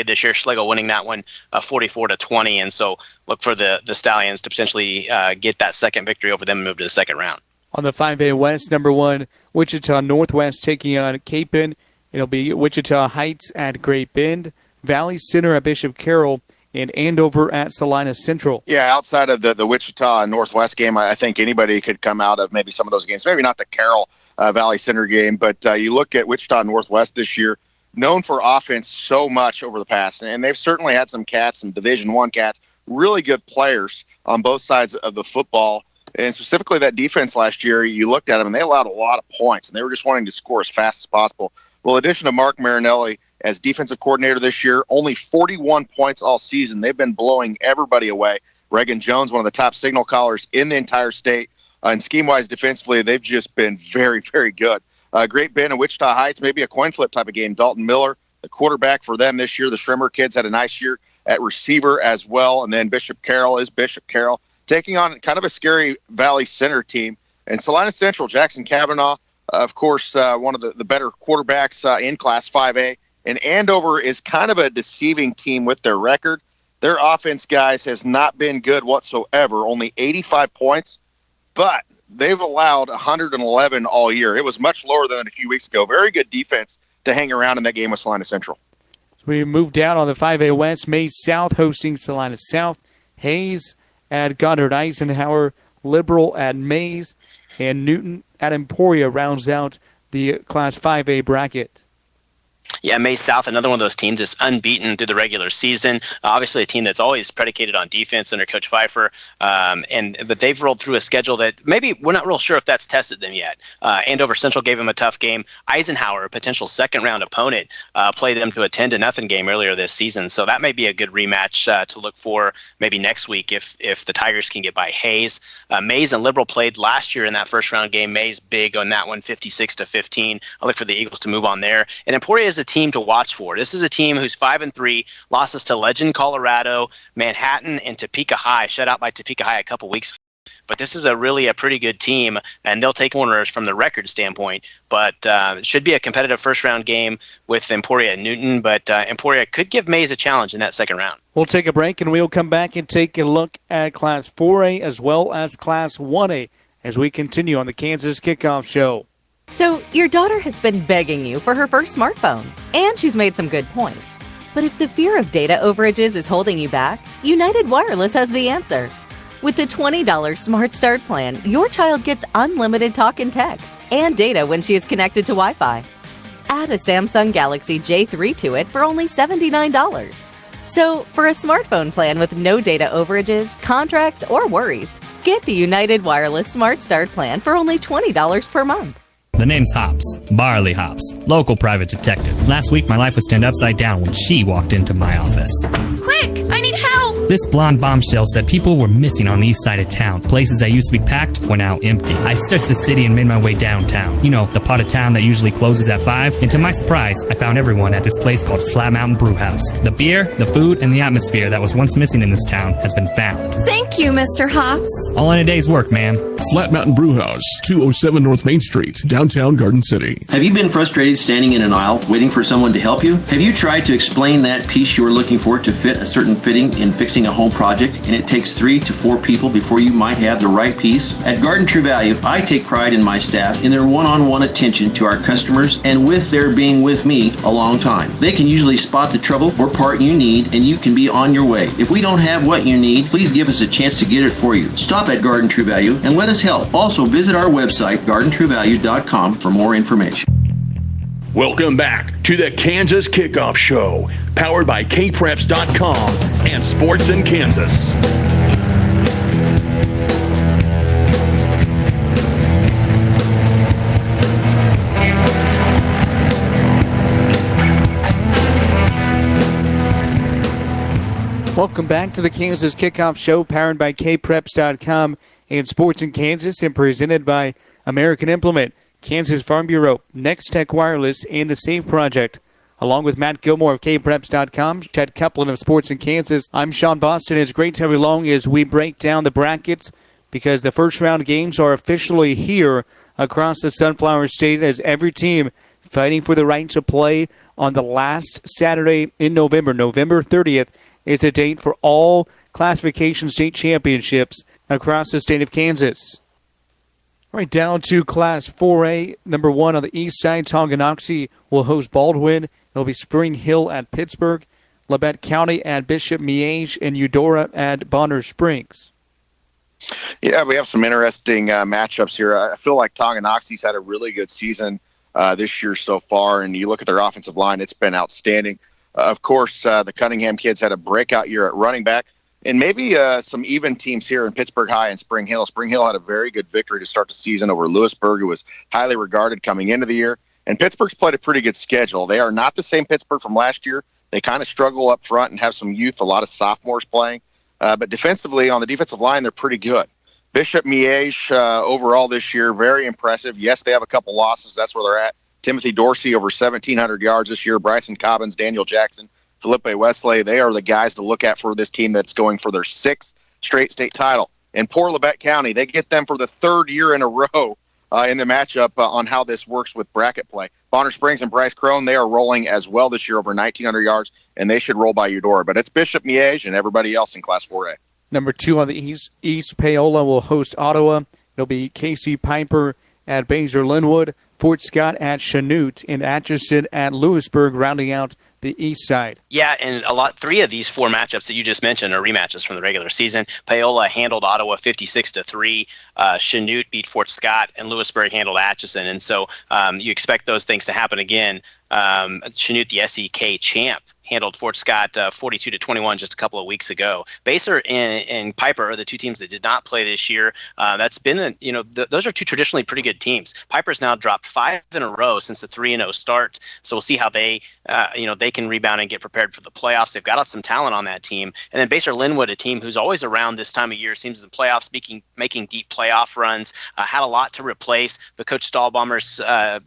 this year. Schlegel winning that one 44-20, and so look for the Stallions to potentially get that second victory over them and move to the second round. On the 5A West, number 1, Wichita Northwest taking on Cape Bend. It'll be Wichita Heights at Great Bend, Valley Center at Bishop Carroll, and Andover at Salina Central. Yeah, outside of the Wichita Northwest game, I think anybody could come out of maybe some of those games. Maybe not the Carroll Valley Center game, but you look at Wichita Northwest this year, known for offense so much over the past, and they've certainly had some cats, some Division I cats, really good players on both sides of the football. And specifically that defense last year, you looked at them, and they allowed a lot of points, and they were just wanting to score as fast as possible. Well, in addition to Mark Marinelli as defensive coordinator this year, only 41 points all season. They've been blowing everybody away. Reagan Jones, one of the top signal callers in the entire state. And scheme-wise, defensively, they've just been very, very good. Great Bend and Wichita Heights, maybe a coin flip type of game. Dalton Miller, the quarterback for them this year. The Schrimmer kids had a nice year at receiver as well. And then Bishop Carroll is Bishop Carroll, taking on kind of a scary Valley Center team. And Salina Central, Jackson Kavanaugh, of course, one of the better quarterbacks in Class 5A. And Andover is kind of a deceiving team with their record. Their offense, guys, has not been good whatsoever, only 85 points, but they've allowed 111 all year. It was much lower than a few weeks ago. Very good defense to hang around in that game with Salina Central. We move down on the 5A West. Maize South hosting Salina South. Hayes at Goddard Eisenhower. Liberal at Maize. And Newton at Emporia rounds out the Class 5A bracket. Yeah, Maize South, another one of those teams that's unbeaten through the regular season. Obviously, a team that's always predicated on defense under Coach Pfeiffer. But they've rolled through a schedule that maybe we're not real sure if that's tested them yet. Andover Central gave them a tough game. Eisenhower, a potential second-round opponent, played them to a 10-0 game earlier this season. So that may be a good rematch to look for maybe next week if the Tigers can get by Hayes. Maize and Liberal played last year in that first-round game. Maize big on that one, 56-15. I'll look for the Eagles to move on there. And Emporia is a team to watch for. This is a team who's 5-3, losses to Legend Colorado, Manhattan, and Topeka High, shut out by Topeka High a couple weeks ago. But this is a pretty good team, and they'll take corners from the record standpoint. But it should be a competitive first-round game with Emporia and Newton, but Emporia could give Maize a challenge in that second round. We'll take a break, and we'll come back and take a look at Class 4A as well as Class 1A as we continue on the Kansas Kickoff Show. So, your daughter has been begging you for her first smartphone, and she's made some good points. But if the fear of data overages is holding you back, United Wireless has the answer. With the $20 Smart Start plan, your child gets unlimited talk and text and data when she is connected to Wi-Fi. Add a Samsung Galaxy J3 to it for only $79. So, for a smartphone plan with no data overages, contracts, or worries, get the United Wireless Smart Start plan for only $20 per month. The name's Hops, Barley Hops, local private detective. Last week, my life was turned upside down when she walked into my office. Quick, I need help! This blonde bombshell said people were missing on the east side of town. Places that used to be packed were now empty. I searched the city and made my way downtown. You know, the part of town that usually closes at 5. And to my surprise, I found everyone at this place called Flat Mountain Brew House. The beer, the food, and the atmosphere that was once missing in this town has been found. Thank you, Mr. Hops. All in a day's work, ma'am. Flat Mountain Brew House, 207 North Main Street, downtown Garden City. Have you been frustrated standing in an aisle waiting for someone to help you? Have you tried to explain that piece you are looking for to fit a certain fitting in fixing a home project, and it takes 3 to 4 people before you might have the right piece? At Garden True Value, I take pride in my staff in their one-on-one attention to our customers and with their being with me a long time. They can usually spot the trouble or part you need, and you can be on your way. If we don't have what you need, please give us a chance to get it for you. Stop at Garden True Value and let us help. Also, visit our website, gardentruevalue.com, for more information. Welcome back to the Kansas Kickoff Show, powered by kpreps.com and Sports in Kansas. Welcome back to the Kansas Kickoff Show, powered by kpreps.com and Sports in Kansas, and presented by American Implement, Kansas Farm Bureau, Next Tech Wireless, and the SAFE Project. Along with Matt Gilmore of kpreps.com, Chad Copeland of Sports in Kansas, I'm Sean Boston. It's great to have you along as we break down the brackets because the first round games are officially here across the Sunflower State as every team fighting for the right to play on the last Saturday in November. November 30th is the date for all classification state championships across the state of Kansas. All right, down to Class 4A. Number 1 on the east side, Tonganoxie will host Baldwin. It'll be Spring Hill at Pittsburgh, Labette County at Bishop Miege, and Eudora at Bonner Springs. Yeah, we have some interesting matchups here. I feel like Tonganoxie's had a really good season this year so far, and you look at their offensive line, it's been outstanding. Of course, the Cunningham kids had a breakout year at running back, and maybe some even teams here in Pittsburgh High and Spring Hill. Spring Hill had a very good victory to start the season over Lewisburg, who was highly regarded coming into the year. And Pittsburgh's played a pretty good schedule. They are not the same Pittsburgh from last year. They kind of struggle up front and have some youth, a lot of sophomores playing. But defensively, on the defensive line, they're pretty good. Bishop Miege overall this year, very impressive. Yes, they have a couple losses. That's where they're at. Timothy Dorsey over 1,700 yards this year. Bryson Cobbins, Daniel Jackson, Felipe Wesley. They are the guys to look at for this team that's going for their 6th straight state title. And poor Labette County, they get them for the 3rd year in a row in the matchup on how this works with bracket play. Bonner Springs and Bryce Crone, they are rolling as well this year over 1,900 yards, and they should roll by Eudora. But it's Bishop Miege and everybody else in Class 4A. Number 2 on the east, Paola will host Ottawa. It'll be Casey Piper at Baser Linwood, Fort Scott at Chanute, and Atchison at Lewisburg, rounding out the east side. Yeah, and 3 of these 4 matchups that you just mentioned are rematches from the regular season. Paola handled Ottawa 56-3. Chanute beat Fort Scott, and Lewisburg handled Atchison. And so you expect those things to happen again. Chanute, the SEK champ, handled Fort Scott 42-21 just a couple of weeks ago. Baser and Piper are the 2 teams that did not play this year. That's been, those are 2 traditionally pretty good teams. Piper's now dropped 5 in a row since the 3-0 start. So we'll see how they can rebound and get prepared for the playoffs. They've got some talent on that team. And then Baser Linwood, a team who's always around this time of year, seems the playoffs, making deep playoff runs, had a lot to replace. But Coach Stahlbaumer's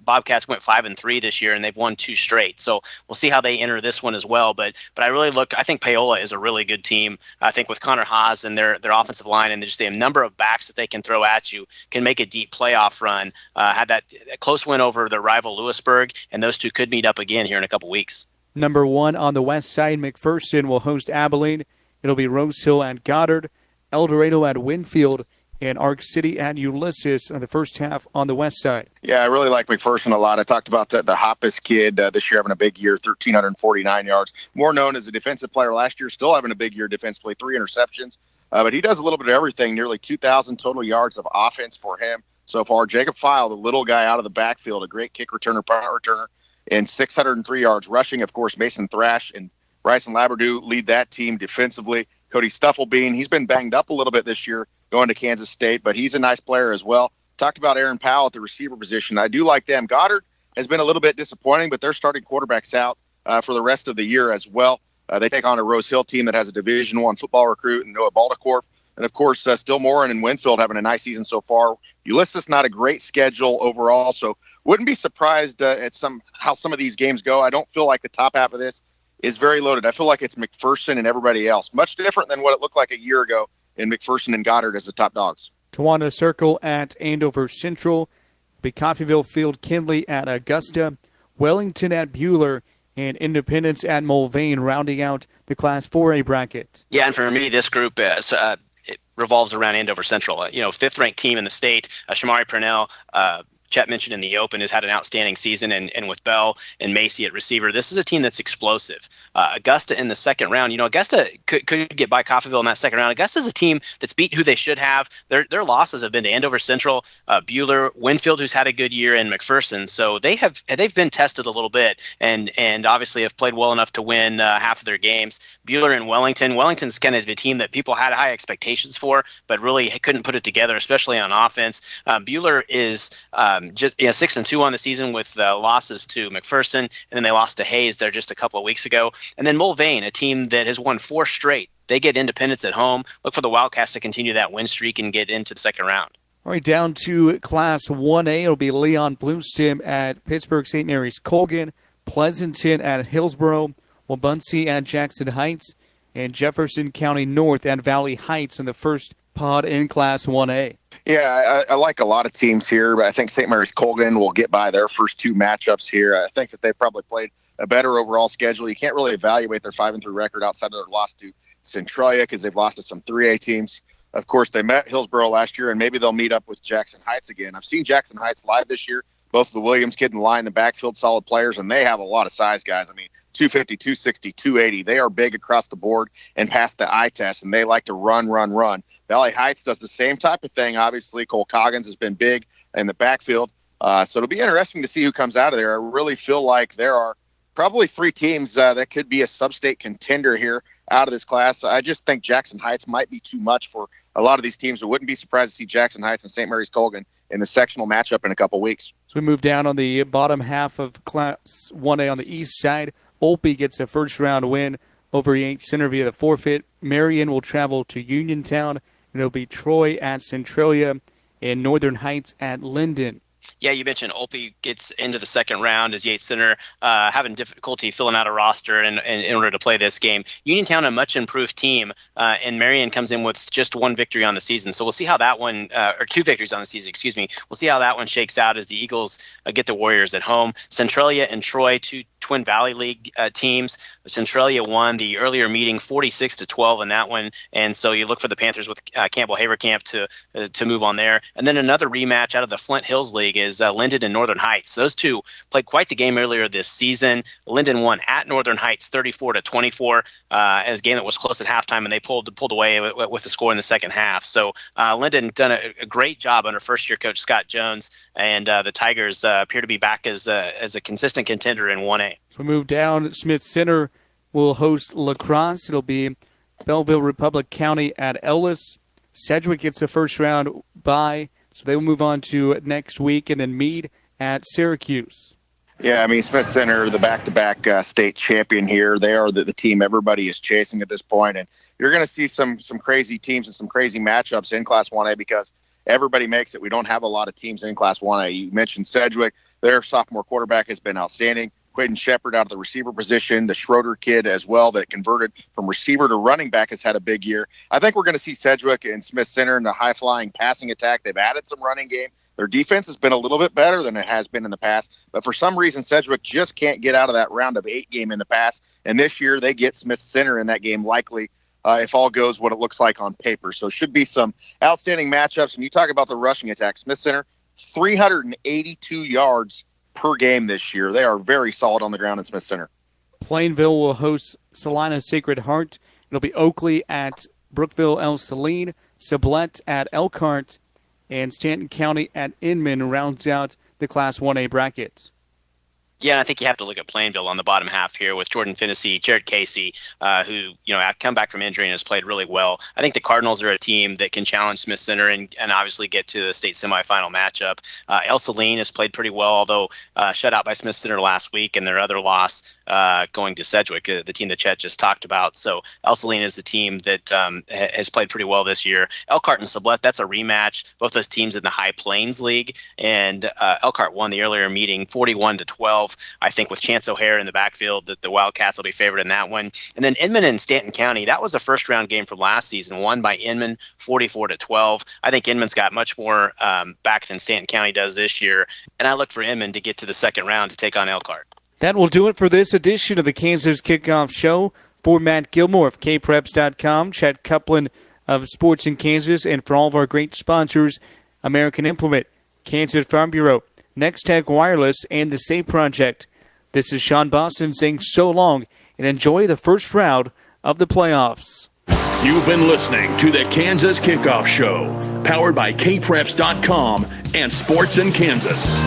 Bobcats went 5-3 this year, and they've won 2 straight. So we'll see how they enter this one as well. But I think Paola is a really good team. I think with Connor Haas and their offensive line and just the number of backs that they can throw at you can make a deep playoff run. Had that close win over their rival Lewisburg, and those 2 could meet up again here in a couple weeks. Number 1 on the west side, McPherson will host Abilene. It'll be Rose Hill at Goddard, El Dorado at Winfield, and Arc City at Ulysses in the first half on the west side. Yeah, I really like McPherson a lot. I talked about the Hoppus kid this year having a big year, 1,349 yards. More known as a defensive player last year, still having a big year defensively, 3 interceptions. But he does a little bit of everything, nearly 2,000 total yards of offense for him so far. Jacob File, the little guy out of the backfield, a great kick returner, punt returner, and 603 yards rushing. Of course, Mason Thrash and Bryson Labradue lead that team defensively. Cody Stufflebean, he's been banged up a little bit this year going to Kansas State, but he's a nice player as well. Talked about Aaron Powell at the receiver position. I do like them. Goddard has been a little bit disappointing, but they're starting quarterbacks out for the rest of the year as well. They take on a Rose Hill team that has a Division I football recruit and Noah Baldacorp. And, of course, Still Morin and Winfield having a nice season so far. Ulysses, not a great schedule overall, so wouldn't be surprised at how some of these games go. I don't feel like the top half of this is very loaded. I feel like it's McPherson and everybody else. Much different than what it looked like a year ago in McPherson and Goddard as the top dogs. Tawanda Circle at Andover Central. Be Coffeyville Field Kinley at Augusta. Wellington at Buhler. And Independence at Mulvane rounding out the Class 4A bracket. Yeah, and for me, this group it revolves around Andover Central. 5th-ranked team in the state. Shamari Purnell, Chet mentioned in the Open, has had an outstanding season, and with Bell and Macy at receiver, this is a team that's explosive. Augusta in the second round, Augusta could get by Coffeyville in that second round. Augusta is a team that's beat who they should have. Their losses have been to Andover Central, Buhler, Winfield, who's had a good year, and McPherson. So they've been tested a little bit, and obviously have played well enough to win half of their games. Buhler and Wellington's kind of a team that people had high expectations for, but really couldn't put it together, especially on offense. Buhler is just 6-2 on the season with losses to McPherson, and then they lost to Hayes there just a couple of weeks ago. And then Mulvane, a team that has won 4 straight. They get Independence at home. Look for the Wildcats to continue that win streak and get into the second round. All right, down to Class 1A. It'll be Leon Bluestem at Pittsburgh St. Mary's Colgan, Pleasanton at Hillsboro, Wabaunsee at Jackson Heights, and Jefferson County North at Valley Heights in the first pod in Class 1A. Yeah, I like a lot of teams here, but I think St. Mary's Colgan will get by their first 2 matchups here. I think that they probably played a better overall schedule. You can't really evaluate their 5-3 record outside of their loss to Centralia because they've lost to some 3A teams. Of course, they met Hillsboro last year, and maybe they'll meet up with Jackson Heights again. I've seen Jackson Heights live this year. Both the Williams kid and line, the backfield, solid players, and they have a lot of size, guys. I mean, 250, 260, 280. They are big across the board and pass the eye test, and they like to run. Valley Heights does the same type of thing. Obviously, Cole Coggins has been big in the backfield. So it'll be interesting to see who comes out of there. I really feel like there are probably 3 teams that could be a sub-state contender here out of this class. I just think Jackson Heights might be too much for a lot of these teams. I wouldn't be surprised to see Jackson Heights and St. Mary's Colgan in the sectional matchup in a couple weeks. So we move down on the bottom half of Class 1A on the east side. Olpe gets a first-round win over Yates Center via the forfeit. Marion will travel to Uniontown, and it'll be Troy at Centralia and Northern Heights at Linden. Yeah, you mentioned Olpe gets into the second round as Yates Center having difficulty filling out a roster in order to play this game. Uniontown, a much improved team, and Marion comes in with just 1 victory on the season. So we'll see how that one, or 2 victories on the season, excuse me. We'll see how that one shakes out as the Eagles get the Warriors at home. Centralia and Troy, 2 Twin Valley League teams. Centralia won the earlier meeting 46-12 in that one, and so you look for the Panthers with Campbell Haverkamp to move on there. And then another rematch out of the Flint Hills League is Linden and Northern Heights. Those two played quite the game earlier this season. Linden won at Northern Heights 34-24 as a game that was close at halftime, and they pulled away with the score in the second half. So Linden done a great job under first-year coach Scott Jones, and the Tigers appear to be back as a consistent contender in 1A. So we move down. Smith Center will host La Crosse. It'll be Belleville Republic County at Ellis. Sedgwick gets a first-round bye, so they will move on to next week, and then Meade at Syracuse. Yeah, I mean, Smith Center, the back-to-back state champion here. They are the team everybody is chasing at this point, and you're going to see some crazy teams and some crazy matchups in Class 1A because everybody makes it. We don't have a lot of teams in Class 1A. You mentioned Sedgwick. Their sophomore quarterback has been outstanding. Quentin Shepard out of the receiver position, the Schroeder kid as well that converted from receiver to running back has had a big year. I think we're going to see Sedgwick and Smith Center in the high-flying passing attack. They've added some running game. Their defense has been a little bit better than it has been in the past, but for some reason Sedgwick just can't get out of that round of 8 game in the past, and this year they get Smith Center in that game likely if all goes what it looks like on paper. So should be some outstanding matchups. And you talk about the rushing attack. Smith Center, 382 yards per game this year. They are very solid on the ground in Smith Center. Plainville will host Salina Sacred Heart. It'll be Oakley at Brookville El Saline, Sublette at Elkhart, and Stanton County at Inman rounds out the Class 1A brackets. Yeah, and I think you have to look at Plainville on the bottom half here with Jordan Finnessy, Jared Casey, who come back from injury and has played really well. I think the Cardinals are a team that can challenge Smith Center and obviously get to the state semifinal matchup. El Saline has played pretty well, although shut out by Smith Center last week, and their other loss going to Sedgwick, the team that Chet just talked about. So El Saline is the team that has played pretty well this year. Elkhart and Sublette, that's a rematch. Both those teams in the High Plains League, and Elkhart won the earlier meeting 41-12. I think with Chance O'Hare in the backfield, that the Wildcats will be favored in that one. And then Inman and Stanton County, that was a first-round game from last season, won by Inman 44-12. I think Inman's got much more back than Stanton County does this year, and I look for Inman to get to the second round to take on Elkhart. That will do it for this edition of the Kansas Kickoff Show. For Matt Gilmore of kpreps.com, Chet Copeland of Sports in Kansas, and for all of our great sponsors, American Implement, Kansas Farm Bureau, Next Tech Wireless, and the SAFE Project. This is Sean Boston saying so long and enjoy the first round of the playoffs. You've been listening to the Kansas Kickoff Show, powered by kpreps.com and Sports in Kansas.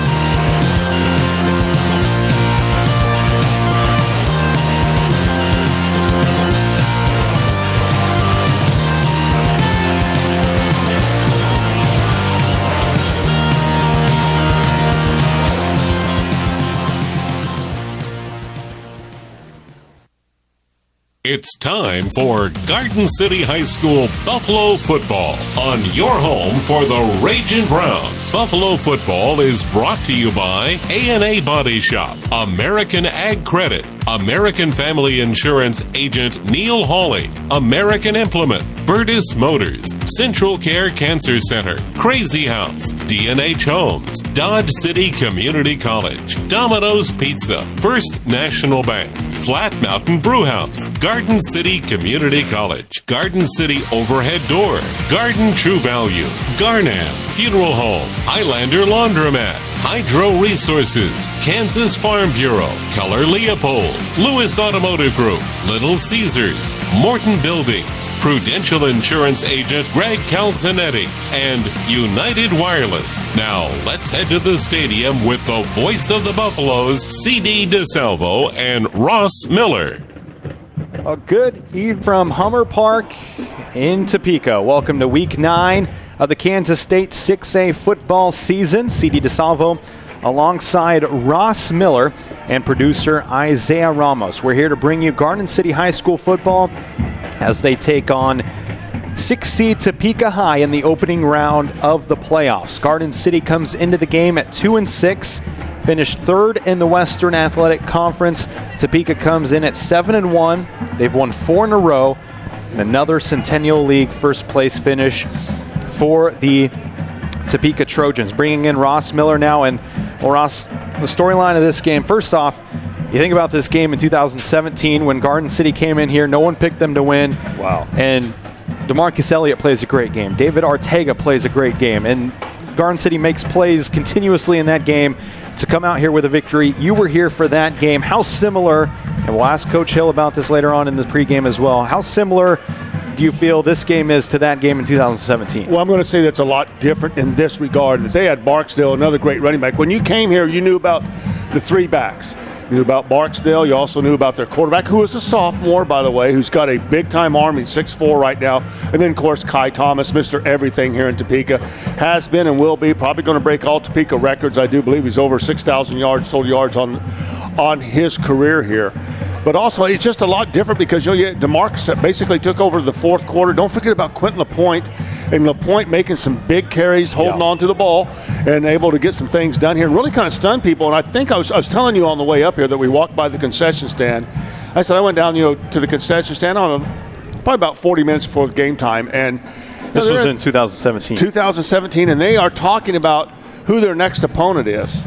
It's time for Garden City High School Buffalo football on your home for the Ragin' Browns. Buffalo football is brought to you by A&A Body Shop, American Ag Credit, American Family Insurance Agent Neil Hawley, American Implement, Burtis Motors, Central Care Cancer Center, Crazy House, D&H Homes, Dodge City Community College, Domino's Pizza, First National Bank, Flat Mountain Brewhouse, Garden City Community College, Garden City Overhead Door, Garden True Value, Garnam Funeral Home, Highlander Laundromat, Hydro Resources, Kansas Farm Bureau, Keller Leopold, Lewis Automotive Group, Little Caesars, Morton Buildings, Prudential Insurance Agent Greg Calzanetti, and United Wireless. Now, let's head to the stadium with the voice of the Buffaloes, C.D. DeSalvo and Ross Miller. A good evening from Hummer Park in Topeka. Welcome to Week 9 of the Kansas State 6A football season. C.D. DeSalvo alongside Ross Miller and producer Isaiah Ramos. We're here to bring you Garden City High School football as they take on 6th seed Topeka High in the opening round of the playoffs. Garden City comes into the game at 2-6, finished 3rd in the Western Athletic Conference. Topeka comes in at 7-1. They've won 4 in a row, and another Centennial League first place finish for the Topeka Trojans. Bringing in Ross Miller now. And, well, Ross, the storyline of this game, first off, you think about this game in 2017 when Garden City came in here, no one picked them to win. Wow. And DeMarcus Elliott plays a great game. David Ortega plays a great game. And Garden City makes plays continuously in that game to come out here with a victory. You were here for that game. How similar, and we'll ask Coach Hill about this later on in the pregame as well, how similar do you feel this game is to that game in 2017? Well, I'm going to say that's a lot different in this regard. They had Barksdale, another great running back. When you came here, you knew about the 3 backs. You knew about Barksdale. You also knew about their quarterback, who is a sophomore, by the way, who's got a big-time arm. He's 6'4" right now. And then, of course, Kai Thomas, Mr. Everything here in Topeka, has been and will be probably going to break all Topeka records. I do believe he's over 6,000 yards, total yards on his career here. But also, it's just a lot different because DeMarcus basically took over the 4th quarter. Don't forget about Quentin LaPointe. And LaPointe making some big carries, holding on to the ball, and able to get some things done here and really kind of stun people. And I think I was telling you on the way up here that we walked by the concession stand. I said I went down to the concession stand on probably about 40 minutes before the game time. And this was in 2017. 2017, and they are talking about who their next opponent is.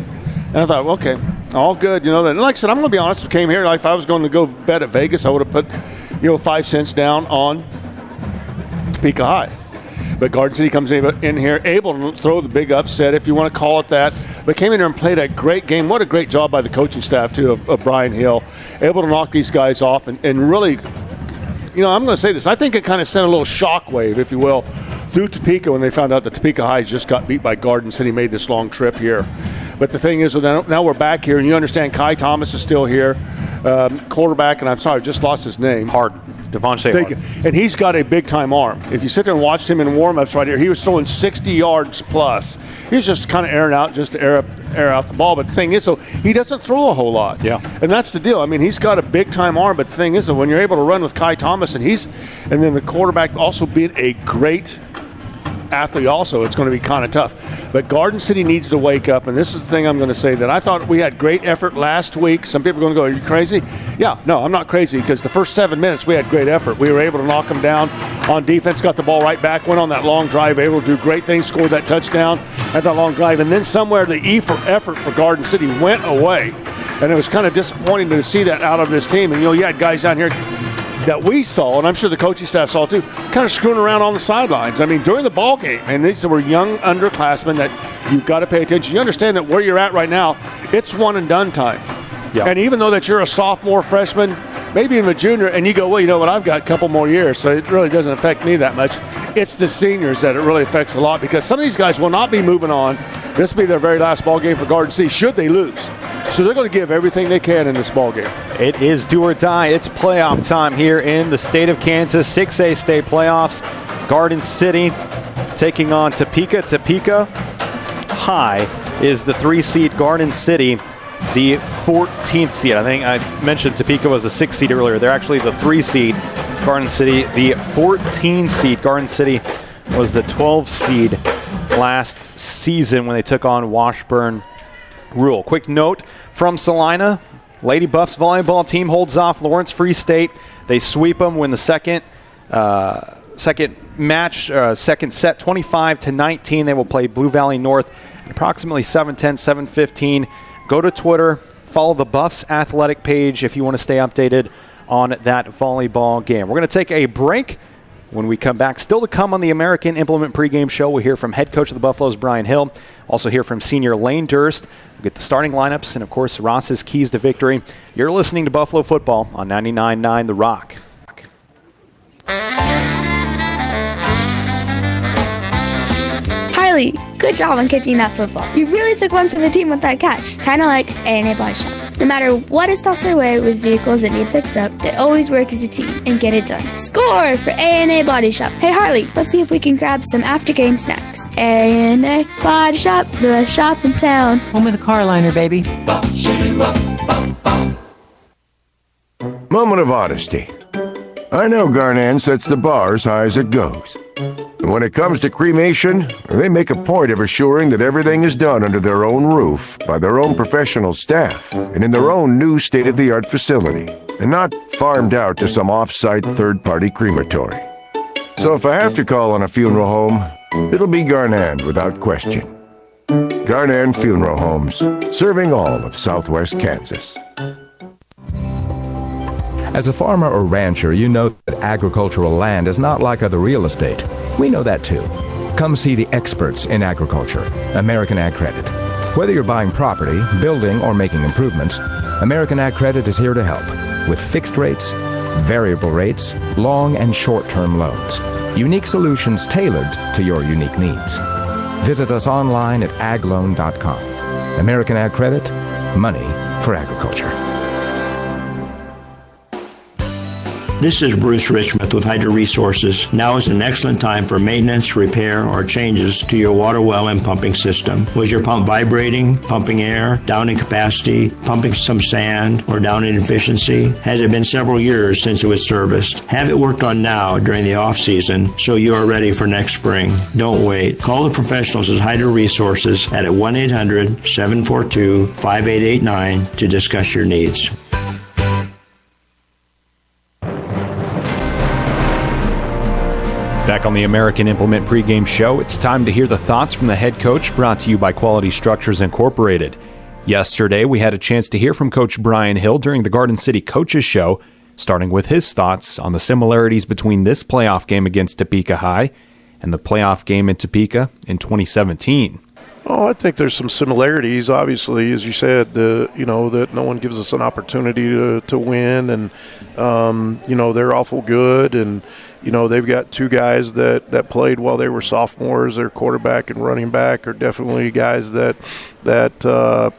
And I thought, okay, all good, And like I said, I'm going to be honest. I came here, if I was going to go bet at Vegas, I would have put, 5 cents down on Topeka High. But Garden City comes in here, able to throw the big upset, if you want to call it that. But came in here and played a great game. What a great job by the coaching staff, too, of Brian Hill. Able to knock these guys off and really, I'm going to say this. I think it kind of sent a little shockwave, if you will, through Topeka when they found out that Topeka High just got beat by Garden City, made this long trip here. But the thing is, now we're back here, and you understand Kai Thomas is still here, quarterback, and I'm sorry, just lost his name. Devontae Harden. And he's got a big-time arm. If you sit there and watch him in warm-ups right here, he was throwing 60 yards plus. He was just kind of airing out just to air out the ball. But the thing is, so he doesn't throw a whole lot. Yeah. And that's the deal. I mean, he's got a big-time arm, but the thing is, when you're able to run with Kai Thomas, and then the quarterback also being a great athlete also, it's going to be kind of tough. But Garden City needs to wake up, and this is the thing I'm going to say, that I thought we had great effort last week. Some people are going to go, are you crazy? Yeah, no, I'm not crazy, because the first 7 minutes we had great effort. We were able to knock them down on defense, got the ball right back, went on that long drive, able to do great things, scored that touchdown at that long drive, and then somewhere the effort for Garden City went away, and it was kind of disappointing to see that out of this team. And, you had guys down here that we saw, and I'm sure the coaching staff saw too, kind of screwing around on the sidelines. I mean, during the ball game, and these were young underclassmen that you've got to pay attention. You understand that where you're at right now, it's one and done time. Yeah. And even though that you're a sophomore, freshman, maybe even a junior, and you go, well, you know what, I've got a couple more years, so it really doesn't affect me that much. It's the seniors that it really affects a lot, because some of these guys will not be moving on. This will be their very last ball game for Garden City, should they lose. So they're going to give everything they can in this ball game. It is do or die. It's playoff time here in the state of Kansas. 6A state playoffs. Garden City taking on Topeka. Topeka High is the 3 seed. Garden City, the 14th seed. I think I mentioned Topeka was the 6 seed earlier. They're actually the 3 seed. Garden City, the 14 seed. Garden City was the 12 seed last season when they took on Washburn Rural. Quick note from Salina. Lady Buffs volleyball team holds off Lawrence Free State. They sweep them, win the second match, second set, 25-19. They will play Blue Valley North at approximately 7:10, 7:15. Go to Twitter, follow the Buffs athletic page if you want to stay updated on that volleyball game. We're going to take a break. When we come back, still to come on the American Implement pregame show, we'll hear from head coach of the Buffaloes, Brian Hill. Also hear from senior Lane Durst. We'll get the starting lineups and, of course, Ross's keys to victory. You're listening to Buffalo Football on 99.9 The Rock. Harley, good job on catching that football. You really took one for the team with that catch. Kind of like A&A Body Shop. No matter what is tossed their way with vehicles that need fixed up, they always work as a team and get it done. Score for A&A Body Shop. Hey Harley, let's see if we can grab some after-game snacks. A&A Body Shop, the shop in town. Home of the car liner, baby. Moment of honesty. I know Garnan sets the bar as high as it goes. And when it comes to cremation, they make a point of assuring that everything is done under their own roof, by their own professional staff, and in their own new state-of-the-art facility, and not farmed out to some off-site third-party crematory. So if I have to call on a funeral home, it'll be Garnan without question. Garnan Funeral Homes, serving all of Southwest Kansas. As a farmer or rancher, you know that agricultural land is not like other real estate. We know that too. Come see the experts in agriculture, American Ag Credit. Whether you're buying property, building, or making improvements, American Ag Credit is here to help with fixed rates, variable rates, long and short-term loans. Unique solutions tailored to your unique needs. Visit us online at agloan.com. American Ag Credit, money for agriculture. This is Bruce Richmond with Hydro Resources. Now is an excellent time for maintenance, repair, or changes to your water well and pumping system. Was your pump vibrating, pumping air, down in capacity, pumping some sand, or down in efficiency? Has it been several years since it was serviced? Have it worked on now during the off-season so you are ready for next spring? Don't wait. Call the professionals at Hydro Resources at 1-800-742-5889 to discuss your needs. Back on the American Implement pregame show, it's time to hear the thoughts from the head coach, brought to you by Quality Structures Incorporated. Yesterday, we had a chance to hear from Coach Brian Hill during the Garden City Coaches Show, starting with his thoughts on the similarities between this playoff game against Topeka High and the playoff game in Topeka in 2017. Oh, I think there's some similarities. Obviously, as you said, that no one gives us an opportunity to win, and they're awful good, and they've got two guys that played while they were sophomores. Their quarterback and running back are definitely guys that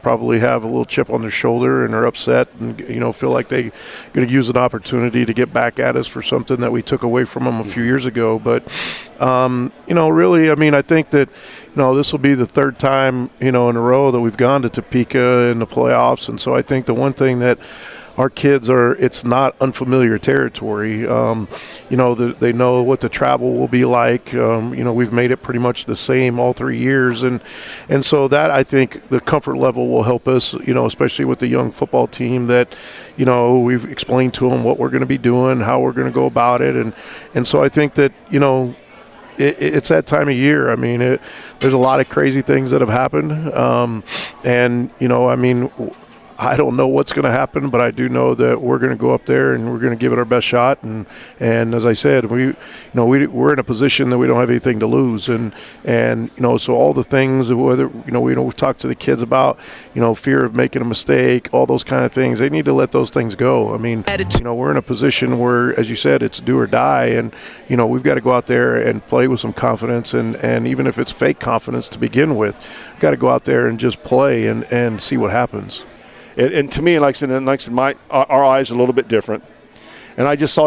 probably have a little chip on their shoulder and are upset and feel like they're going to use an opportunity to get back at us for something that we took away from them a few years ago. But really, I think that this will be the third time in a row that we've gone to Topeka in the playoffs, and so I think the one thing that our kids it's not unfamiliar territory. They know what the travel will be like. We've made it pretty much the same all 3 years. And so that, I think, the comfort level will help us, especially with the young football team that, we've explained to them what we're going to be doing, how we're going to go about it. And so I think that, it's that time of year. There's a lot of crazy things that have happened. I don't know what's going to happen, but I do know that we're going to go up there and we're going to give it our best shot. And as I said, we're in a position that we don't have anything to lose. And so all the things, whether we've talked to the kids about, fear of making a mistake, all those kind of things. They need to let those things go. We're in a position where, as you said, it's do or die, and we've got to go out there and play with some confidence. And even if it's fake confidence to begin with, we've got to go out there and just play and see what happens. And to me, like I said, our eyes are a little bit different. And I just saw,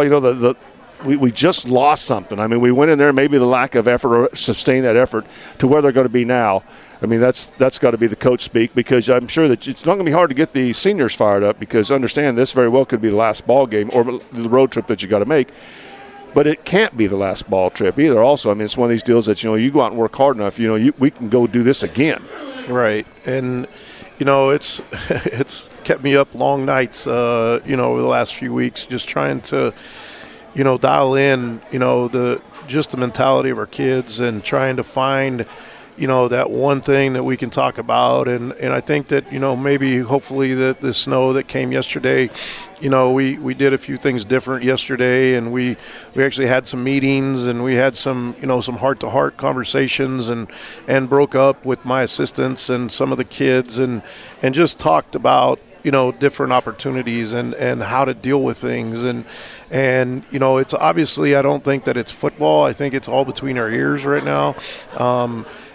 we just lost something. We went in there, maybe the lack of effort or sustain that effort to where they're going to be now. That's got to be the coach speak, because I'm sure that it's not going to be hard to get the seniors fired up, because understand this very well could be the last ball game or the road trip that you got to make. But it can't be the last ball trip either. Also, I mean, it's one of these deals that, you go out and work hard enough, we can go do this again. Right. And, it's kept me up long nights, over the last few weeks, just trying to, dial in, the mentality of our kids and trying to find, that one thing that we can talk about. And I think that, maybe hopefully the snow that came yesterday, we did a few things different yesterday, and we actually had some meetings, and we had some, some heart-to-heart conversations, and broke up with my assistants and some of the kids and just talked about, different opportunities and how to deal with things. And it's obviously, I don't think that it's football. I think it's all between our ears right now.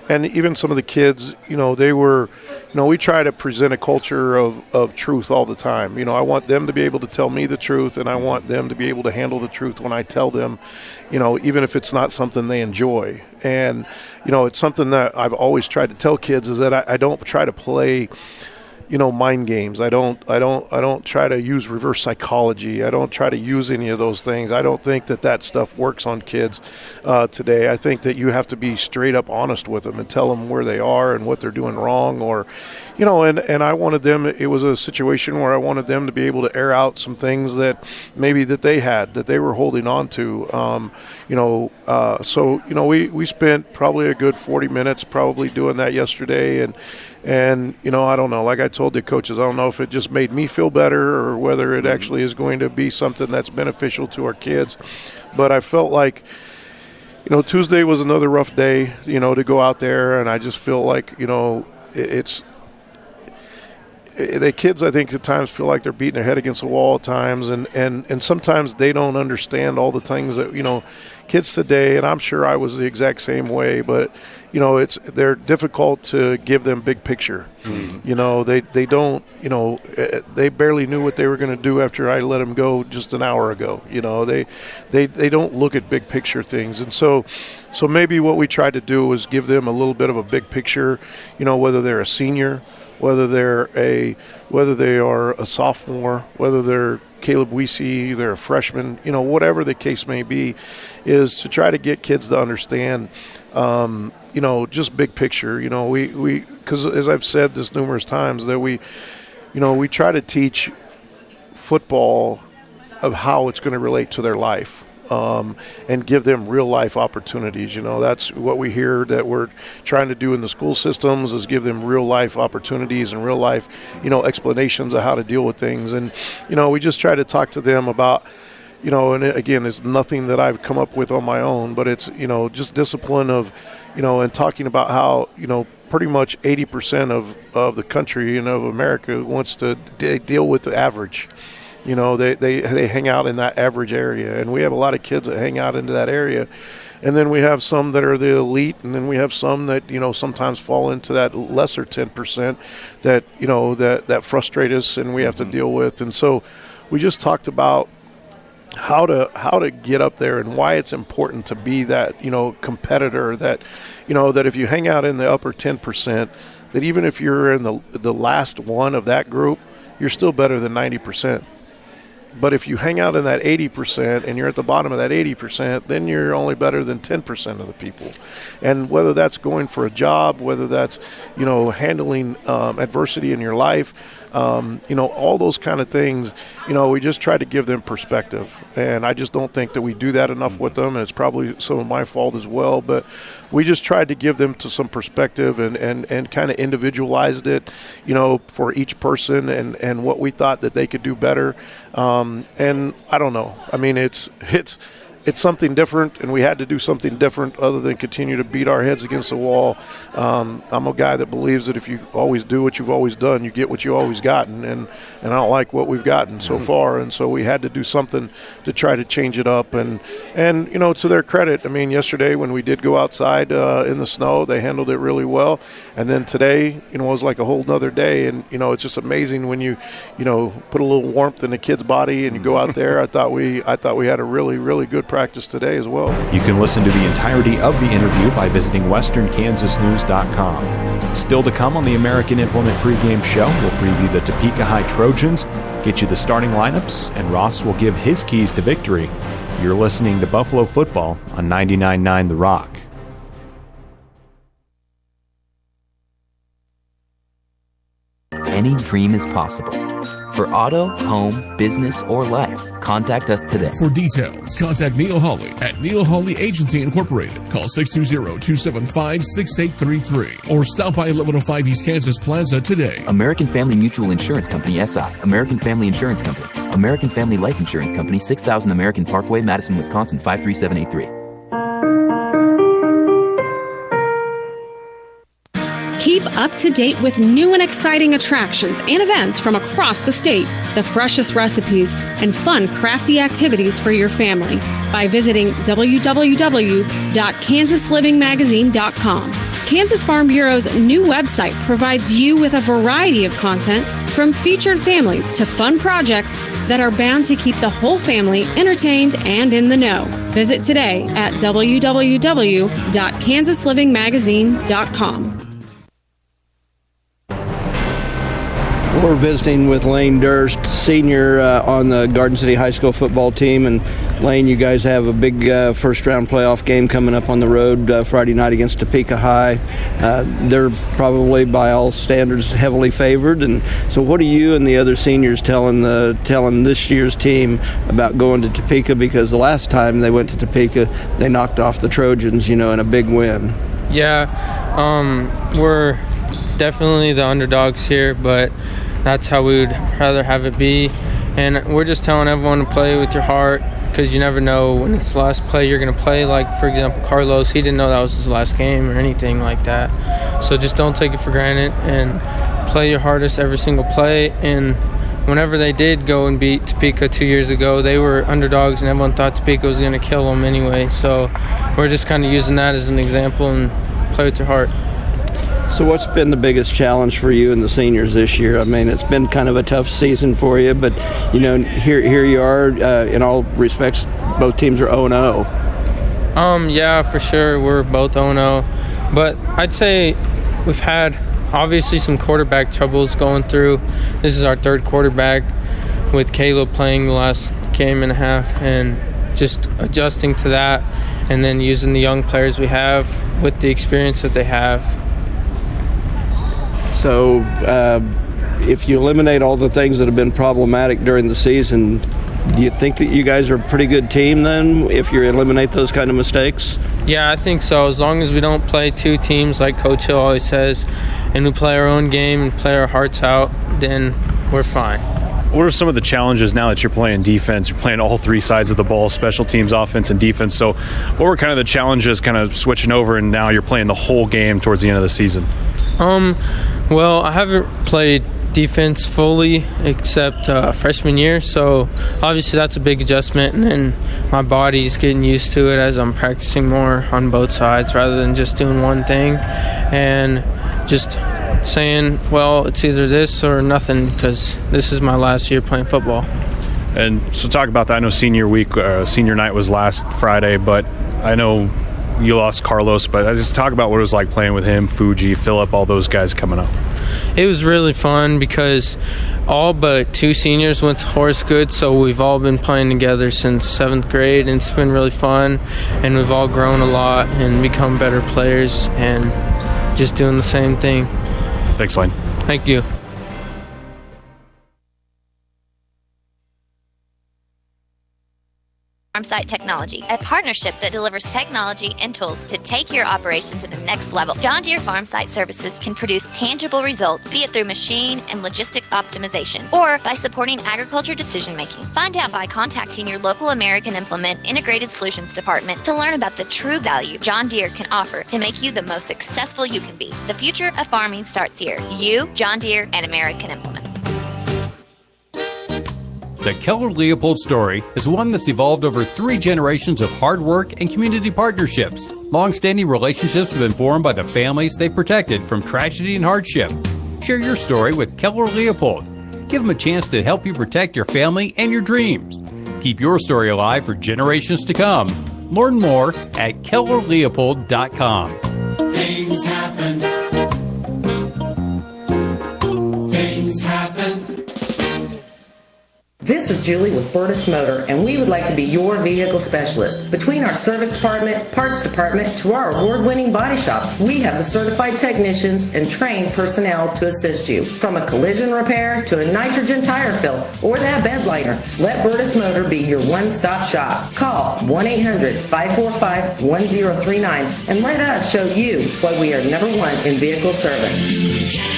And even some of the kids, they were, we try to present a culture of truth all the time. I want them to be able to tell me the truth, and I want them to be able to handle the truth when I tell them, even if it's not something they enjoy. And, it's something that I've always tried to tell kids is that I don't try to play, mind games. I don't try to use reverse psychology. I don't try to use any of those things. I don't think that stuff works on kids today. I think that you have to be straight up honest with them and tell them where they are and what they're doing wrong, or, and I wanted them, it was a situation where I wanted them to be able to air out some things that maybe that they had, that they were holding on to. So, we spent probably a good 40 minutes probably doing that yesterday. And I don't know, like I told the coaches, I don't know if it just made me feel better or whether it actually is going to be something that's beneficial to our kids. But I felt like, Tuesday was another rough day, to go out there. And I just feel like, the kids, I think, at times feel like they're beating their head against the wall at times. And sometimes they don't understand all the things that, kids today, and I'm sure I was the exact same way, but, they're difficult to give them big picture. Mm-hmm. They don't, they barely knew what they were going to do after I let them go just an hour ago. They don't look at big picture things. And so maybe what we tried to do was give them a little bit of a big picture, whether they're a senior, whether they are a sophomore, whether they're Caleb Weesey, they're a freshman, whatever the case may be, is to try to get kids to understand, just big picture. Because as I've said this numerous times, that we try to teach football of how it's going to relate to their life. And give them real life opportunities. That's what we hear that we're trying to do in the school systems, is give them real life opportunities and real life, explanations of how to deal with things. And, we just try to talk to them about, and again, it's nothing that I've come up with on my own, but it's, just discipline of, and talking about how, pretty much 80% of the country and of America wants to deal with the average. They hang out in that average area, and we have a lot of kids that hang out into that area. And then we have some that are the elite, and then we have some that, sometimes fall into that lesser 10% that, that frustrate us and we have to deal with. And so we just talked about how to get up there and why it's important to be that, competitor, that, that if you hang out in the upper 10%, that even if you're in the last one of that group, you're still better than 90%. But if you hang out in that 80% and you're at the bottom of that 80%, then you're only better than 10% of the people. And whether that's going for a job, whether that's, handling adversity in your life, all those kind of things, we just try to give them perspective. And I just don't think that we do that enough with them. And it's probably some of my fault as well. But we just tried to give them to some perspective and kind of individualized it, for each person and what we thought that they could do better. And I don't know. I mean, it's something different, and we had to do something different other than continue to beat our heads against the wall. I'm a guy that believes that if you always do what you've always done, you get what you always gotten, and I don't like what we've gotten so far, and so we had to do something to try to change it up. And to their credit, I mean, yesterday when we did go outside in the snow, they handled it really well. And then today, it was like a whole nother day, and it's just amazing when you put a little warmth in the kid's body and you go out there. I thought we had a really, really good practice today as well. You can listen to the entirety of the interview by visiting westernkansasnews.com. Still to come on the American Implement pregame show, we'll preview the Topeka High Trojans, get you the starting lineups, and Ross will give his keys to victory You're listening to Buffalo Football on 99.9 The Rock. Any dream is possible. For auto, home, business, or life, contact us today. For details, contact Neil Hawley at Neil Hawley Agency Incorporated. Call 620-275-6833 or stop by 1105 East Kansas Plaza today. American Family Mutual Insurance Company, SI. American Family Insurance Company. American Family Life Insurance Company, 6000 American Parkway, Madison, Wisconsin, 53783. Keep up to date with new and exciting attractions and events from across the state, the freshest recipes, and fun, crafty activities for your family by visiting www.kansaslivingmagazine.com. Kansas Farm Bureau's new website provides you with a variety of content from featured families to fun projects that are bound to keep the whole family entertained and in the know. Visit today at www.kansaslivingmagazine.com. We're visiting with Lane Durst, senior on the Garden City High School football team. And Lane, you guys have a big first-round playoff game coming up on the road Friday night against Topeka High. They're probably, by all standards, heavily favored. And so what are you and the other seniors telling this year's team about going to Topeka? Because the last time they went to Topeka, they knocked off the Trojans, in a big win. Yeah, we're definitely the underdogs here, but that's how we would rather have it be. And we're just telling everyone to play with your heart, because you never know when it's the last play you're going to play. Like, for example, Carlos, he didn't know that was his last game or anything like that. So just don't take it for granted and play your hardest every single play. And whenever they did go and beat Topeka 2 years ago, they were underdogs and everyone thought Topeka was going to kill them anyway. So we're just kind of using that as an example and play with your heart. So what's been the biggest challenge for you and the seniors this year? I mean, it's been kind of a tough season for you, but, here you are. In all respects, both teams are 0-0. Yeah, for sure. We're both 0-0. But I'd say we've had, obviously, some quarterback troubles going through. This is our third quarterback with Caleb playing the last game and a half, and just adjusting to that and then using the young players we have with the experience that they have. So if you eliminate all the things that have been problematic during the season, do you think that you guys are a pretty good team then, if you eliminate those kind of mistakes? Yeah, I think so. As long as we don't play two teams like Coach Hill always says, and we play our own game and play our hearts out, then we're fine. What are some of the challenges now that you're playing defense? You're playing all three sides of the ball, special teams, offense, and defense. So what were kind of the challenges kind of switching over, and now you're playing the whole game towards the end of the season? Well, I haven't played defense fully except freshman year, so obviously that's a big adjustment, and then my body's getting used to it as I'm practicing more on both sides rather than just doing one thing and just saying, well, it's either this or nothing, because this is my last year playing football. And so talk about that. I know senior week, senior night was last Friday, but I know you lost Carlos, but I just talk about what it was like playing with him, Fuji, Phillip, all those guys coming up. It was really fun because all but two seniors went to Horace Good, so we've all been playing together since 7th grade, and it's been really fun, and we've all grown a lot and become better players and just doing the same thing. Thanks, Lane. Thank you. Farmsite Technology, a partnership that delivers technology and tools to take your operation to the next level. John Deere Farmsite Services can produce tangible results, be it through machine and logistics optimization, or by supporting agriculture decision-making. Find out by contacting your local American Implement Integrated Solutions Department to learn about the true value John Deere can offer to make you the most successful you can be. The future of farming starts here. You, John Deere, and American Implement. The Keller-Leopold story is one that's evolved over 3 generations of hard work and community partnerships. Long-standing relationships have been formed by the families they've protected from tragedy and hardship. Share your story with Keller-Leopold. Give them a chance to help you protect your family and your dreams. Keep your story alive for generations to come. Learn more at KellerLeopold.com. Things happen. Things happen. Visit This is Julie with Burtis Motor, and we would like to be your vehicle specialist. Between our service department, parts department, to our award-winning body shop, we have the certified technicians and trained personnel to assist you. From a collision repair to a nitrogen tire fill or that bed liner, let Burtis Motor be your one-stop shop. Call 1-800-545-1039 and let us show you why we are number one in vehicle service.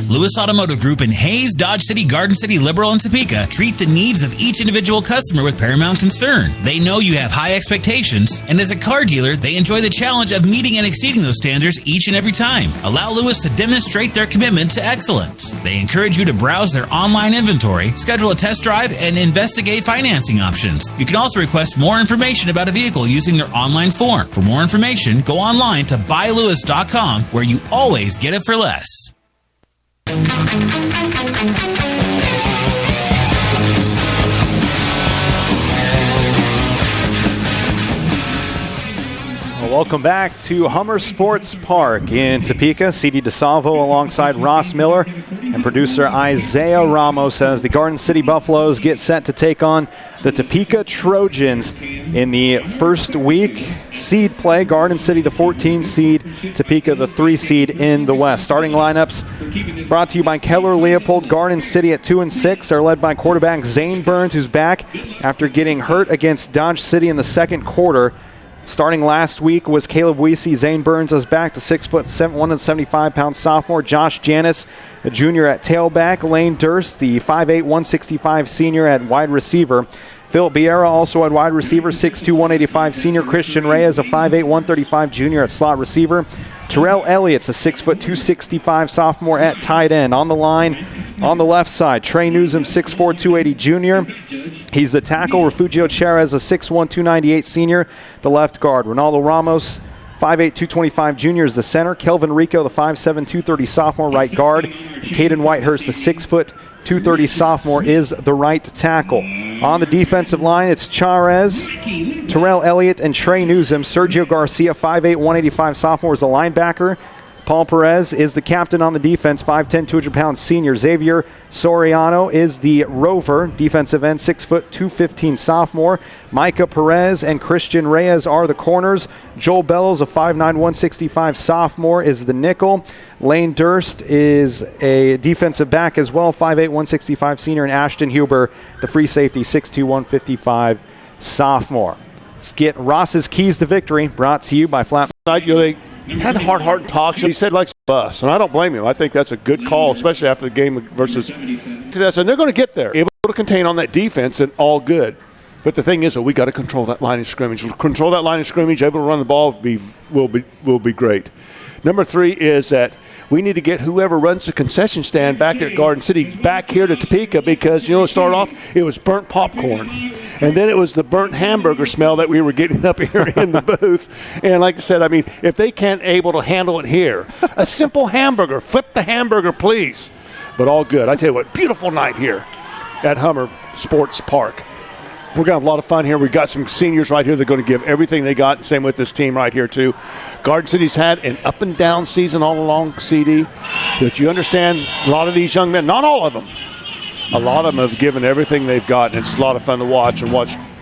Lewis Automotive Group in Hayes, Dodge City, Garden City, Liberal, and Topeka treat the needs of each individual customer with paramount concern. They know you have high expectations, and as a car dealer, they enjoy the challenge of meeting and exceeding those standards each and every time. Allow Lewis to demonstrate their commitment to excellence. They encourage you to browse their online inventory, schedule a test drive, and investigate financing options. You can also request more information about a vehicle using their online form. For more information, go online to buylewis.com, where you always get it for less. Welcome back to Hummer Sports Park in Topeka. C.D. DeSalvo alongside Ross Miller and producer Isaiah Ramos as the Garden City Buffaloes get set to take on the Topeka Trojans in the first week seed play. Garden City the 14 seed, Topeka the 3 seed in the West. Starting lineups brought to you by Keller Leopold. Garden City at 2-6 are led by quarterback Zane Burns, who's back after getting hurt against Dodge City in the second quarter. Starting last week was Caleb Weesey. Zane Burns is back, the 175-pound sophomore. Josh Janis, a junior at tailback. Lane Durst, the 5'8", 165 senior at wide receiver. Philip Biera also at wide receiver, 6'2", 185 senior. Christian Reyes, a 5'8", 135 junior at slot receiver. Terrell Elliott's a 6', 265 sophomore at tight end. On the line, on the left side, Trey Newsom, 6'4", 280 junior. He's the tackle. Refugio Cherez, a 6'1", 298 senior, the left guard. Ronaldo Ramos, 5'8", 225 junior is the center. Kelvin Rico, the 5'7", 230 sophomore, right guard. Caden Whitehurst, the 6', 230 sophomore, is the right tackle. On the defensive line, it's Cherez, Terrell Elliott, and Trey Newsom. Sergio Garcia, 5'8", 185 sophomore, is the linebacker. Paul Perez is the captain on the defense, 5'10", 200-pound senior. Xavier Soriano is the rover, defensive end, 6', 215 sophomore. Micah Perez and Christian Reyes are the corners. Joel Bellows, a 5'9", 165 sophomore, is the nickel. Lane Durst is a defensive back as well, 5'8", 165 senior. And Ashton Huber, the free safety, 6'2", 155 sophomore. Let's get Ross's keys to victory, brought to you by Flat. They had hard talks. He said, like, us, and I don't blame him. I think that's a good call, especially after the game versus this. And they're going to get there, able to contain on that defense, and all good. But the thing is, we got to control that line of scrimmage. Control that line of scrimmage, able to run the ball will be great. Number 3 is that we need to get whoever runs the concession stand back at Garden City back here to Topeka, because, it started off, it was burnt popcorn. And then it was the burnt hamburger smell that we were getting up here in the booth. And like I said, if they can't able to handle it here, a simple hamburger, flip the hamburger, please. But all good. I tell you what, beautiful night here at Hummer Sports Park. We're going to have a lot of fun here. We've got some seniors right here that are going to give everything they got. Same with this team right here, too. Garden City's had an up-and-down season all along, CD. But you understand, a lot of these young men, not all of them, a lot of them have given everything they've got, and it's a lot of fun to watch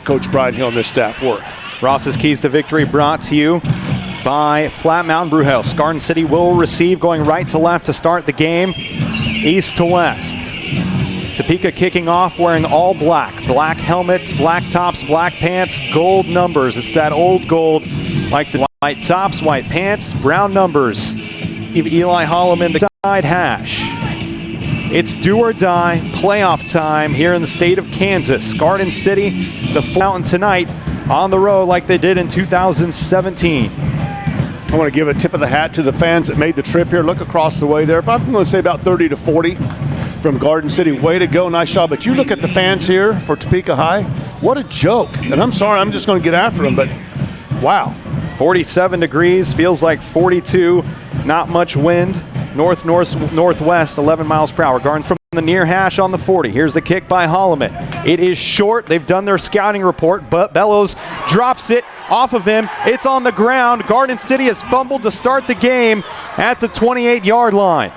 Coach Brian Hill and this staff work. Ross's keys to victory brought to you by Flat Mountain Brewhouse. Garden City will receive going right to left to start the game, east to west. Topeka kicking off wearing all black. Black helmets, black tops, black pants, gold numbers. It's that old gold, like the white tops, white pants, brown numbers. Eli Holloman, the side hash. It's do or die playoff time here in the state of Kansas. Garden City, the Fountain tonight on the road like they did in 2017. I want to give a tip of the hat to the fans that made the trip here. Look across the way there. I'm going to say about 30 to 40 from Garden City. Way to go. Nice job. But you look at the fans here for Topeka High. What a joke. And I'm sorry, I'm just going to get after them, but wow. 47 degrees, feels like 42. Not much wind. Northwest, 11 miles per hour. Garden's from the near hash on the 40. Here's the kick by Holloman. It is short. They've done their scouting report, but Bellows drops it off of him. It's on the ground. Garden City has fumbled to start the game at the 28-yard line.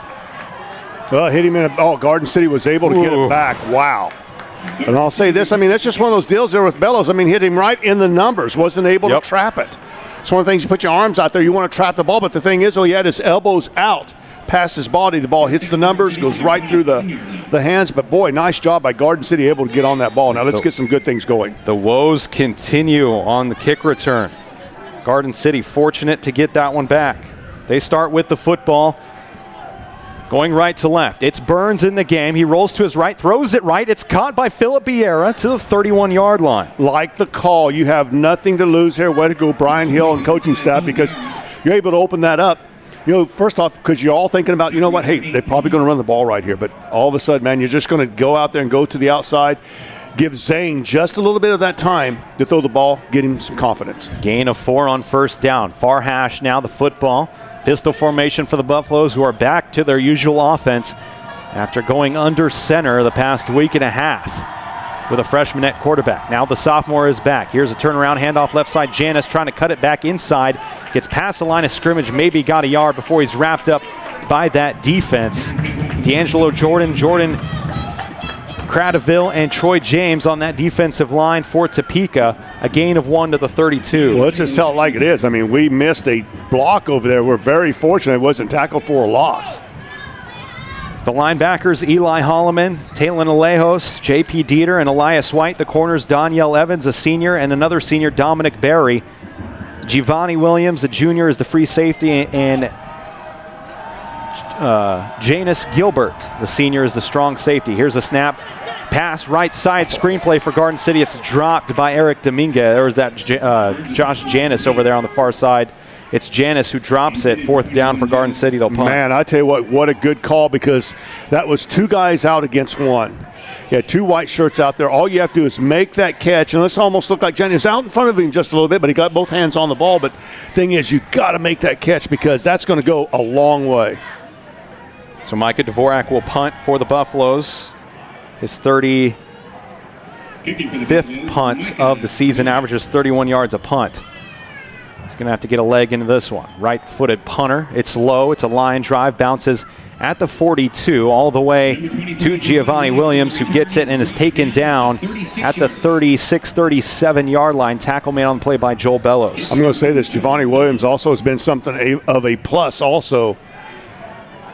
Hit him Garden City was able to get it back. Wow. And I'll say this, that's just one of those deals there with Bellows. Hit him right in the numbers, wasn't able to trap it. It's one of the things, you put your arms out there, you want to trap the ball, but the thing is, he had his elbows out past his body. The ball hits the numbers, goes right through the hands, but boy, nice job by Garden City able to get on that ball. Now let's get some good things going. The woes continue on the kick return. Garden City fortunate to get that one back. They start with the football. Going right to left. It's Burns in the game. He rolls to his right, throws it right. It's caught by Philip Vieira to the 31-yard line. Like the call. You have nothing to lose here. Way to go, Brian Hill and coaching staff, because you're able to open that up. First off, because you're all thinking about, hey, they're probably going to run the ball right here. But all of a sudden, man, you're just going to go out there and go to the outside. Give Zane just a little bit of that time to throw the ball, get him some confidence. Gain of 4 on first down. Far hash now, the football. Pistol formation for the Buffaloes, who are back to their usual offense after going under center the past week and a half with a freshman at quarterback. Now the sophomore is back. Here's a turnaround handoff left side. Janis trying to cut it back inside. Gets past the line of scrimmage, maybe got a yard before he's wrapped up by that defense. D'Angelo Jordan, Cradaville, and Troy James on that defensive line for Topeka. A gain of 1 to the 32. Well, let's just tell it like it is. We missed a block over there. We're very fortunate it wasn't tackled for a loss. The linebackers, Eli Holloman, Talon Alejos, J.P. Dieter, and Elias White. The corners, Danielle Evans, a senior, and another senior, Dominic Berry. Giovanni Williams, a junior, is the free safety, and Janus Gilbert, the senior, is the strong safety. Here's a snap. Pass, right side, screenplay for Garden City. It's dropped by Eric Dominguez. There was that Josh Janis over there on the far side. It's Janis who drops it. 4th down for Garden City. They'll punt. Man, I tell you what a good call, because that was 2 guys out against 1. You had 2 white shirts out there. All you have to do is make that catch, and this almost looked like Janis out in front of him just a little bit, but he got both hands on the ball. But thing is, you got to make that catch, because that's going to go a long way. So Micah Dvorak will punt for the Buffaloes. His 35th punt of the season, averages 31 yards a punt. He's going to have to get a leg into this one. Right-footed punter. It's low. It's a line drive. Bounces at the 42 all the way to Giovanni Williams, who gets it and is taken down at the 36, 37-yard line. Tackle made on the play by Joel Bellows. I'm going to say this. Giovanni Williams also has been something of a plus also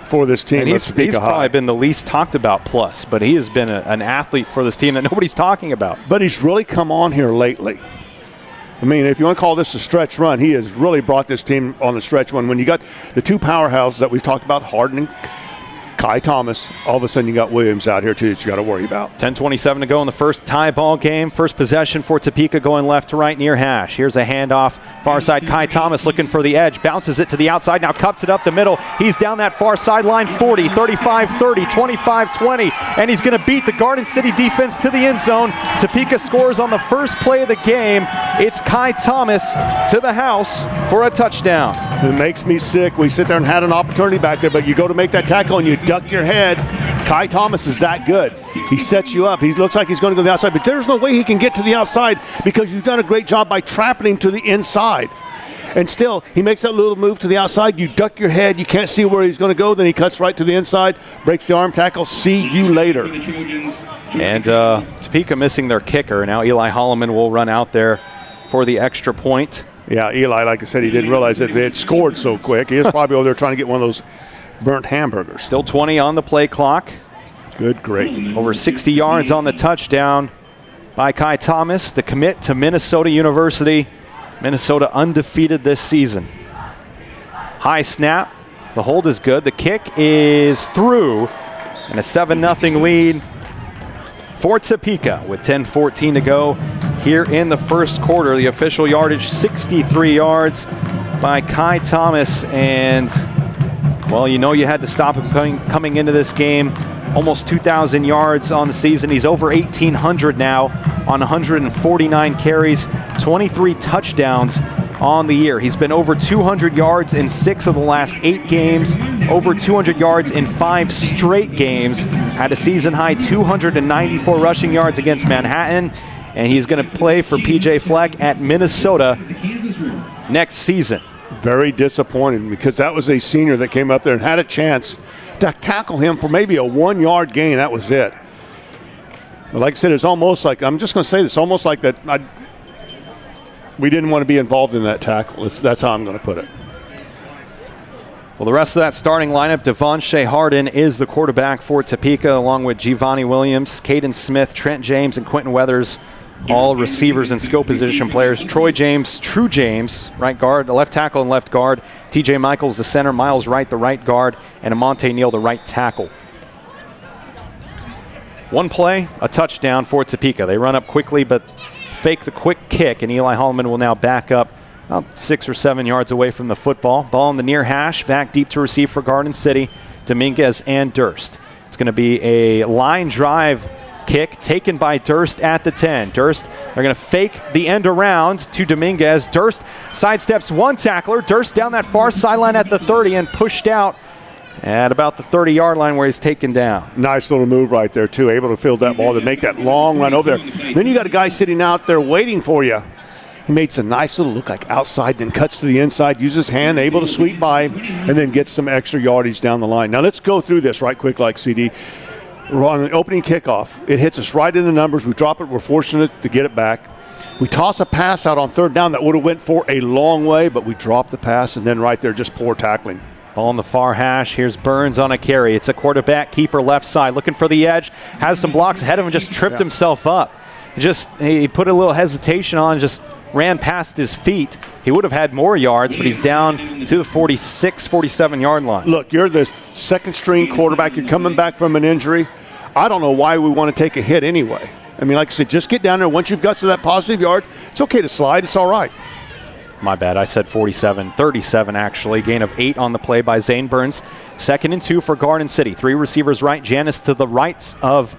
for this team. And he's probably been the least talked about plus, but he has been an athlete for this team that nobody's talking about. But he's really come on here lately. If you want to call this a stretch run, he has really brought this team on the stretch run. When you got the 2 powerhouses that we've talked about, Harden and Kai Thomas, all of a sudden you got Williams out here too that you got to worry about. 10:27 to go in the first tie ball game. First possession for Topeka, going left to right near hash. Here's a handoff. Far side, Kai Thomas looking for the edge. Bounces it to the outside. Now cups it up the middle. He's down that far sideline. 40, 35, 30, 25, 20. And he's going to beat the Garden City defense to the end zone. Topeka scores on the first play of the game. It's Kai Thomas to the house for a touchdown. It makes me sick. We sit there and had an opportunity back there, but you go to make that tackle and you duck your head. Kai Thomas is that good. He sets you up. He looks like he's going to go to the outside, but there's no way he can get to the outside, because you've done a great job by trapping him to the inside. And still, he makes that little move to the outside. You duck your head. You can't see where he's going to go. Then he cuts right to the inside, breaks the arm tackle. See you later. And Topeka missing their kicker. Now Eli Holloman will run out there for the extra point. Yeah, Eli, like I said, he didn't realize that they had scored so quick. He was probably over there trying to get one of those burnt hamburgers. Still 20 on the play clock. Good gravy. Over 60 yards on the touchdown by Kai Thomas, the commit to Minnesota University. Minnesota undefeated this season. High snap. The hold is good. The kick is through. And a 7-0 lead for Topeka with 10:14 to go here in the first quarter. The official yardage, 63 yards by Kai Thomas. And, well, you had to stop him coming into this game. Almost 2,000 yards on the season. He's over 1,800 now on 149 carries, 23 touchdowns on the year. He's been over 200 yards in 6 of the last 8 games, over 200 yards in 5 straight games, had a season-high 294 rushing yards against Manhattan, and he's going to play for P.J. Fleck at Minnesota next season. Very disappointing, because that was a senior that came up there and had a chance tackle him for maybe a 1-yard gain. That was it. But like I said, it's almost like, I'm just going to say this, almost like that we didn't want to be involved in that tackle. That's how I'm going to put it. Well, the rest of that starting lineup, Devonshea Harden is the quarterback for Topeka, along with Giovanni Williams, Caden Smith, Trent James, and Quentin Weathers, all receivers and skill position players. True James, right guard, the left tackle and left guard. TJ Michaels, the center. Miles Wright, the right guard. And Amonte Neal, the right tackle. One play, a touchdown for Topeka. They run up quickly, but fake the quick kick, and Eli Holloman will now back up about 6 or 7 yards away from the football. Ball in the near hash, back deep to receive for Garden City, Dominguez and Durst. It's going to be a line drive kick taken by Durst at the 10. Durst, they're going to fake the end around to Dominguez. Durst sidesteps one tackler. Durst down that far sideline at the 30 and pushed out at about the 30-yard line where he's taken down. Nice little move right there, too. Able to field that ball to make that long run over there. Then you got a guy sitting out there waiting for you. He made some nice little look like outside, then cuts to the inside, uses his hand, able to sweep by him, and then gets some extra yardage down the line. Now let's go through this right quick like CD. We're on an opening kickoff. It hits us right in the numbers. We drop it. We're fortunate to get it back. We toss a pass out on third down that would have went for a long way, but we drop the pass, and then right there, just poor tackling. Ball in the far hash. Here's Burns on a carry. It's a quarterback keeper left side, looking for the edge. Has some blocks ahead of him, just tripped himself up. He put a little hesitation on, just ran past his feet. He would have had more yards, but he's down to the 46, 47-yard line. Look, you're the second-string quarterback. You're coming back from an injury. I don't know why we want to take a hit anyway. I mean, like I said, just get down there. Once you've got to that positive yard, it's okay to slide. It's all right. My bad. I said 47, 37 actually. Gain of 8 on the play by Zane Burns. 2nd and 2 for Garden City. 3 receivers right. Janis to the right of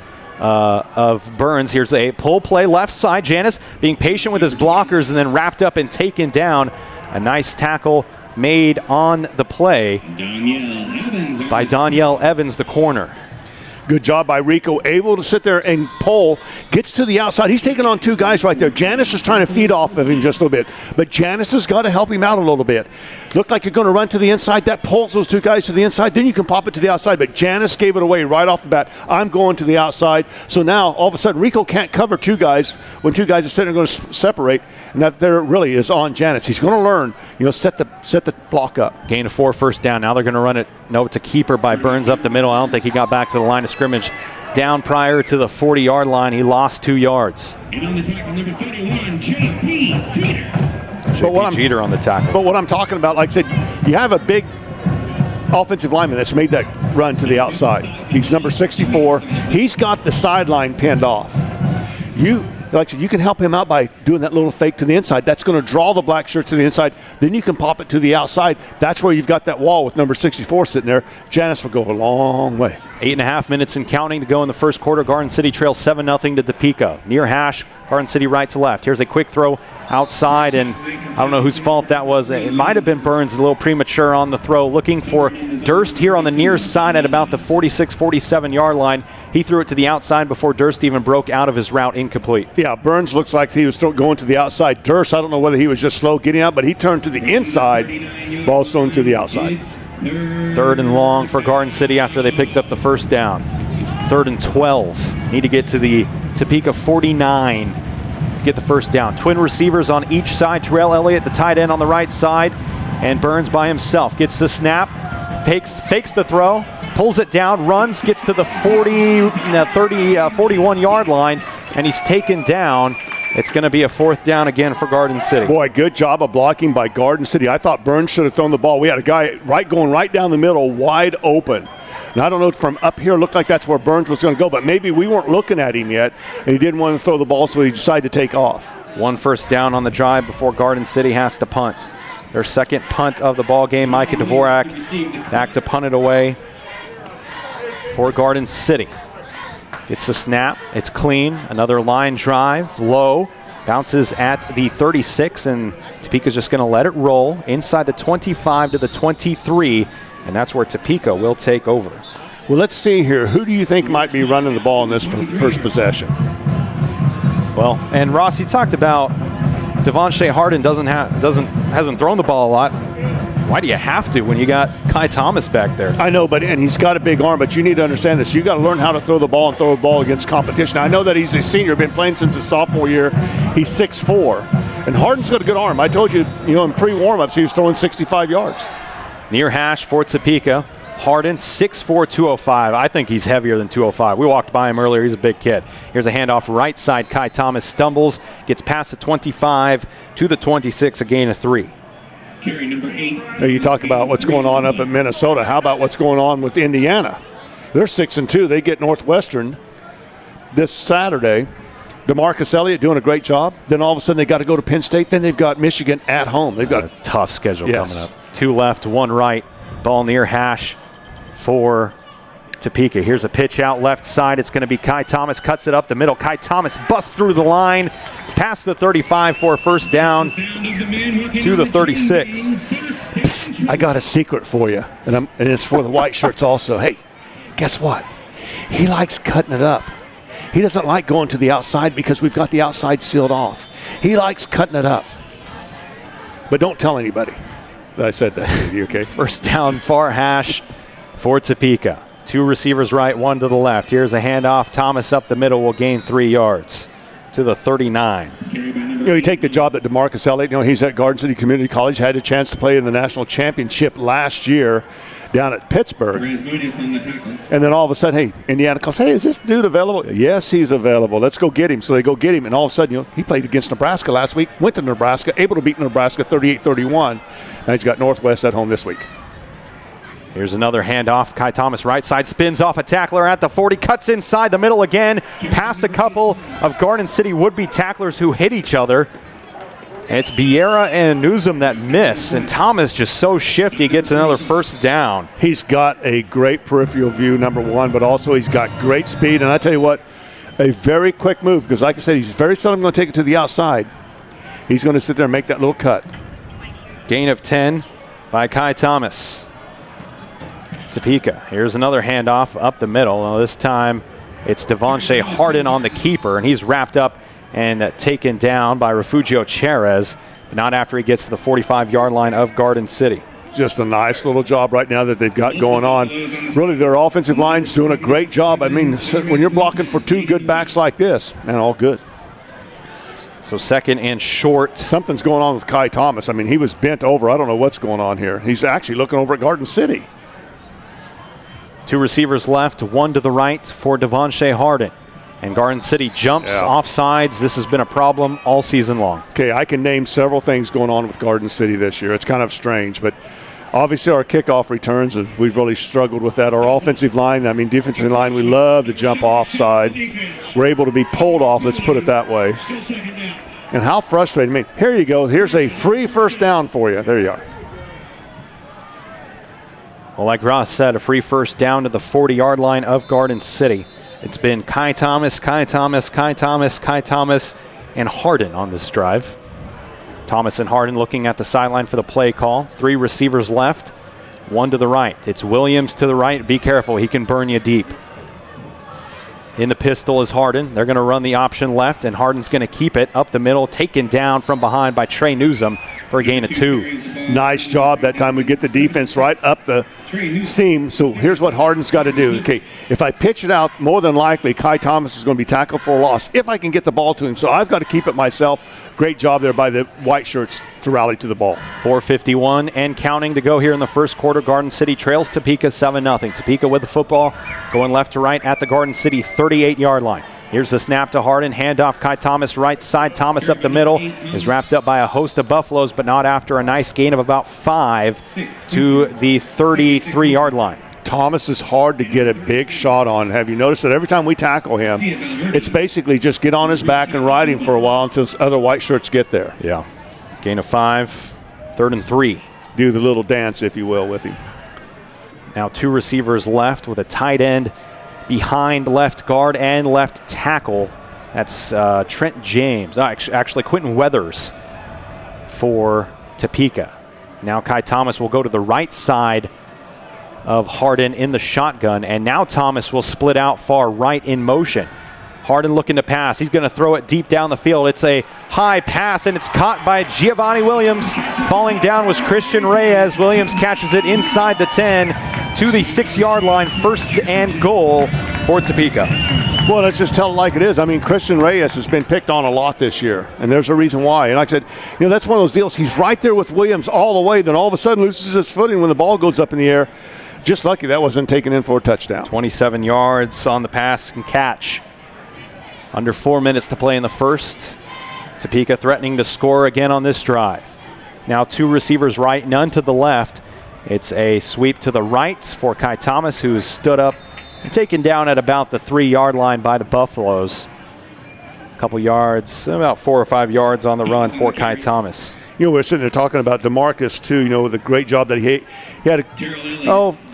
Burns. Here's a pull play left side. Janis being patient with his blockers and then wrapped up and taken down. A nice tackle made on the play by Danielle Evans, the corner. Good job by Rico, able to sit there and pull, gets to the outside. He's taking on 2 guys right there. Janis is trying to feed off of him just a little bit, but Janis has got to help him out a little bit. Looked like you're going to run to the inside. That pulls those 2 guys to the inside. Then you can pop it to the outside, but Janis gave it away right off the bat. I'm going to the outside. So now, all of a sudden, Rico can't cover 2 guys when 2 guys are sitting there going to separate, and that there really is on Janis. He's going to learn, set the block up. Gain of 4, first down. Now they're going to run it. No, it's a keeper by Burns up the middle. I don't think he got back to the line of scrimmage. Down prior to the 40-yard line. He lost 2 yards. And on the tackle, number 31, J.P. Jeter on the tackle. But what I'm talking about, like I said, you have a big offensive lineman that's made that run to the outside. He's number 64. He's got the sideline pinned off. Like I said, you can help him out by doing that little fake to the inside. That's going to draw the black shirt to the inside. Then you can pop it to the outside. That's where you've got that wall with number 64 sitting there. Janis will go a long way. 8.5 minutes and counting to go in the first quarter. Garden City trails 7-0 to Topeka. Near hash, Garden City right to left. Here's a quick throw outside, and I don't know whose fault that was. It might have been Burns, a little premature on the throw. Looking for Durst here on the near side at about the 46, 47-yard line. He threw it to the outside before Durst even broke out of his route, incomplete. Yeah, Burns looks like he was still going to the outside. Durst, I don't know whether he was just slow getting out, but he turned to the inside. Ball's thrown to the outside. 3rd and long for Garden City after they picked up the first down. 3rd and 12. Need to get to the Topeka 49 to get the first down. Twin receivers on each side. Terrell Elliott, the tight end on the right side, and Burns by himself. Gets the snap, fakes the throw, pulls it down, runs, gets to the 41-yard line, and he's taken down. It's going to be a 4th down again for Garden City. Boy, good job of blocking by Garden City. I thought Burns should have thrown the ball. We had a guy going right down the middle, wide open. And I don't know, from up here, it looked like that's where Burns was going to go, but maybe we weren't looking at him yet, and he didn't want to throw the ball, so he decided to take off. 1 first down on the drive before Garden City has to punt. Their 2nd punt of the ball game. Micah Dvorak back to punt it away for Garden City. Gets the snap. It's clean. Another line drive. Low. Bounces at the 36, and Topeka's just going to let it roll inside the 25 to the 23, and that's where Topeka will take over. Well, let's see here. Who do you think might be running the ball in this first possession? Well, and Ross, you talked about Devonshea Harden hasn't thrown the ball a lot. Why do you have to when you got Kai Thomas back there? I know, and he's got a big arm, but you need to understand this. You got to learn how to throw the ball and throw the ball against competition. I know that he's a senior, been playing since his sophomore year. He's 6'4", and Hardin's got a good arm. I told you, in pre-warm-ups, he was throwing 65 yards. Near hash for Topeka. Hardin, 6'4", 205. I think he's heavier than 205. We walked by him earlier. He's a big kid. Here's a handoff right side. Kai Thomas stumbles, gets past the 25 to the 26, a gain of 3. Carry number 8. Now you talk about what's going on up in Minnesota. How about what's going on with Indiana? They're 6-2. They get Northwestern this Saturday. DeMarcus Elliott doing a great job. Then all of a sudden they got to go to Penn State. Then they've got Michigan at home. They've got a tough schedule coming up. 2 left, 1 right. Ball near hash for Topeka. Here's a pitch out left side. It's going to be Kai Thomas. Cuts it up the middle. Kai Thomas busts through the line, past the 35 for a first down to the 36. Psst, I got a secret for you, and it's for the white shirts also. Hey, guess what? He likes cutting it up. He doesn't like going to the outside because we've got the outside sealed off. He likes cutting it up. But don't tell anybody that I said that to you, okay? First down, far hash for Topeka. 2 receivers right, 1 to the left. Here's a handoff. Thomas up the middle will gain 3 yards to the 39. You take the job that DeMarcus Elliott, he's at Garden City Community College, had a chance to play in the national championship last year down at Pittsburgh. And then all of a sudden, hey, Indiana calls, hey, is this dude available? Yes, he's available. Let's go get him. So they go get him. And all of a sudden, he played against Nebraska last week, went to Nebraska, able to beat Nebraska 38-31. Now he's got Northwest at home this week. Here's another handoff. Kai Thomas right side spins off a tackler at the 40, cuts inside the middle again, past a couple of Garden City would-be tacklers who hit each other. And it's Biera and Newsom that miss, and Thomas just so shifty, gets another first down. He's got a great peripheral view, number 1, but also he's got great speed. And I tell you what, a very quick move, because like I said, he's very seldom going to take it to the outside. He's going to sit there and make that little cut. Gain of 10 by Kai Thomas. Topeka. Here's another handoff up the middle. Now this time it's Devonshea Hardin on the keeper, and he's wrapped up and taken down by Refugio Cherez, but not after he gets to the 45-yard line of Garden City. Just a nice little job right now that they've got going on. Really, their offensive line's doing a great job. I mean, when you're blocking for 2 good backs like this, man, all good. So second and short. Something's going on with Kai Thomas. I mean, he was bent over. I don't know what's going on here. He's actually looking over at Garden City. 2 receivers left, 1 to the right for Devonshea Hardin. And Garden City jumps offsides. This has been a problem all season long. Okay, I can name several things going on with Garden City this year. It's kind of strange, but obviously our kickoff returns, we've really struggled with that. Our offensive line, defensive line, we love to jump offside. We're able to be pulled off, let's put it that way. And how frustrating. I mean, here you go. Here's a free first down for you. There you are. Well, like Ross said, a free first down to the 40-yard line of Garden City. It's been Kai Thomas, Kai Thomas, Kai Thomas, Kai Thomas, and Hardin on this drive. Thomas and Hardin looking at the sideline for the play call. 3 receivers left, 1 to the right. It's Williams to the right. Be careful, he can burn you deep. In the pistol is Hardin. They're going to run the option left, and Hardin's going to keep it up the middle, taken down from behind by Trey Newsom for a gain of 2. Nice job that time. We get the defense right up the seam. So here's what Hardin's got to do. Okay, if I pitch it out, more than likely Kai Thomas is going to be tackled for a loss if I can get the ball to him. So I've got to keep it myself. Great job there by the white shirts to rally to the ball. 4:51 and counting to go here in the first quarter. Garden City trails Topeka 7-0. Topeka with the football, going left to right at the Garden City 38-yard line. Here's the snap to Hardin. Handoff, Kai Thomas right side. Thomas up the middle is wrapped up by a host of Buffaloes, but not after a nice gain of about 5 to the 33-yard line. Thomas is hard to get a big shot on. Have you noticed that every time we tackle him, it's basically just get on his back and ride him for a while until other white shirts get there. Yeah. Gain of 5, 3rd and 3. Do the little dance, if you will, with him. Now 2 receivers left with a tight end behind left guard and left tackle. That's Trent James. Actually, Quentin Weathers for Topeka. Now Kai Thomas will go to the right side of Hardin in the shotgun, and now Thomas will split out far right in motion. Harden looking to pass. He's going to throw it deep down the field. It's a high pass, and it's caught by Giovanni Williams. Falling down was Christian Reyes. Williams catches it inside the 10 to the 6-yard line. 1st and goal for Topeka. Well, let's just tell it like it is. I mean, Christian Reyes has been picked on a lot this year, and there's a reason why. And like I said, that's one of those deals. He's right there with Williams all the way, then all of a sudden loses his footing when the ball goes up in the air. Just lucky that wasn't taken in for a touchdown. 27 yards on the pass and catch. Under 4 minutes to play in the first. Topeka threatening to score again on this drive. Now 2 receivers right, none to the left. It's a sweep to the right for Kai Thomas, who is stood up and taken down at about the 3-yard line by the Buffaloes. A couple yards, about 4 or 5 yards on the run for Kai Thomas. We're sitting there talking about DeMarcus, too, the great job that he had.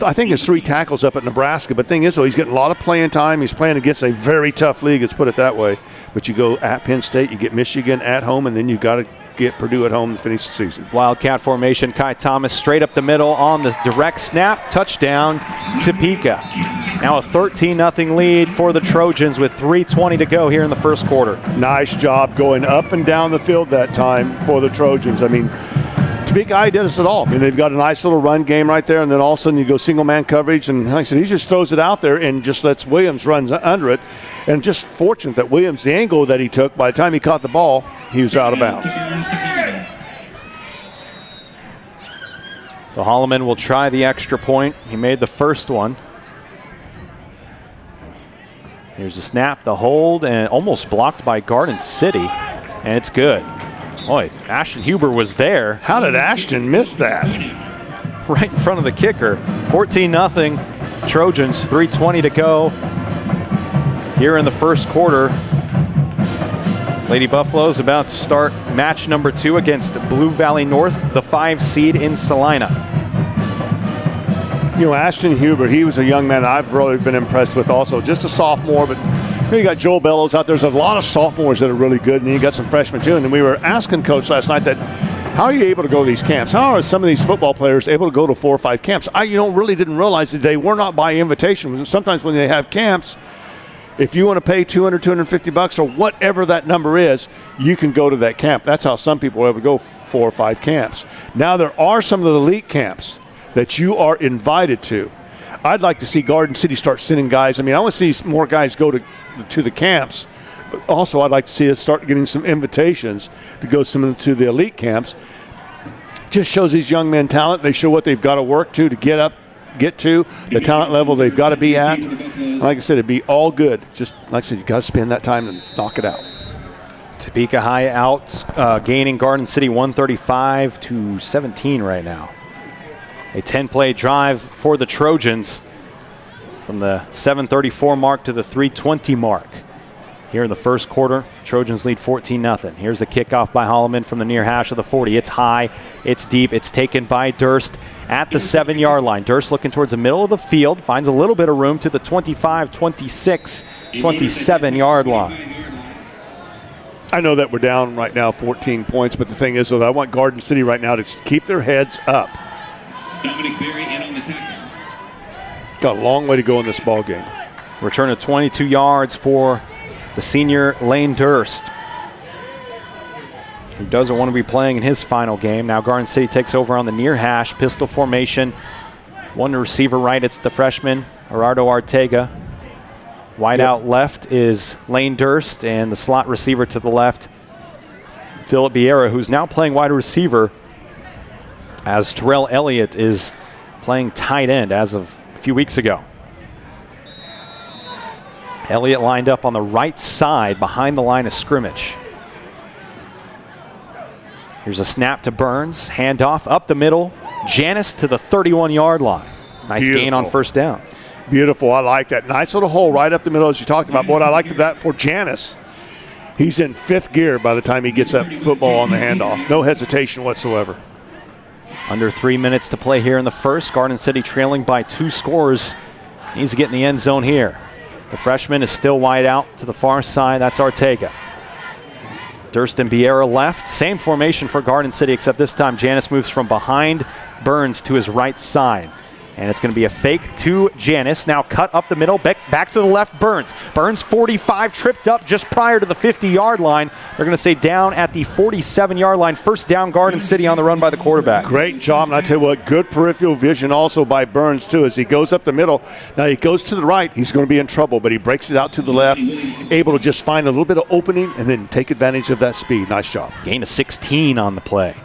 I think there's 3 tackles up at Nebraska. But the thing is, though, he's getting a lot of playing time. He's playing against a very tough league, let's put it that way. But you go at Penn State, you get Michigan at home, and then you got to get Purdue at home to finish the season. Wildcat formation, Kai Thomas straight up the middle on the direct snap. Touchdown, Topeka. Now a 13-0 lead for the Trojans with 3:20 to go here in the first quarter. Nice job going up and down the field that time for the Trojans. I mean, Topeka did us at all. I mean, they've got a nice little run game right there, and then all of a sudden you go single-man coverage, and like I said, he just throws it out there and just lets Williams run under it. And just fortunate that Williams, the angle that he took, by the time he caught the ball, he was out of bounds. So Holloman will try the extra point. He made the first one. Here's the snap, the hold, and almost blocked by Garden City, and it's good. Boy, Ashton Huber was there. How did Ashton miss that? Right in front of the kicker. 14-0 Trojans, 3:20 to go here in the first quarter. Lady Buffaloes about to start match number 2 against Blue Valley North, the 5 seed in Salina. Ashton Huber, he was a young man I've really been impressed with also. Just a sophomore, but you got Joel Bellows out there. There's a lot of sophomores that are really good, and you got some freshmen too. And then we were asking Coach last night that, how are you able to go to these camps? How are some of these football players able to go to 4 or 5 camps? I really didn't realize that they were not by invitation. Sometimes when they have camps, if you want to pay $200, $250 or whatever that number is, you can go to that camp. That's how some people are able to go 4 or 5 camps. Now there are some of the elite camps that you are invited to. I'd like to see Garden City start sending guys. I mean, I want to see more guys go to the camps, but also I'd like to see us start getting some invitations to go to the elite camps. Just shows these young men talent. They show what they've got to work to get to the talent level they've got to be at. And like I said, it'd be all good. Just like I said, you got to spend that time and knock it out. Topeka High out, gaining Garden City 135-17 right now. A 10-play drive for the Trojans from the 7:34 mark to the 3:20 mark. Here in the first quarter, Trojans lead 14-0. Here's a kickoff by Holloman from the near hash of the 40. It's high, it's deep, it's taken by Durst at the 7-yard line. Durst looking towards the middle of the field, finds a little bit of room to the 25, 26, 27-yard line. I know that we're down right now 14 points, but the thing is, though, I want Garden City right now to keep their heads up. Dominic Berry in on the tackle. Got a long way to go in this ball game. Return of 22 yards for the senior Lane Durst, who doesn't want to be playing in his final game. Now Garden City takes over on the near hash, pistol formation. One receiver right, it's the freshman, Gerardo Arteaga. Wide out left is Lane Durst, and the slot receiver to the left, Philip Vieira, who's now playing wide receiver, as Terrell Elliott is playing tight end as of a few weeks ago. Elliott lined up on the right side behind the line of scrimmage. Here's a snap to Burns, handoff up the middle, Janis to the 31-yard line. Nice gain on first down. Beautiful, I like that. Nice little hole right up the middle as you talked about. Boy, I liked that for Janis. He's in 5th gear by the time he gets that football on the handoff. No hesitation whatsoever. Under 3 minutes to play here in the first. Garden City trailing by 2 scores. Needs to get in the end zone here. The freshman is still wide out to the far side. That's Arteaga. Durst and Vieira left. Same formation for Garden City, except this time Janis moves from behind Burns to his right side. And it's going to be a fake to Janis. Now cut up the middle, back to the left, Burns. Burns 45, tripped up just prior to the 50-yard line. They're going to say down at the 47-yard line. First down, Garden City on the run by the quarterback. Great job, and I tell you what, good peripheral vision also by Burns, too, as he goes up the middle. Now he goes to the right, he's going to be in trouble, but he breaks it out to the left, able to just find a little bit of opening and then take advantage of that speed. Nice job. Gain of 16 on the play.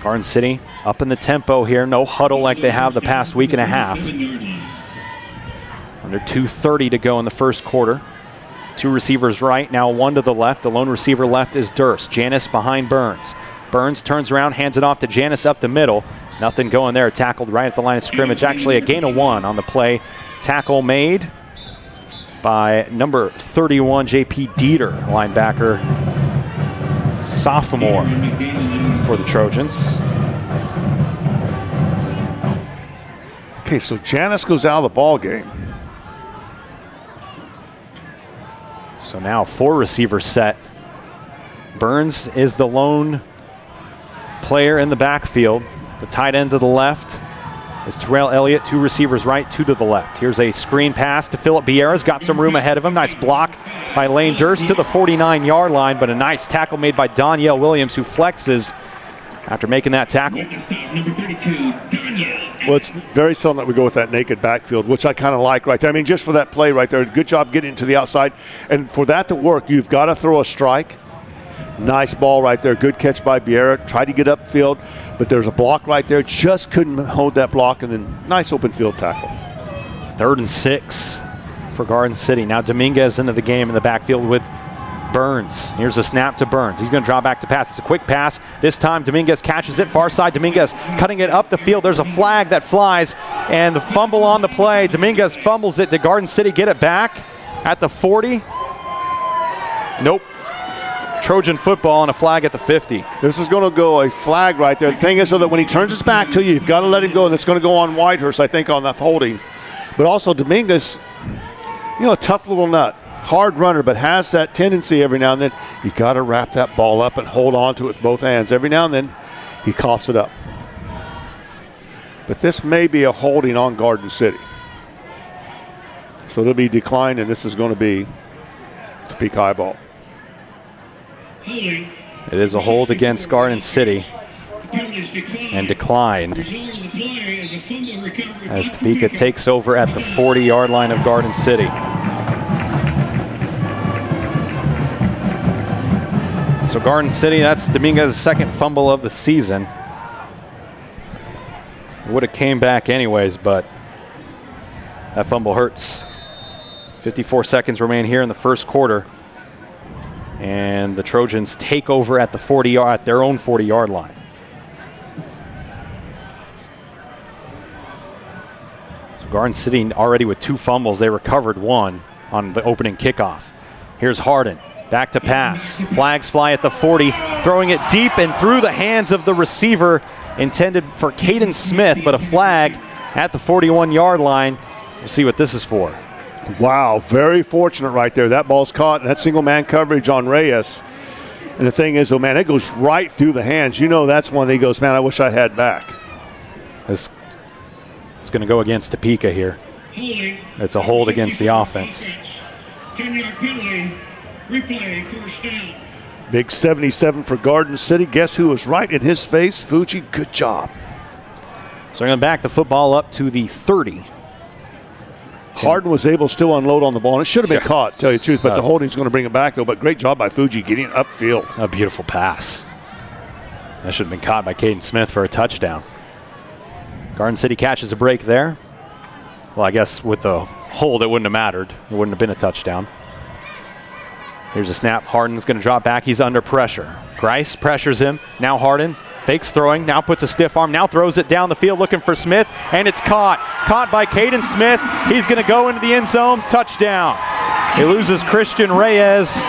Garden City up in the tempo here. No huddle like they have the past week and a half. Under 2:30 to go in the first quarter. Two receivers right, now one to the left. The lone receiver left is Durst. Janis behind Burns. Burns turns around, hands it off to Janis up the middle. Nothing going there. Tackled right at the line of scrimmage. Actually a gain of 1 on the play. Tackle made by number 31, J.P. Dieter, linebacker, sophomore for the Trojans. Okay, so Janis goes out of the ball game. So now 4 receivers set. Burns is the lone player in the backfield. The tight end to the left is Terrell Elliott. 2 receivers right, 2 to the left. Here's a screen pass to Philip Biera's. Got some room ahead of him. Nice block by Lane Durst to the 49-yard line, but a nice tackle made by Danielle Williams, who flexes after making that tackle. Well, it's very seldom that we go with that naked backfield, which I kind of like right there. I mean, just for that play right there, good job getting to the outside. And for that to work, you've got to throw a strike. Nice ball right there. Good catch by Biera. Tried to get upfield, but there's a block right there. Just couldn't hold that block, and then nice open field tackle. 3rd and 6 for Garden City. Now Dominguez into the game in the backfield with Burns. Here's a snap to Burns. He's going to draw back to pass. It's a quick pass. This time Dominguez catches it. Far side, Dominguez cutting it up the field. There's a flag that flies, and the fumble on the play. Dominguez fumbles it to Garden City. Get it back at the 40. Nope. Trojan football and a flag at the 50. This is going to go a flag right there. The thing is, so that when he turns his back to you, you've got to let him go, and it's going to go on Whitehurst, I think, on that holding. But also Dominguez, a tough little nut. Hard runner, but has that tendency every now and then. You got to wrap that ball up and hold on to it with both hands. Every now and then, he coughs it up. But this may be a holding on Garden City. So it'll be declined, and this is going to be Topeka high ball. It is a hold against Garden City and declined as Topeka takes over at the 40-yard line of Garden City. So Garden City, that's Dominguez's second fumble of the season. It would have came back anyways, but that fumble hurts. 54 seconds remain here in the first quarter. And the Trojans take over at the 40 at their own 40-yard line. So Garden City already with 2 fumbles. They recovered 1 on the opening kickoff. Here's Harden. Back to pass. Flags fly at the 40, throwing it deep and through the hands of the receiver, intended for Caden Smith, but a flag at the 41-yard line. We'll see what this is for. Wow, very fortunate right there. That ball's caught, and that single-man coverage on Reyes. And the thing is, it goes right through the hands. That's one that he goes, man, I wish I had back. It's going to go against Topeka here. It's a hold against the offense. 10-yard penalty. Replay, first down. Big 77 for Garden City. Guess who was right in his face? Fuji, good job. So they're going to back the football up to the 30. Harden was able to still unload on the ball, and it should have been caught, to tell you the truth, but the holding's going to bring it back, though. But great job by Fuji getting it upfield. A beautiful pass. That should have been caught by Caden Smith for a touchdown. Garden City catches a break there. Well, I guess with the hold, it wouldn't have mattered. It wouldn't have been a touchdown. Here's a snap. Harden's going to drop back. He's under pressure. Grice pressures him. Now Harden fakes throwing. Now puts a stiff arm. Now throws it down the field looking for Smith. And it's caught. Caught by Caden Smith. He's going to go into the end zone. Touchdown. He loses Christian Reyes.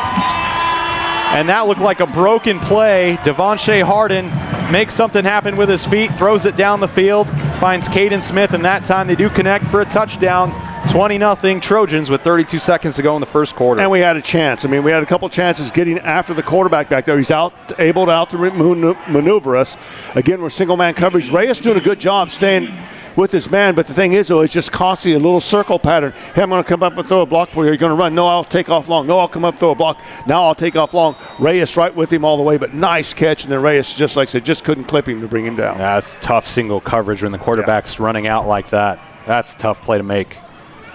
And that looked like a broken play. Devonshea Harden makes something happen with his feet. Throws it down the field. Finds Caden Smith. And that time they do connect for a touchdown. 20-0 Trojans with 32 seconds to go in the first quarter. And we had a chance. I mean, we had a couple chances getting after the quarterback back there. He's able to maneuver us. Again, we're single-man coverage. Reyes doing a good job staying with his man, but the thing is, though, it's just constantly a little circle pattern. Hey, I'm going to come up and throw a block for you. You're going to run. No, I'll take off long. No, I'll come up, throw a block. Now I'll take off long. Reyes right with him all the way, but nice catch. And then Reyes, just like I said, just couldn't clip him to bring him down. That's tough single coverage when the quarterback's running out like that. That's a tough play to make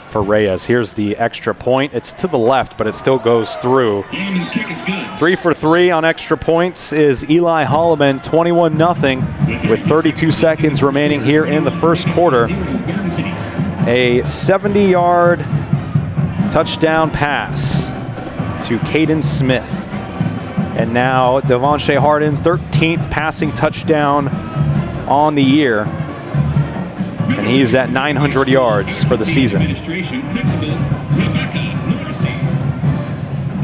for Reyes. Here's the extra point. It's to the left, but it still goes through. 3 for 3 on extra points is Eli Holloman, 21-0 with 32 seconds remaining here in the first quarter. A 70-yard touchdown pass to Caden Smith. And now Devonshea Harden, 13th passing touchdown on the year. And he's at 900 yards for the season.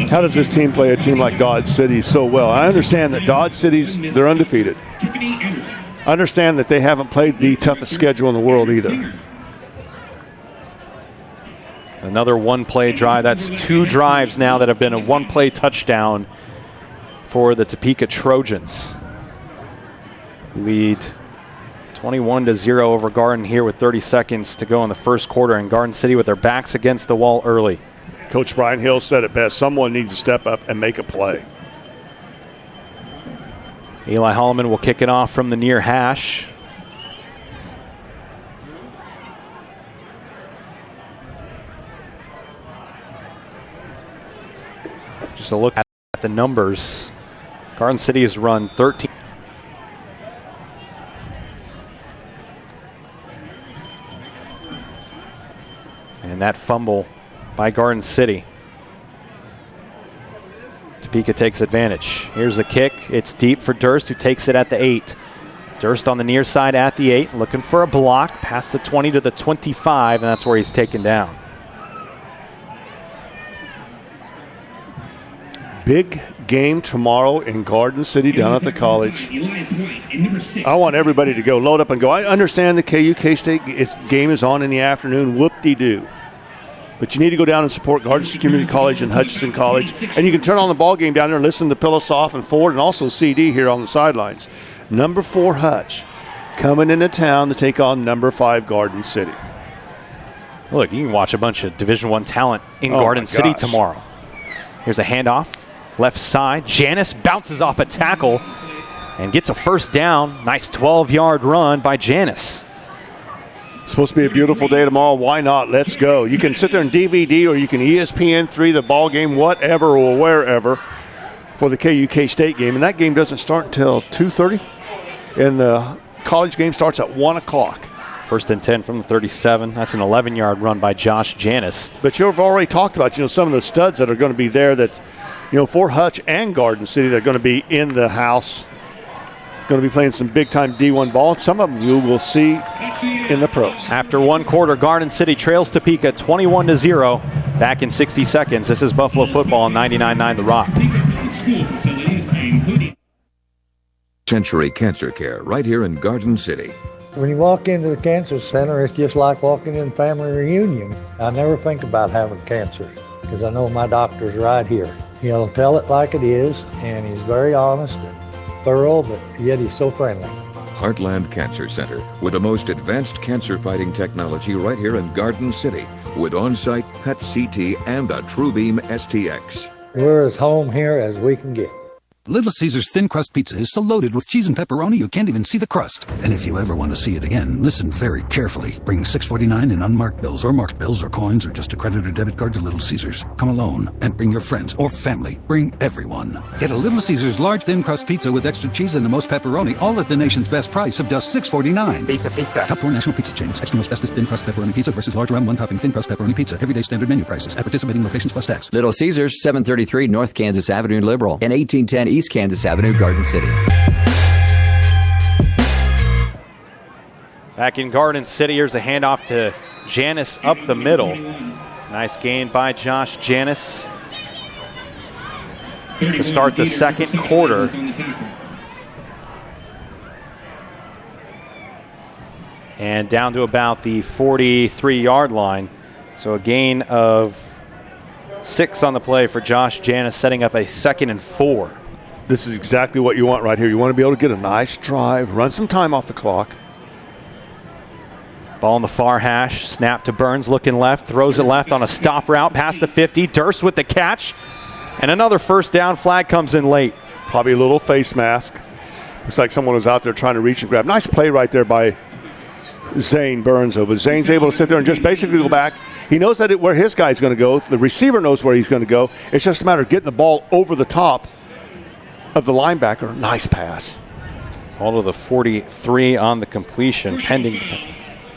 How does this team play a team like Dodge City so well? I understand that Dodge City's, they're undefeated. I understand that they haven't played the toughest schedule in the world either. Another one-play drive. That's 2 drives now that have been a one-play touchdown for the Topeka Trojans. Lead 21-0 over Garden here with 30 seconds to go in the first quarter, and Garden City with their backs against the wall early. Coach Brian Hill said it best. Someone needs to step up and make a play. Eli Holloman will kick it off from the near hash. Just a look at the numbers. Garden City has run 13. And that fumble by Garden City. Topeka takes advantage. Here's a kick. It's deep for Durst, who takes it at the 8. Durst on the near side at the 8, looking for a block, past the 20 to the 25, and that's where he's taken down. Big game tomorrow in Garden City down at the college. I want everybody to go load up and go. I understand the KUK State game is on in the afternoon. Whoop-de-doo. But you need to go down and support Garden City Community College and Hutchinson College. And you can turn on the ball game down there and listen to Pillosoft and Ford and also CD here on the sidelines. Number 4 Hutch coming into town to take on number 5 Garden City. Look, you can watch a bunch of Division I talent in Garden City tomorrow. Here's a handoff. Left side. Janis bounces off a tackle and gets a first down. Nice 12-yard run by Janis. Supposed to be a beautiful day tomorrow. Why not? Let's go. You can sit there and DVD or you can ESPN3 the ball game, whatever or wherever, for the KUK State game. And that game doesn't start until 2:30. And the college game starts at 1 o'clock. First and 10 from the 37. That's an 11-yard run by Josh Janis. But you've already talked about, some of the studs that are going to be there that, for Hutch and Garden City, they're going to be in the house. Going to be playing some big-time D1 ball. Some of them you will see in the pros. After one quarter, Garden City trails Topeka 21-0. Back in 60 seconds. This is Buffalo football on 99.9 The Rock. Century Cancer Care, right here in Garden City. When you walk into the cancer center, it's just like walking in a family reunion. I never think about having cancer because I know my doctor's right here. He'll tell it like it is, and he's very honest and thorough, but yet he's so friendly. Heartland Cancer Center, with the most advanced cancer-fighting technology right here in Garden City, with on-site PET CT and the TrueBeam STX. We're as home here as we can get. Little Caesar's Thin Crust Pizza is so loaded with cheese and pepperoni you can't even see the crust. And if you ever want to see it again, listen very carefully. Bring $6.49 in unmarked bills or marked bills or coins or just a credit or debit card to Little Caesar's. Come alone and bring your friends or family. Bring everyone. Get a Little Caesar's large thin crust pizza with extra cheese and the most pepperoni, all at the nation's best price of just $6.49. Pizza. Top 4 national pizza chains. Eskimo's bestest thin crust pepperoni pizza versus large round one-topping thin crust pepperoni pizza. Everyday standard menu prices at participating locations plus tax. Little Caesar's, 733 North Kansas Avenue, Liberal, and 1810 East Kansas Avenue, Garden City. Back in Garden City, here's a handoff to Janis up the middle. Nice gain by Josh Janis to start the second quarter. And down to about the 43-yard line. So a gain of 6 on the play for Josh Janis, setting up a 2nd and 4. This is exactly what you want right here. You want to be able to get a nice drive, run some time off the clock. Ball in the far hash, snap to Burns, looking left, throws it left on a stop route past the 50. Durst with the catch, and another first down. Flag comes in late. Probably a little face mask. Looks like someone was out there trying to reach and grab. Nice play right there by Zane Burns. But Zane's able to sit there and just basically go back. He knows that where his guy's going to go. The receiver knows where he's going to go. It's just a matter of getting the ball over the top of the linebacker. Nice pass. All to the 43 on the completion, pending.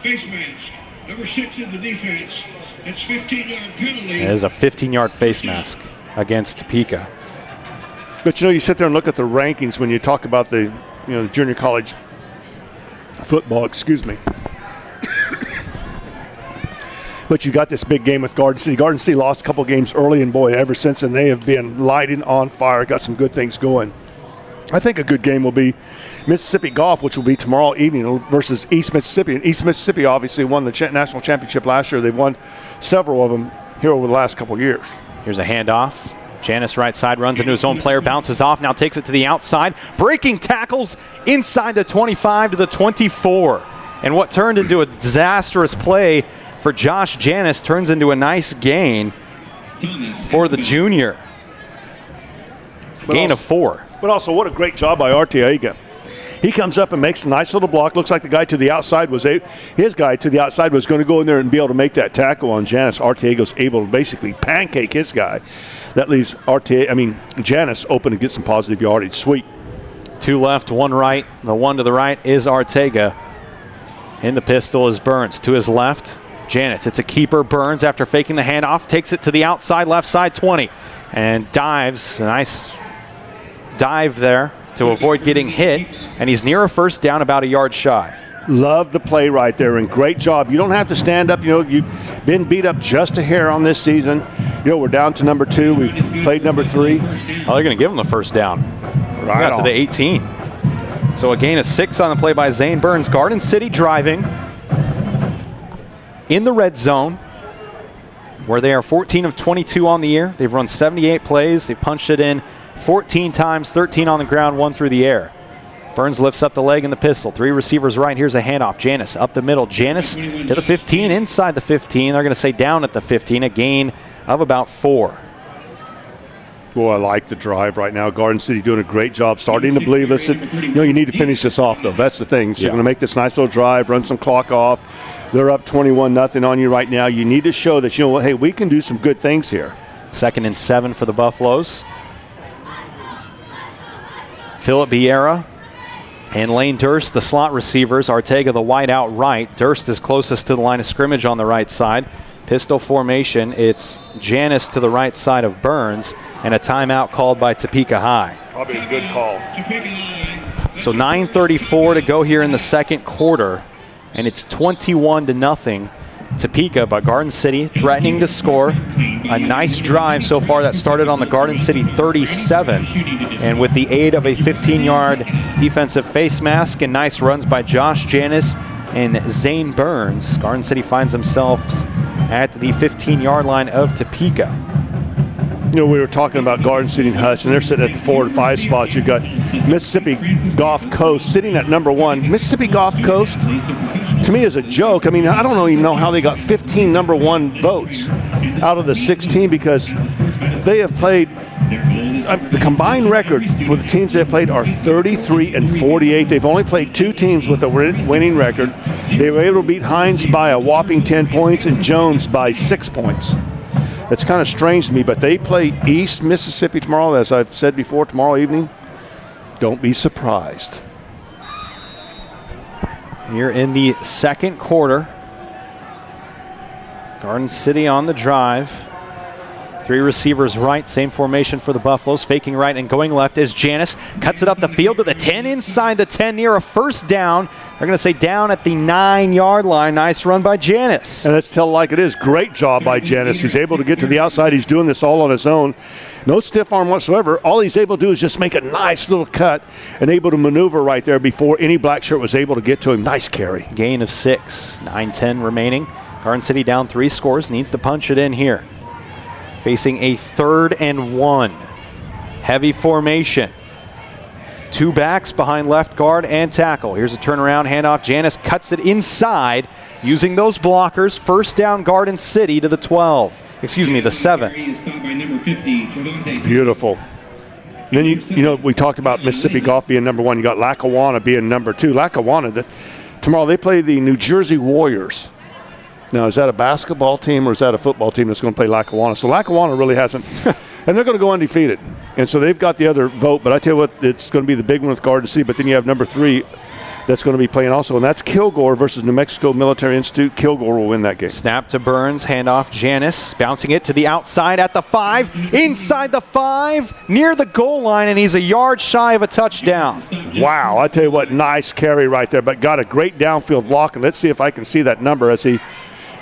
Face mask. Number 6 in the defense. It's 15-yard penalty. It is a 15-yard face mask against Topeka. But you sit there and look at the rankings when you talk about the junior college football. Excuse me. But you got this big game with Garden City. Garden City lost a couple games early, and boy, ever since then they have been lighting on fire. Got some good things going. I think a good game will be Mississippi Golf, which will be tomorrow evening versus East Mississippi. And East Mississippi obviously won the national championship last year. They've won several of them here over the last couple of years. Here's a handoff. Janis right side, runs into his own player, bounces off, now takes it to the outside. Breaking tackles inside the 25 to the 24. And what turned into a disastrous play for Josh Janis turns into a nice gain for the junior. Gain of 4. But also, what a great job by Arteaga. He comes up and makes a nice little block. Looks like the guy to the outside was going to go in there and be able to make that tackle on Janis. Arteaga's able to basically pancake his guy. That leaves Janis open to get some positive yardage. Sweet. 2 left, 1 right. The 1 to the right is Arteaga. In the pistol is Burns. To his left, Janis. It's a keeper. Burns, after faking the handoff, takes it to the outside, left side 20, and dives. A nice dive there to avoid getting hit, and he's near a first down, about a yard shy. Love the play right there, and great job. You don't have to stand up. You've been beat up just a hair on this season. We're down to number 2. We've played number 3. Oh, they're going to give him the first down. Right got to the 18. So a gain of 6 on the play by Zane Burns. Garden City driving in the red zone, where they are 14 of 22 on the year. They've run 78 plays. They've punched it in 14 times, 13 on the ground, 1 through the air. Burns lifts up the leg in the pistol. 3 receivers right. Here's a handoff. Janis up the middle. Janis to the 15, inside the 15. They're going to say down at the 15, a gain of about 4. Boy, I like the drive right now. Garden City doing a great job starting to believe. Listen, you need to finish this off, though. That's the thing. So you're going to make this nice little drive, run some clock off. They're up 21-0 on you right now. You need to show that, hey, we can do some good things here. 2nd and 7 for the Buffaloes. Philip Vieira and Lane Durst, the slot receivers. Arteaga, the wide out right. Durst is closest to the line of scrimmage on the right side. Pistol formation. It's Janis to the right side of Burns, and a timeout called by Topeka High. Probably a good call. So 9:34 to go here in the second quarter, and it's 21-0. Topeka, but Garden City threatening to score. A nice drive so far that started on the Garden City 37, and with the aid of a 15-yard defensive face mask and nice runs by Josh Janis and Zane Burns, Garden City finds themselves at the 15-yard line of Topeka. We were talking about Garden City and Hutch, and they're sitting at the 4 and 5 spots. You've got Mississippi Gulf Coast sitting at number 1. Mississippi Gulf Coast, to me, is a joke. I don't even know how they got 15 number 1 votes out of the 16, because they have played. The combined record for the teams they have played are 33 and 48. They've only played 2 teams with a winning record. They were able to beat Hines by a whopping 10 points and Jones by 6 points. That's kind of strange to me, but they play East Mississippi tomorrow, as I've said before, tomorrow evening. Don't be surprised. Here in the second quarter, Garden City on the drive. 3 receivers right, same formation for the Buffaloes. Faking right and going left is Janis. Cuts it up the field to the 10, inside the 10, near a first down. They're going to say down at the 9-yard line. Nice run by Janis. And let's tell it like it is. Great job by Janis. He's able to get to the outside. He's doing this all on his own. No stiff arm whatsoever. All he's able to do is just make a nice little cut and able to maneuver right there before any black shirt was able to get to him. Nice carry. Gain of 6, 9-10 remaining. Garden City down 3 scores, needs to punch it in here. Facing a 3rd and 1. Heavy formation. 2 backs behind left guard and tackle. Here's a turnaround handoff. Janis cuts it inside using those blockers. First down, Garden City to the 12. Excuse me, the 7. Beautiful. Then you know we talked about Mississippi Golf being number 1. You got Lackawanna being number 2. Lackawanna, tomorrow they play the New Jersey Warriors. Now, is that a basketball team or is that a football team that's going to play Lackawanna? So Lackawanna really hasn't, and they're going to go undefeated. And so they've got the other vote, but I tell you what, it's going to be the big one with Garden City. But then you have number 3 that's going to be playing also, and that's Kilgore versus New Mexico Military Institute. Kilgore will win that game. Snap to Burns, handoff Janis, bouncing it to the outside at the 5, inside the 5, near the goal line, and he's a yard shy of a touchdown. Wow, I tell you what, nice carry right there, but got a great downfield block, and let's see if I can see that number as he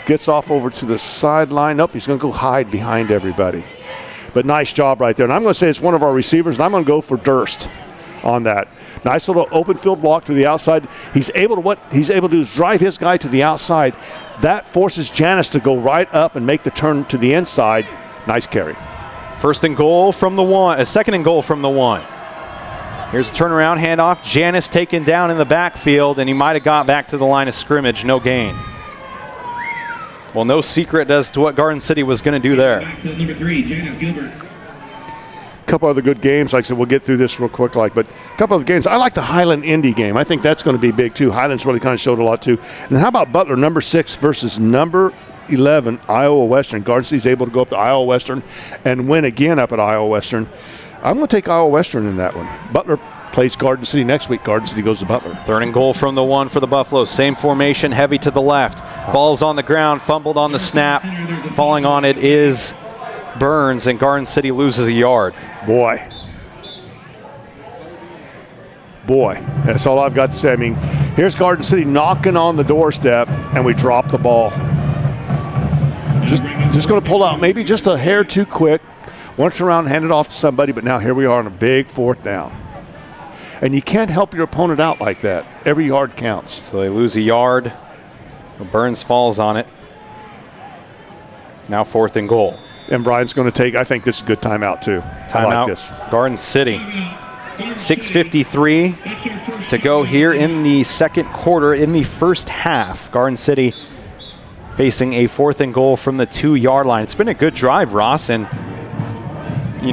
gets off over to the sideline. Nope, he's going to go hide behind everybody. But nice job right there. And I'm going to say it's one of our receivers, and I'm going to go for Durst on that. Nice little open field walk to the outside. What he's able to do is drive his guy to the outside. That forces Janis to go right up and make the turn to the inside. Nice carry. Second and goal from the 1. Here's a turnaround handoff. Janis taken down in the backfield, and he might have got back to the line of scrimmage. No gain. Well, no secret as to what Garden City was going to do there. Number 3, Janice Gilbert. A couple other good games. Like I said, we'll get through this real quick. But a couple of games. I like the Highland Indy game. I think that's going to be big, too. Highlands really kind of showed a lot, too. And how about Butler, number 6 versus number 11, Iowa Western. Garden City's able to go up to Iowa Western and win again up at Iowa Western. I'm going to take Iowa Western in that one. Butler plays Garden City next week. Garden City goes to Butler. 3rd and goal from the 1 for the Buffaloes. Same formation, heavy to the left. Ball's on the ground, fumbled on the snap. Falling on it is Burns, and Garden City loses a yard. Boy, that's all I've got to say. I mean, here's Garden City knocking on the doorstep, and we drop the ball. Just going to pull out maybe just a hair too quick. Once around, hand it off to somebody, but now here we are on a big 4th down. And you can't help your opponent out like that. Every yard counts. So they lose a yard. Burns falls on it. Now 4th and goal. And Brian's going to take, I think this is a good timeout too. Timeout, I like this. Garden City. 6:53 to go here in the second quarter, in the first half. Garden City facing a 4th and goal from the 2-yard line. It's been a good drive, Ross, and you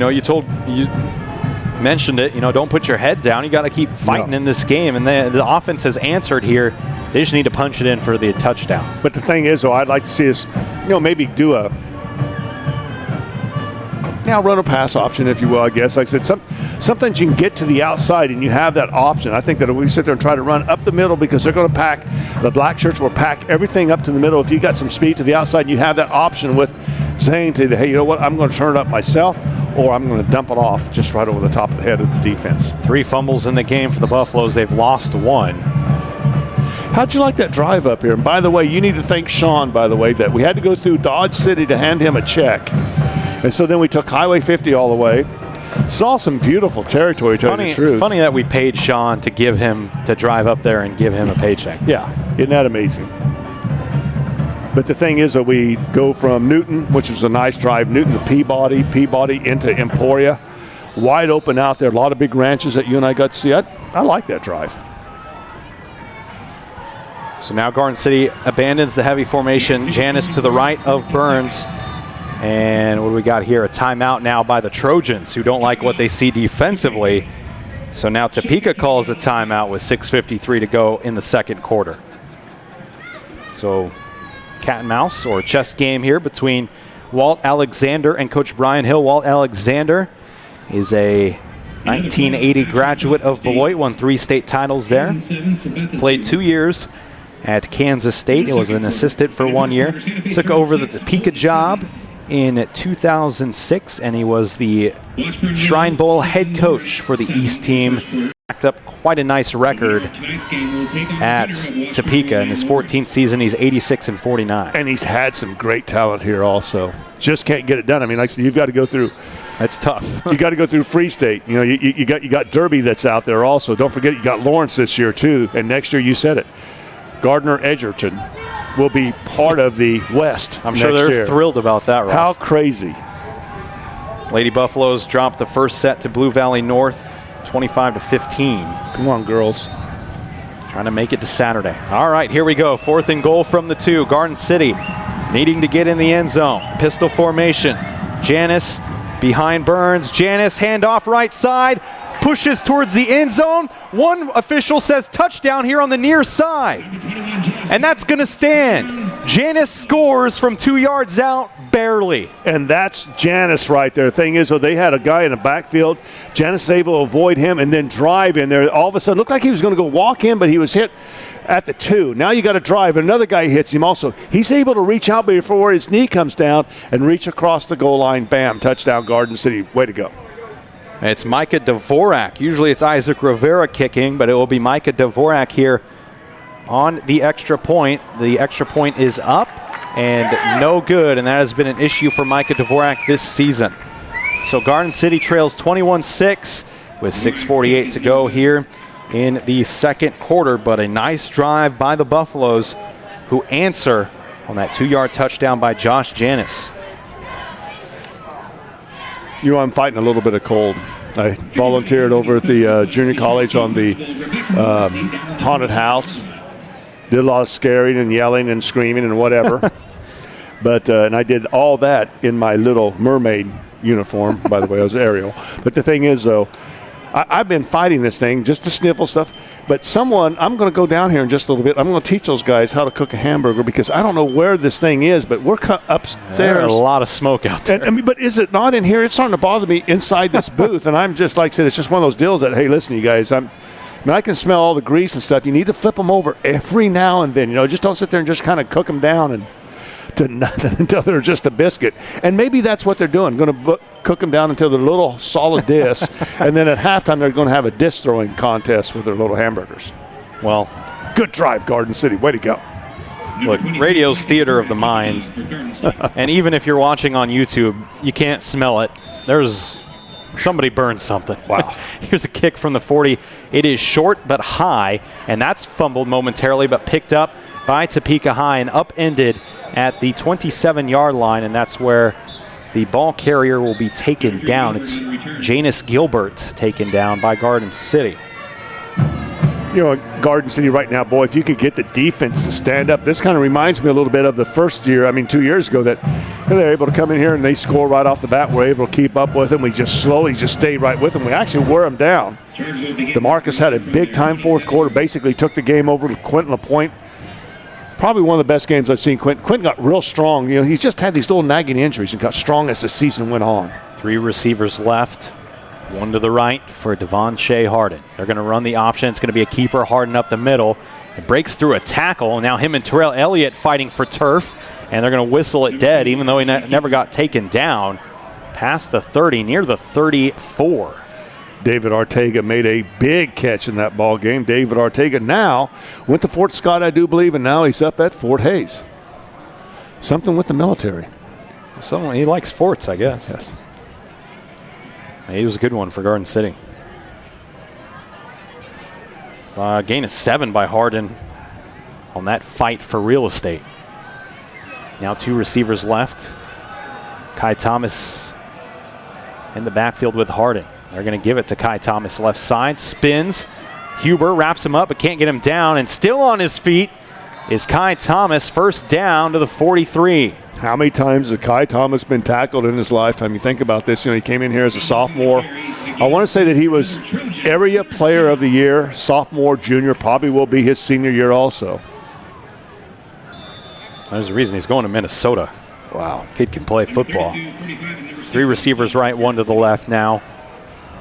mentioned it, don't put your head down. You got to keep fighting in this game, and the offense has answered here. They just need to punch it in for the touchdown. But the thing is, though, I'd like to see us, maybe do a run a pass option, if you will, I guess. Like I said, sometimes you can get to the outside and you have that option. I think that if we sit there and try to run up the middle, because they're going to pack, the black shirts will pack everything up to the middle. If you got some speed to the outside, and you have that option with saying to the, hey, you know what, I'm going to turn it up myself, or I'm going to dump it off just right over the top of the head of the defense. 3 fumbles in the game for the Buffaloes. They've lost 1. How'd you like that drive up here? And by the way, you need to thank Sean, by the way, that we had to go through Dodge City to hand him a check. And so then we took Highway 50 all the way. Saw some beautiful territory, to tell you the truth. Funny that we paid Sean to drive up there and give him a paycheck. Yeah, isn't that amazing? But the thing is that we go from Newton, which was a nice drive, Newton to Peabody into Emporia. Wide open out there, a lot of big ranches that you and I got to see. I like that drive. So now Garden City abandons the heavy formation. Janis to the right of Burns. And what do we got here? A timeout now by the Trojans, who don't like what they see defensively. So now Topeka calls a timeout with 6:53 to go in the second quarter. So cat and mouse, or chess game here between Walt Alexander and Coach Brian Hill. Walt Alexander is a 1980 graduate of Beloit, won 3 state titles there. Played 2 years at Kansas State. He was an assistant for 1 year. Took over the Topeka job in 2006, and he was the Shrine Bowl head coach for the East team. Backed up quite a nice record at Topeka. In his 14th season, he's 86-49. And he's had some great talent here also. Just can't get it done. I mean, like I said, you've got to go through. That's tough. You got to go through Free State. You got Derby that's out there also. Don't forget you got Lawrence this year too, and next year you said it, Gardner Edgerton will be part of the West. I'm sure they're thrilled about that, Ross. How crazy. Lady Buffaloes dropped the first set to Blue Valley North, 25-15. Come on, girls. Trying to make it to Saturday. All right, here we go. 4th and goal from the 2. Garden City needing to get in the end zone. Pistol formation. Janice behind Burns. Janice, handoff right side. Pushes towards the end zone. One official says touchdown here on the near side. And that's going to stand. Janice scores from 2 yards out, barely. And that's Janice right there. Thing is, though, they had a guy in the backfield. Janice is able to avoid him and then drive in there. All of a sudden, looked like he was going to go walk in, but he was hit at the 2. Now you got to drive. Another guy hits him also. He's able to reach out before his knee comes down and reach across the goal line. Bam, touchdown, Garden City. Way to go. It's Micah Dvorak. Usually it's Isaac Rivera kicking, but it will be Micah Dvorak here on the extra point. The extra point is up and no good, and that has been an issue for Micah Dvorak this season. So Garden City trails 21-6 with 6:48 to go here in the second quarter, but a nice drive by the Buffaloes, who answer on that 2-yard touchdown by Josh Janis. You know, I'm fighting a little bit of cold. I volunteered over at the junior college on the haunted house. Did a lot of scaring and yelling and screaming and whatever. But and I did all that in my Little Mermaid uniform. By the way, I was Ariel. But the thing is, though, I've been fighting this thing just to sniffle stuff. But I'm going to go down here in just a little bit. I'm going to teach those guys how to cook a hamburger because I don't know where this thing is, but we're upstairs. There's a lot of smoke out there. But is it not in here? It's starting to bother me inside this booth. And I'm just, like I said, it's just one of those deals that, hey, listen, you guys, I can smell all the grease and stuff. You need to flip them over every now and then. Just don't sit there and just kind of cook them down and to nothing until they're just a biscuit. And maybe that's what they're doing. Going to cook them down until they're little solid discs. And then at halftime, they're going to have a disc throwing contest with their little hamburgers. Well, good drive, Garden City. Way to go. Look, radio's theater of the mind. And even if you're watching on YouTube, you can't smell it. Somebody burned something. Wow. Here's a kick from the 40. It is short but high, and that's fumbled momentarily but picked up by Topeka High and upended at the 27-yard line, and that's where the ball carrier will be taken down. It's Janus Gilbert taken down by Garden City. Garden City right now, boy, if you could get the defense to stand up, this kind of reminds me a little bit of the first year, 2 years ago, that they're able to come in here and they score right off the bat. We're able to keep up with them. We just slowly stay right with them. We actually wear them down. DeMarcus had a big-time fourth quarter, basically took the game over to Quentin LaPointe. Probably one of the best games I've seen. Quentin got real strong. He's just had these little nagging injuries and got strong as the season went on. 3 receivers left. One to the right for Devon Shea Harden. They're going to run the option. It's going to be a keeper. Harden up the middle. It breaks through a tackle. Now him and Terrell Elliott fighting for turf. And they're going to whistle it dead, even though he never got taken down. Past the 30, near the 34. David Ortega made a big catch in that ball game. David Ortega now went to Fort Scott, I do believe, and now he's up at Fort Hays. Something with the military. He likes forts, I guess. Yes. He was a good one for Garden City. Gain of 7 by Harden on that fight for real estate. Now 2 receivers left. Kai Thomas in the backfield with Harden. They're going to give it to Kai Thomas left side. Spins. Huber wraps him up but can't get him down. And still on his feet is Kai Thomas. First down to the 43. How many times has Kai Thomas been tackled in his lifetime? You think about this. He came in here as a sophomore. I want to say that he was area player of the year, sophomore, junior, probably will be his senior year also. There's a reason he's going to Minnesota. Wow. Kid can play football. 3 receivers right, 1 to the left now.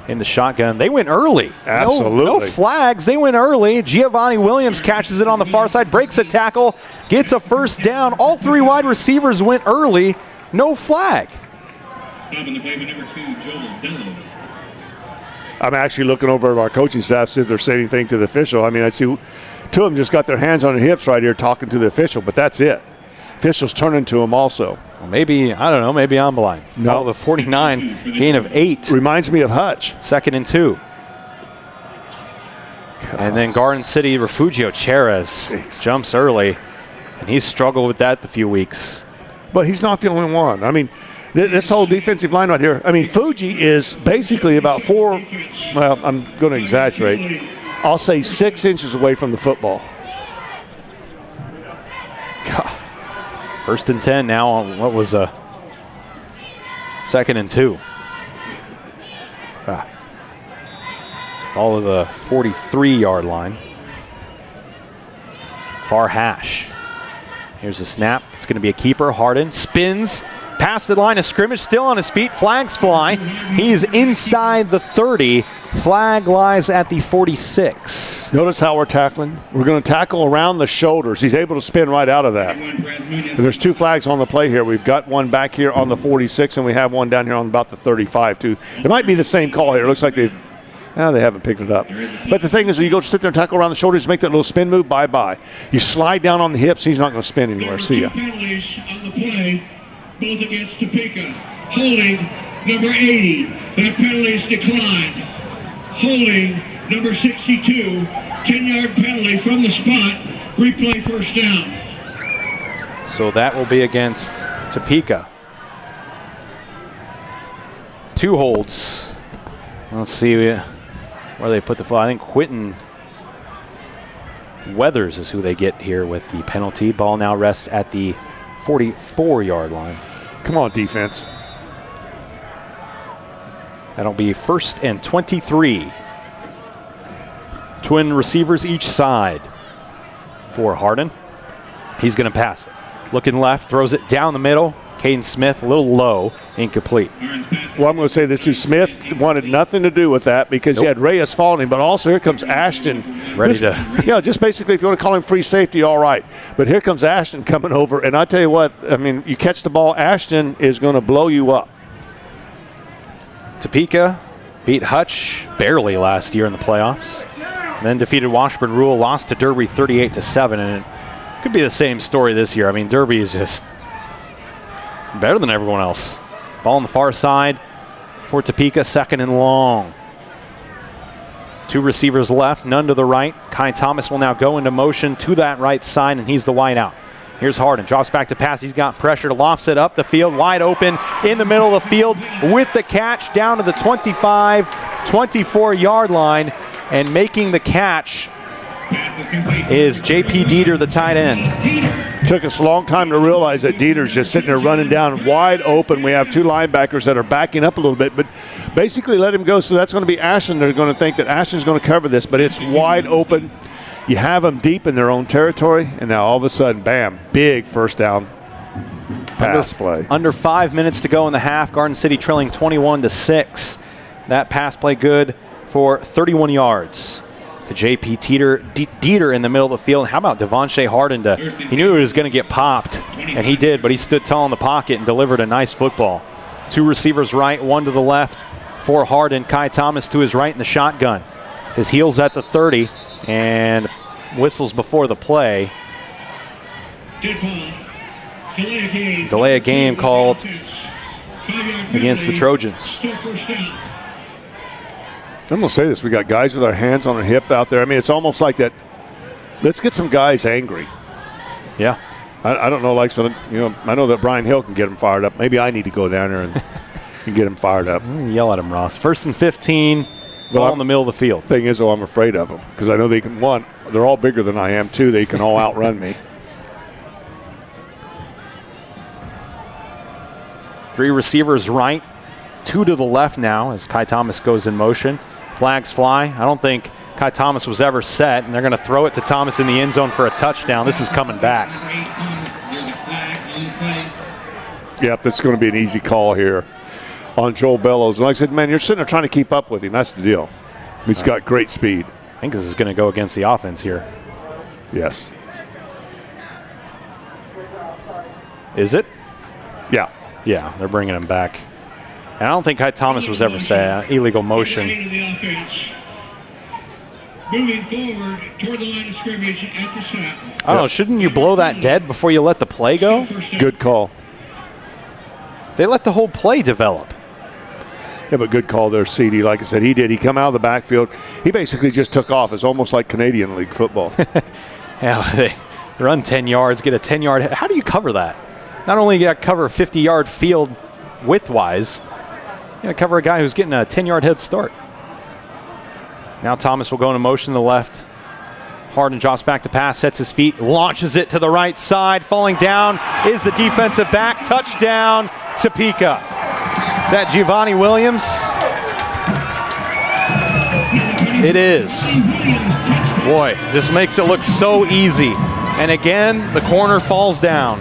In the shotgun. They went early. Absolutely. No flags. They went early. Giovanni Williams catches it on the far side, breaks a tackle, gets a first down. All 3 wide receivers went early. No flag. I'm actually looking over at our coaching staff, see if they're saying anything to the official. I see 2 of them just got their hands on their hips right here talking to the official, but that's it. Officials turning to him also. Well, maybe, I don't know, maybe I'm blind. No. The 49, gain of 8. Reminds me of Hutch. 2nd and 2. And then Garden City, Refugio Cherez jumps early. And he's struggled with that the few weeks. But he's not the only one. I mean, this whole defensive line right here, I mean, Fuji is basically about I'm going to exaggerate. I'll say 6 inches away from the football. God. 1st and 10 now on what was a 2nd and 2. All of the 43-yard line. Far hash. Here's a snap. It's going to be a keeper. Harden spins past the line of scrimmage, still on his feet. Flags fly. He's inside the 30. Flag lies at the 46. Notice how we're tackling. We're going to tackle around the shoulders. He's able to spin right out of that. And there's 2 flags on the play here. We've got one back here on the 46, and we have one down here on about the 35, too. It might be the same call here. It looks like they haven't picked it up. But the thing is, you go sit there and tackle around the shoulders, make that little spin move, bye-bye. You slide down on the hips, he's not going to spin anywhere. See ya. Penalties on the play, both against Topeka. Holding, number 80. That penalty is declined. Holding, number 62. 10-yard penalty from the spot. Replay first down. So that will be against Topeka. 2 holds. Let's see where they put the flag. I think Quentin Weathers is who they get here with the penalty. Ball now rests at the 44-yard line. Come on, defense. That'll be 1st and 23. Twin receivers each side for Harden. He's going to pass it. Looking left, throws it down the middle. Caden Smith, a little low, incomplete. Well, I'm going to say this too. Smith wanted nothing to do with that because he had Reyes following, but also here comes Ashton. Just basically, if you want to call him free safety, all right. But here comes Ashton coming over, and I tell you what, I mean, you catch the ball, Ashton is going to blow you up. Topeka beat Hutch barely last year in the playoffs. And then defeated Washburn Rule, lost to Derby 38-7, and it could be the same story this year. I mean, Derby is just better than everyone else. Ball on the far side for Topeka, 2nd and long. 2 receivers left, none to the right. Kai Thomas will now go into motion to that right side, and he's the wide out. Here's Harden, drops back to pass. He's got pressure, lofts it up the field, wide open in the middle of the field with the catch down to the 25, 24-yard line, and making the catch is J.P. Dieter, the tight end. Took us a long time to realize that Dieter's just sitting there running down wide open. We have 2 linebackers that are backing up a little bit, but basically let him go. So that's going to be Ashton. They're going to think that Ashton's going to cover this, but it's wide open. You have them deep in their own territory, and now all of a sudden, bam, big first down pass play. Under 5 minutes to go in the half. Garden City trailing 21-6. That pass play good for 31 yards to J.P. Dieter in the middle of the field. How about Devonshea Harden? He knew he was going to get popped, and he did, but he stood tall in the pocket and delivered a nice football. 2 receivers right, 1 to the left for Harden. Kai Thomas to his right in the shotgun. His heels at the 30, and whistles before the play. Delay a game called against the Trojans. I'm going to say this. We got guys with our hands on their hip out there. I mean, it's almost like that. Let's get some guys angry. Yeah. I don't know, like, some, I know that Brian Hill can get them fired up. Maybe I need to go down there and get them fired up. Yell at him, Ross. 1st and 15, ball in the middle of the field. Thing is, I'm afraid of them because I know they can, 1, they're all bigger than I am, 2, they can all outrun me. 3 receivers right, 2 to the left now as Kai Thomas goes in motion. Flags fly. I don't think Kai Thomas was ever set, and they're going to throw it to Thomas in the end zone for a touchdown. This is coming back. Yep, that's going to be an easy call here on Joel Bellows. And like I said, man, you're sitting there trying to keep up with him. That's the deal. He's got great speed. I think this is going to go against the offense here. Yes. Is it? Yeah. Yeah, they're bringing him back. And I don't think Kai Thomas was ever set. Illegal motion. Moving forward toward the line of scrimmage at the snap. I don't know. Shouldn't you blow that dead before you let the play go? Good call. They let the whole play develop. Yeah, but good call there, CD. Like I said, he did. He come out of the backfield. He basically just took off. It's almost like Canadian League football. Yeah, run 10 yards, get a 10-yard. How do you cover that? Not only you got to cover a 50-yard field width-wise, you got to cover a guy who's getting a 10-yard head start. Now Thomas will go into motion to the left. Harden drops back to pass, sets his feet, launches it to the right side. Falling down is the defensive back. Touchdown, Topeka. Is that Giovanni Williams? It is. Boy, this makes it look so easy. And again, the corner falls down.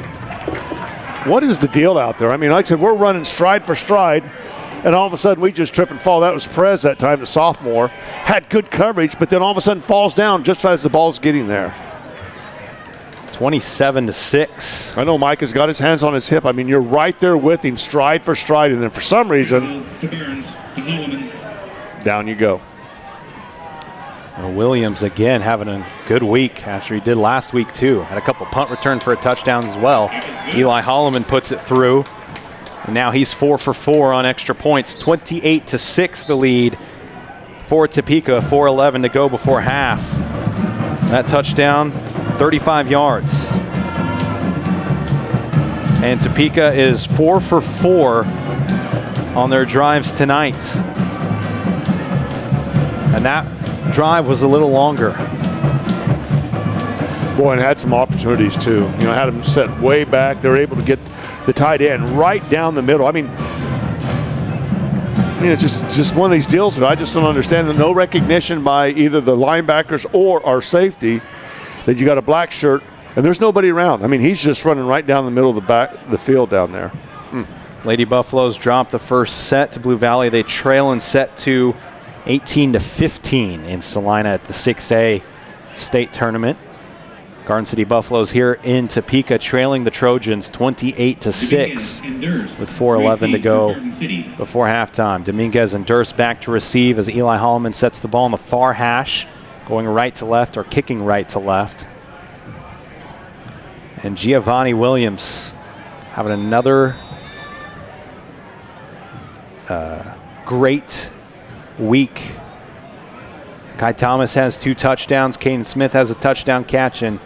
What is the deal out there? I mean, like I said, we're running stride for stride, and all of a sudden we just trip and fall. That was Perez that time, the sophomore. Had good coverage, but then all of a sudden falls down just as the ball's getting there. 27-6. I know Mike has got his hands on his hip. I mean, you're right there with him, stride for stride, and then for some reason, down you go. Well, Williams again having a good week after he did last week too. Had a couple punt return for a touchdown as well. Eli Holloman puts it through. And now he's 4 for 4 on extra points. 28-6 the lead for Topeka. 4:11 to go before half. That touchdown, 35 yards. And Topeka is 4 for 4 on their drives tonight. And that drive was a little longer. Boy, and had some opportunities too. You know, had them set way back. They were able to get the tight end right down the middle. I mean, it's just one of these deals that I just don't understand. No recognition by either the linebackers or our safety that you got a black shirt and there's nobody around. I mean, he's just running right down the middle of the field down there. Lady Buffaloes dropped the first set to Blue Valley. They trail in set 2, 18-15 in Salina at the 6A state tournament. Garden City Buffaloes here in Topeka trailing the Trojans 28-6 with 4:11 to go before halftime. Dominguez and Durst back to receive as Eli Holloman sets the ball on the far hash, going right to left or kicking right to left. And Giovanni Williams having another great week. Kai Thomas has 2 touchdowns. Caden Smith has a touchdown catch, and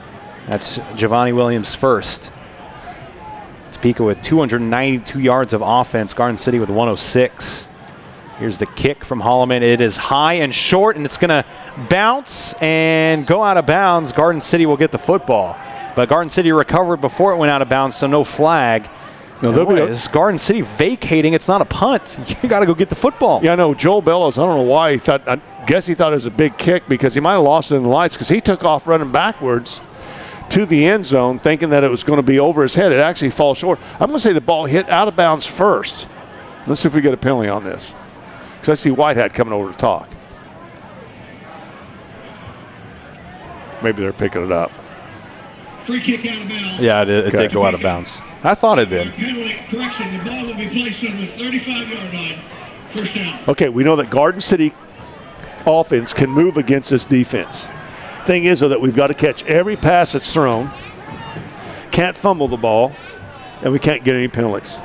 that's Giovanni Williams' first. Topeka with 292 yards of offense. Garden City with 106. Here's the kick from Holloman. It is high and short, and it's going to bounce and go out of bounds. Garden City will get the football. But Garden City recovered before it went out of bounds, so no flag. Is Garden City vacating. It's not a punt. You got to go get the football. Yeah, I know. Joel Bellows, I don't know why he thought, I guess he thought it was a big kick because he might have lost it in the lights because he took off running backwards to the end zone thinking that it was going to be over his head. It actually falls short. I'm going to say the ball hit out of bounds first. Let's see if we get a penalty on this because I see Whitehead coming over to talk. Maybe they're picking it up. Free kick out of bounds. Yeah, it did go out of bounds. I thought it did. Penalty correction. The ball will be placed on the 35-yard line. First down. Okay, we know that Garden City offense can move against this defense. Thing is, though, that we've got to catch every pass that's thrown, can't fumble the ball, and we can't get any penalties.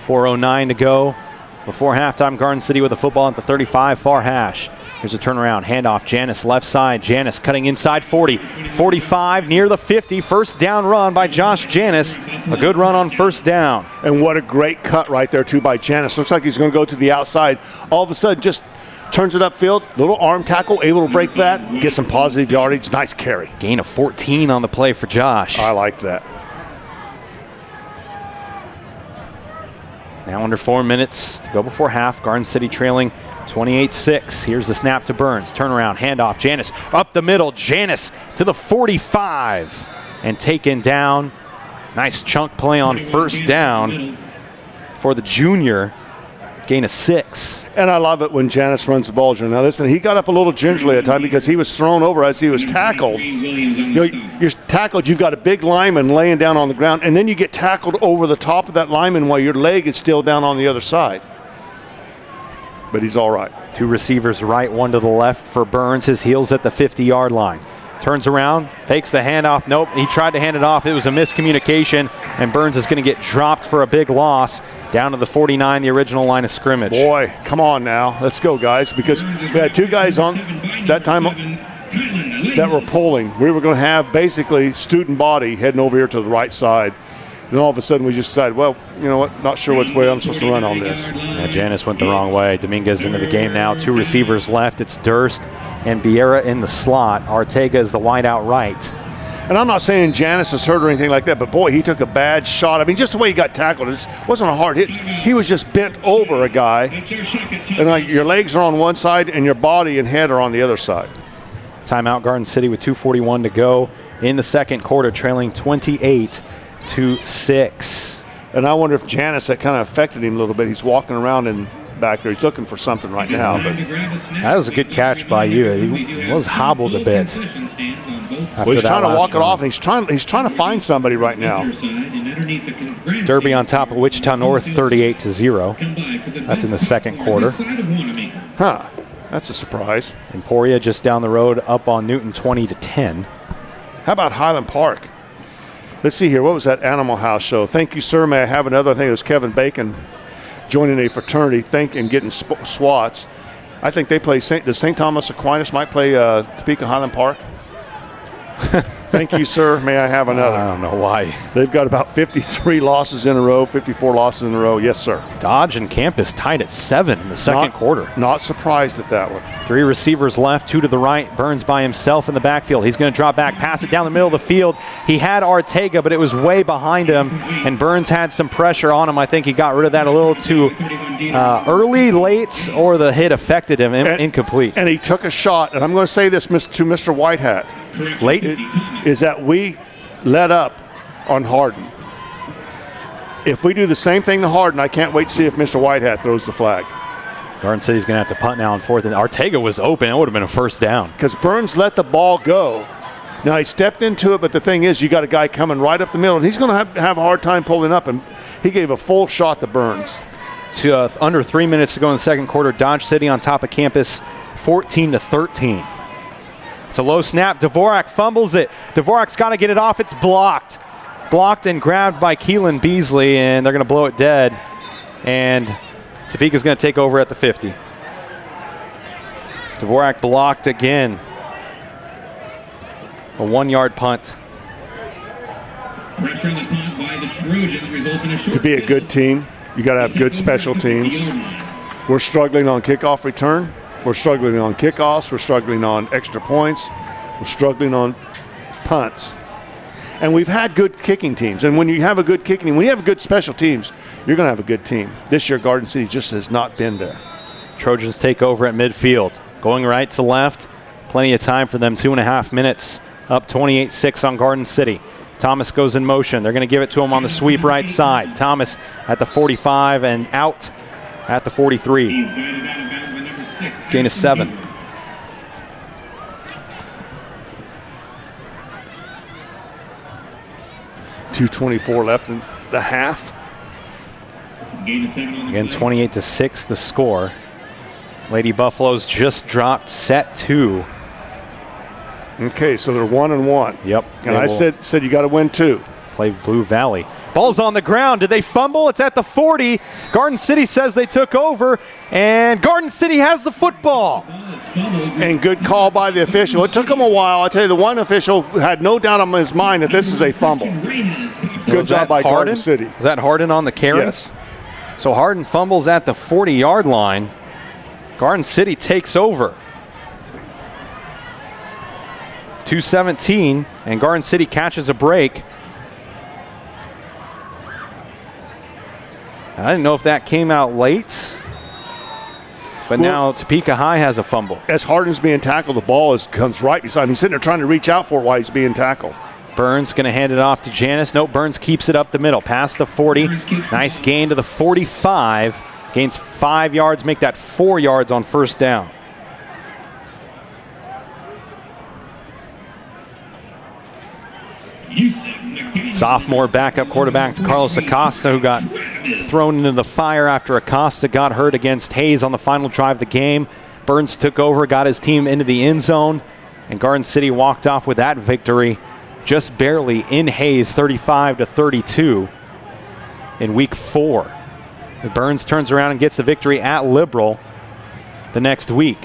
4:09 to go before halftime. Garden City with the football at the 35, far hash. Here's a turnaround, handoff, Janis left side. Janis cutting inside 40, 45, near the 50. First down run by Josh Janis. A good run on first down. And what a great cut right there, too, by Janis. Looks like he's going to go to the outside. All of a sudden, just turns it upfield. Little arm tackle, able to break that, get some positive yardage. Nice carry. Gain of 14 on the play for Josh. I like that. Now under 4 minutes to go before half. Garden City trailing 28-6. Here's the snap to Burns. Turnaround, handoff. Janis up the middle. Janis to the 45 and taken down. Nice chunk play on first down for the junior. Gain of 6. And I love it when Janis runs the ball. Now listen, he got up a little gingerly at time because he was thrown over as he was tackled. You know, you're tackled, you've got a big lineman laying down on the ground, and then you get tackled over the top of that lineman while your leg is still down on the other side. But he's all right. 2 receivers right, 1 to the left for Burns. His heels at the 50-yard line. Turns around, takes the handoff. Nope, he tried to hand it off. It was a miscommunication, and Burns is going to get dropped for a big loss down to the 49, the original line of scrimmage. Boy, come on now. Let's go, guys, because we had 2 guys on that time. that were pulling. We were going to have basically student body heading over here to the right side. Then all of a sudden we just decided, well, you know what, not sure which way I'm supposed to run on this. Yeah, Janice went the wrong way. Dominguez into the game now. 2 receivers left. It's Durst and Biera in the slot. Ortega is the wide out right. And I'm not saying Janice is hurt or anything like that, but boy, he took a bad shot. I mean, just the way he got tackled, it wasn't a hard hit. He was just bent over a guy, and like your legs are on one side and your body and head are on the other side. Timeout, Garden City with 2:41 to go in the second quarter, trailing 28-6. And I wonder if Janice, that kind of affected him a little bit. He's walking around in back there. He's looking for something right now. But that was a good catch by you. He was hobbled a bit. Well, he's trying to walk it off, and he's trying to find somebody right now. Derby on top of Wichita North, 38-0. That's in the second quarter. Huh. That's a surprise. Emporia just down the road, up on Newton, 20-10. How about Highland Park? Let's see here. What was that Animal House show? Thank you, sir. May I have another? I think it was Kevin Bacon joining a fraternity, and getting SWATs. I think they play does St. Thomas Aquinas might play Topeka Highland Park? Thank you, sir. May I have another? I don't know why. They've got about 53 losses in a row, 54 losses in a row. Yes, sir. Dodge and Campus tied at 7 in the second quarter. Not surprised at that one. 3 receivers left, 2 to the right. Burns by himself in the backfield. He's going to drop back, pass it down the middle of the field. He had Ortega, but it was way behind him, and Burns had some pressure on him. I think he got rid of that a little too early, late, or the hit affected him. Incomplete. And he took a shot, and I'm going to say this to Mr. Whitehat. Late is that we let up on Hardin. If we do the same thing to Hardin, I can't wait to see if Mr. Whitehat throws the flag. Garden City's going to have to punt now on 4th, and Ortega was open. It would have been a first down. Because Burns let the ball go. Now, he stepped into it, but the thing is, you got a guy coming right up the middle, and he's going to have a hard time pulling up, and he gave a full shot to Burns. To under 3 minutes to go in the second quarter, Dodge City on top of Campus, 14-13. It's a low snap. Dvorak fumbles it. Dvorak's got to get it off. It's blocked. Blocked and grabbed by Keelan Beasley, and they're going to blow it dead. And Topeka's going to take over at the 50. Dvorak blocked again. A 1-yard punt. To be a good team, you got to have good special teams. We're struggling on kickoff return. We're struggling on kickoffs. We're struggling on extra points. We're struggling on punts. And we've had good kicking teams. And when you have a good kicking team, when you have good special teams, you're going to have a good team. This year, Garden City just has not been there. Trojans take over at midfield. Going right to left. Plenty of time for them. 2.5 minutes. Up 28-6 on Garden City. Thomas goes in motion. They're going to give it to him on the sweep right side. Thomas at the 45 and out at the 43. Gain of 7. 2:24 left in the half. Again, 28-6 the score. Lady Buffaloes just dropped set 2. Okay, so they're 1-1. Yep. And I said you got to win 2. Play Blue Valley. Ball's on the ground. Did they fumble? It's at the 40. Garden City says they took over, and Garden City has the football. And good call by the official. It took him a while. I tell you, the one official had no doubt on his mind that this is a fumble. Good job by Garden City. Was that Hardin on the carry? Yes. So Hardin fumbles at the 40-yard line. Garden City takes over. 2:17, and Garden City catches a break. I didn't know if that came out late, but now Topeka High has a fumble. As Hardin's being tackled, the ball comes right beside him. He's sitting there trying to reach out for it while he's being tackled. Burns going to hand it off to Janice. Nope, Burns keeps it up the middle, past the 40. Nice gain to the 45. Gains 5 yards, make that 4 yards on first down. Sophomore backup quarterback Carlos Acosta, who got thrown into the fire after Acosta got hurt against Hayes on the final drive of the game. Burns took over, got his team into the end zone, and Garden City walked off with that victory just barely in Hayes, 35-32 in week 4. Burns turns around and gets the victory at Liberal the next week.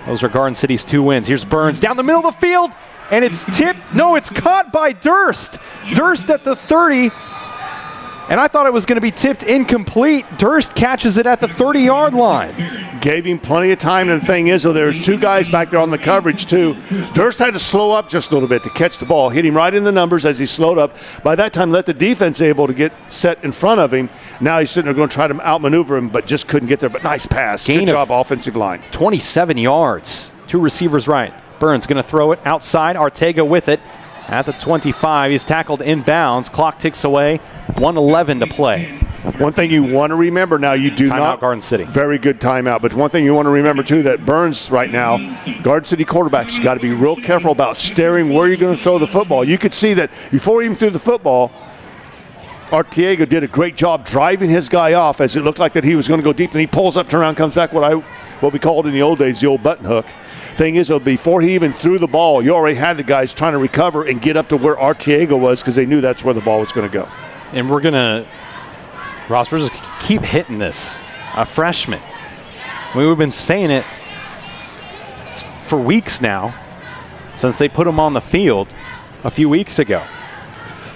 Those are Garden City's 2 wins. Here's Burns down the middle of the field, and it's tipped. No, it's caught by Durst. Durst at the 30, and I thought it was going to be tipped incomplete. Durst catches it at the 30-yard line. Gave him plenty of time, and the thing is, though, there's 2 guys back there on the coverage, too. Durst had to slow up just a little bit to catch the ball. Hit him right in the numbers as he slowed up. By that time, let the defense able to get set in front of him. Now he's sitting there going to try to outmaneuver him, but just couldn't get there. But nice pass. Good job, offensive line. 27 yards. 2 receivers right. Burns going to throw it outside. Arteaga with it at the 25. He's tackled inbounds. Clock ticks away. 1:11 to play. One thing you want to remember now, you do timeout Garden City. Very good timeout. But one thing you want to remember, too, that Burns right now, Garden City quarterbacks got to be real careful about staring where you're going to throw the football. You could see that before he even threw the football, Arteaga did a great job driving his guy off as it looked like that he was going to go deep. And he pulls up, turns around, comes back, what we called in the old days the old button hook. Thing is, though, before he even threw the ball, you already had the guys trying to recover and get up to where Arteaga was because they knew that's where the ball was going to go. And we're going to, Ross, we're just keep hitting this. A freshman. We've been saying it for weeks now since they put him on the field a few weeks ago.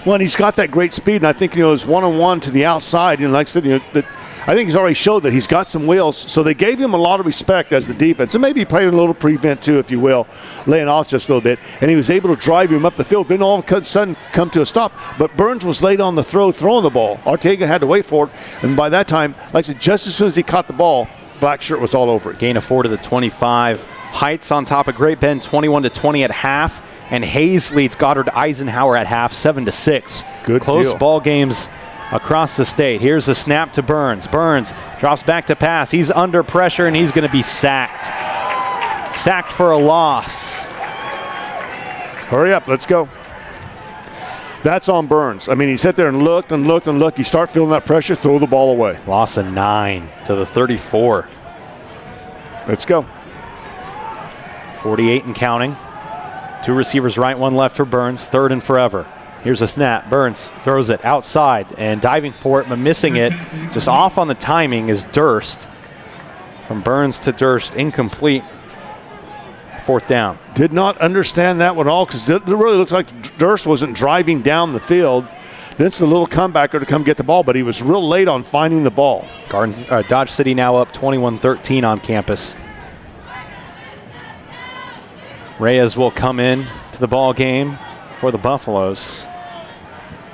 Well, and he's got that great speed, and I think, his one-on-one to the outside, like I said, I think he's already showed that he's got some wheels, so they gave him a lot of respect as the defense, and maybe he played a little prevent too, if you will, laying off just a little bit, and he was able to drive him up the field, then all of a sudden come to a stop, but Burns was late on the throwing the ball. Arteaga had to wait for it, and by that time, like I said, just as soon as he caught the ball, black shirt was all over it. Gain of 4 to the 25. Heights on top of Great Bend, 21-20 at half. And Hayes leads Goddard Eisenhower at half, 7-6. Good Close deal. ball games across the state. Here's a snap to Burns. Burns drops back to pass. He's under pressure, and he's going to be sacked. Sacked for a loss. Hurry up, let's go. That's on Burns. I mean, he sat there and looked and looked and looked. You start feeling that pressure, throw the ball away. Loss of 9 to the 34. Let's go. 48 and counting. 2 receivers right, 1 left for Burns. 3rd and forever. Here's a snap. Burns throws it outside and diving for it, but missing it. Just off on the timing is Durst. From Burns to Durst, incomplete. 4th down. Did not understand that one at all because it really looks like Durst wasn't driving down the field. Then it's a little comebacker to come get the ball, but he was real late on finding the ball. Dodge City now up 21-13 on campus. Reyes will come in to the ball game for the Buffaloes.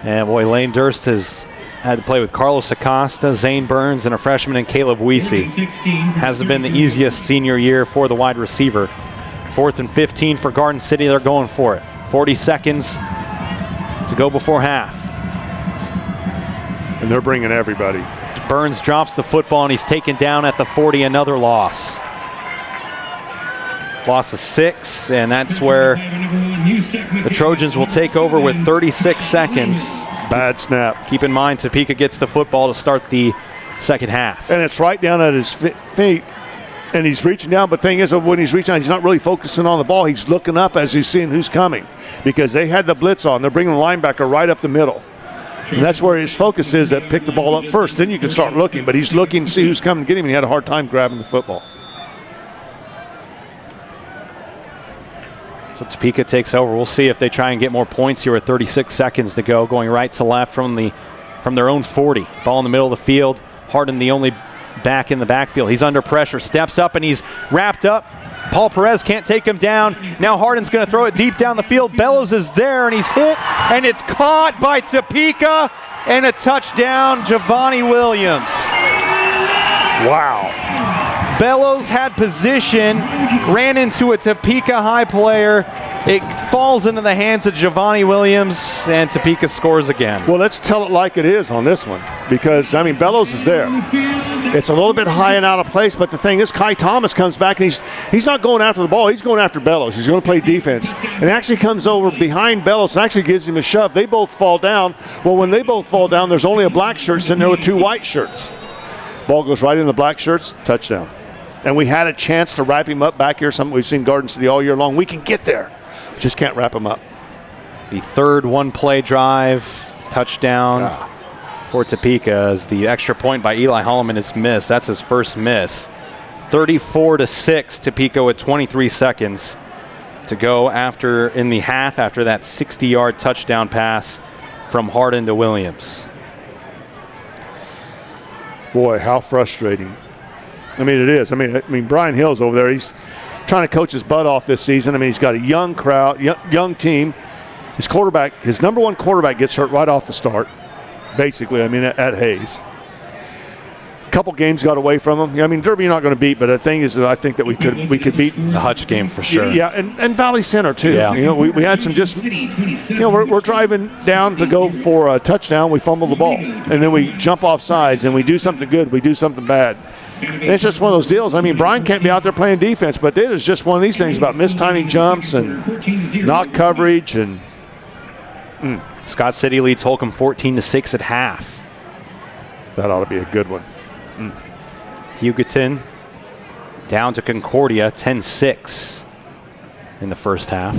And boy, Lane Durst has had to play with Carlos Acosta, Zane Burns, and a freshman in Caleb Weesey. Hasn't been the easiest senior year for the wide receiver. 4th and 15 for Garden City. They're going for it. 40 seconds to go before half. And they're bringing everybody. Burns drops the football, and he's taken down at the 40. Another loss. Loss of 6, and that's where the Trojans will take over with 36 seconds. Bad snap. Keep in mind, Topeka gets the football to start the second half. And it's right down at his feet, and he's reaching down. But the thing is, when he's reaching down, he's not really focusing on the ball. He's looking up as he's seeing who's coming because they had the blitz on. They're bringing the linebacker right up the middle. And that's where his focus is, at pick the ball up first. Then you can start looking. But he's looking to see who's coming to get him, and he had a hard time grabbing the football. So Topeka takes over. We'll see if they try and get more points here with 36 seconds to go. Going right to left from their own 40. Ball in the middle of the field. Hardin the only back in the backfield. He's under pressure. Steps up and he's wrapped up. Paul Perez can't take him down. Now Hardin's going to throw it deep down the field. Bellows is there and he's hit. And it's caught by Topeka. And a touchdown, Giovanni Williams. Wow. Bellows had position, ran into a Topeka high player. It falls into the hands of Giovanni Williams, and Topeka scores again. Well, let's tell it like it is on this one because, Bellows is there. It's a little bit high and out of place, but the thing is, Kai Thomas comes back, and he's not going after the ball. He's going after Bellows. He's going to play defense. And actually comes over behind Bellows and actually gives him a shove. They both fall down. Well, when they both fall down, there's only a black shirt sitting there with 2 white shirts. Ball goes right in the black shirts, touchdown. And we had a chance to wrap him up back here, something we've seen Garden City all year long. We can get there. Just can't wrap him up. The 3rd one-play drive, touchdown for Topeka as the extra point by Eli Holloman is missed. That's his first miss. 34-6. Topeka with 23 seconds to go in the half after that 60-yard touchdown pass from Hardin to Williams. Boy, how frustrating. I mean, it is. I mean, Brian Hill's over there. He's trying to coach his butt off this season. I mean, he's got a young crowd, young team. His number one quarterback gets hurt right off the start, basically, I mean, at Hayes. A couple games got away from him. I mean, Derby you're not going to beat, but the thing is that I think that we could beat the Hutch game for sure. Yeah, and Valley Center too. Yeah. You know, we had some just, you know, we're driving down to go for a touchdown. We fumble the ball, and then we jump off sides, and we do something good. We do something bad. And it's just one of those deals. I mean, Brian can't be out there playing defense, but it is just one of these things about mistiming jumps and not coverage. And Scott City leads Holcomb 14-6 at half. That ought to be a good one. Hugoton down to Concordia 10-6 in the first half.